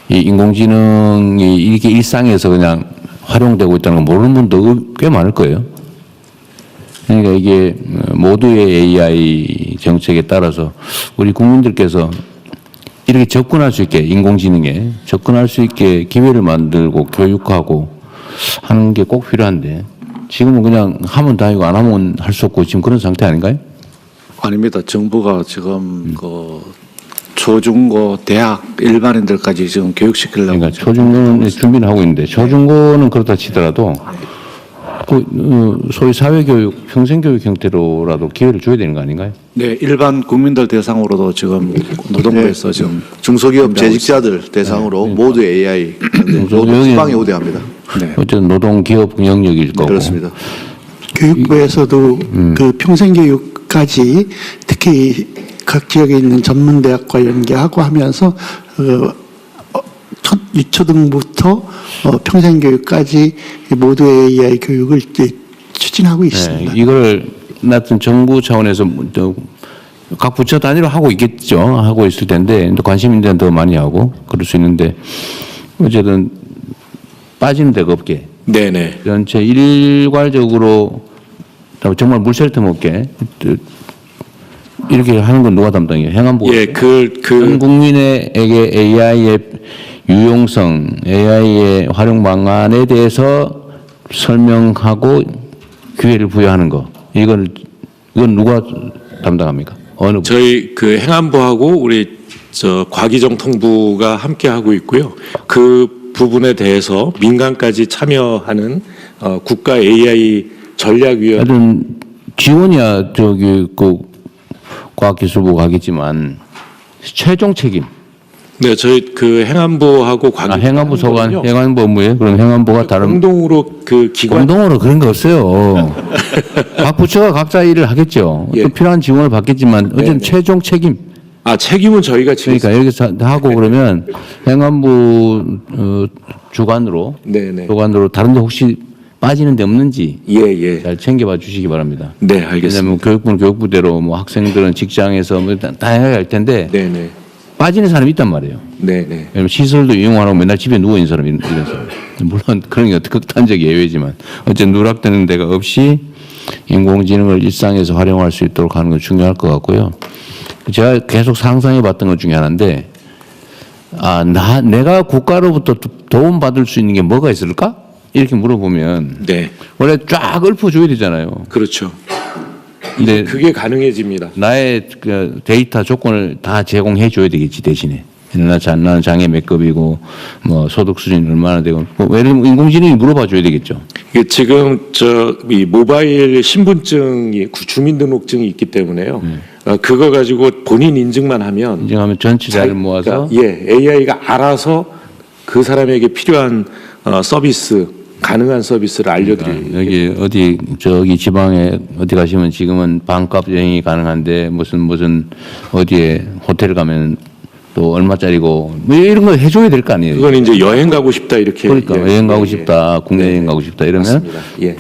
이 인공지능이 이렇게 일상에서 그냥 활용되고 있다는 걸 모르는 분도 꽤 많을 거예요. 그러니까 이게 모두의 AI 정책에 따라서 우리 국민들께서 이렇게 접근할 수 있게 인공지능에 접근할 수 있게 기회를 만들고 교육하고 하는 게 꼭 필요한데 지금은 그냥 하면 다이고 안 하면 할 수 없고 지금 그런 상태 아닌가요?
아닙니다. 정부가 지금 그 초중고 대학 일반인들까지 지금 교육시키려고.
그러니까 초중고는 준비는 하고 있는데 초중고는 그렇다 치더라도 소위 사회교육, 평생교육 형태로라도 기회를 줘야 되는 거 아닌가요?
네, 일반 국민들 대상으로도 지금 노동부에서 지금
중소기업 재직자들 대상으로 모두 AI 모두 지방에 우대합니다.
네. 어쨌든 노동기업 영역일 거고.
그렇습니다.
교육부에서도 그 평생교육까지 특히 각 지역에 있는 전문대학과 연계하고 하면서 첫 유초등부터 평생교육까지 모두의 AI 교육을 이제 추진하고 있습니다.
네, 이걸 하여튼 정부 차원에서 각 부처 단위로 하고 있겠죠. 하고 있을 텐데 관심 있는 데는 더 많이 하고 그럴 수 있는데 어쨌든 빠지는 데가 없게.
네네.
전체 일괄적으로 정말 물샐 틈 없게 이렇게 하는 건 누가 담당해요? 행안부가.
예,
전 국민에게 AI의 유용성, AI의 활용 방안에 대해서 설명하고 기회를 부여하는 거. 이건 누가 담당합니까? 어느
저희 그 행안부하고 우리 과기정통부가 함께 하고 있고요. 그 부분에 대해서 민간까지 참여하는 국가 AI 전략위원.
하여튼 지원이야 그 과학기술부가 하겠지만 최종 책임.
네, 저희 그 행안부하고
행안부 소관, 행안부 업무에 그럼 행안부가 다른
공동으로 그 기관
공동으로 그런 거 없어요. 각 부처가 각자 일을 하겠죠. 또 필요한 지원을 받겠지만 어쨌든 최종 책임.
책임은 저희가 지금
그러니까 여기서 하고 그러면 행안부 주관으로 다른 데 혹시 빠지는 데 없는지 잘 챙겨봐 주시기 바랍니다.
네, 알겠습니다.
왜냐하면 교육부는 교육부대로 뭐 학생들은 직장에서 뭐 다양하게 할 텐데 빠지는 사람이 있단 말이에요. 왜냐면 시설도 이용하라고 맨날 집에 누워 있는 사람이 이런 사람. 물론 그런 게 극단적 예외지만 어쨌든 누락되는 데가 없이 인공지능을 일상에서 활용할 수 있도록 하는 건 중요할 것 같고요. 제가 계속 상상해 봤던 것 중에 하나인데 내가 국가로부터 도움 받을 수 있는 게 뭐가 있을까? 이렇게 물어보면 원래 쫙 읊어줘야 되잖아요.
그렇죠.
근데
그게 가능해집니다.
나의 그 데이터 조건을 다 제공해 줘야 되겠지 대신에. 나는 장애 몇 급이고 뭐 소득 수준이 얼마나 되고 예를 들면 인공지능이 물어봐 줘야 되겠죠.
이게 지금 이 모바일 신분증이 주민등록증이 있기 때문에요. 그거 가지고 본인 인증만 하면
전체 자료를 모아서
AI가 알아서 그 사람에게 필요한 서비스 가능한 서비스를 알려드려요.
여기 저기 지방에 어디 가시면 지금은 반값 여행이 가능한데 무슨 어디에 호텔 가면 또 얼마짜리고 뭐 이런 거 해줘야 될 거 아니에요.
그건 이제 여행 가고 싶다 이렇게.
그러니까 여행 가고 싶다, 국내 여행 가고 싶다 이러면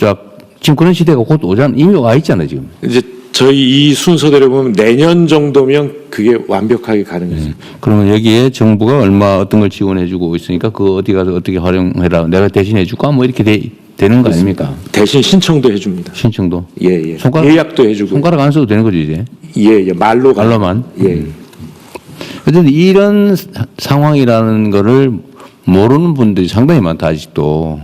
쫙 지금 그런 시대가 곧 오잖아. 이미 와 있잖아요 지금.
이제 저희 이 순서대로 보면 내년 정도면 그게 완벽하게 가능해요.
그러면 여기에 정부가 어떤 걸 지원해주고 있으니까 그 어디 가서 어떻게 활용해라. 내가 대신 해줄까 뭐 이렇게 되는 거 아닙니까?
대신 신청도 해줍니다.
신청도.
예약도 해주고.
손가락 안 써도 되는 거죠 이제. 말로만. 어쨌든 이런 상황이라는 거를 모르는 분들이 상당히 많다 아직도.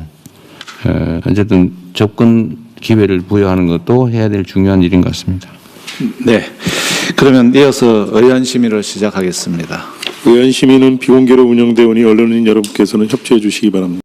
어쨌든 접근 기회를 부여하는 것도 해야 될 중요한 일인 것 같습니다.
네. 그러면 이어서 의원 심의를 시작하겠습니다.
의원 심의는 비공개로 운영되오니 언론인 여러분께서는 협조해 주시기 바랍니다.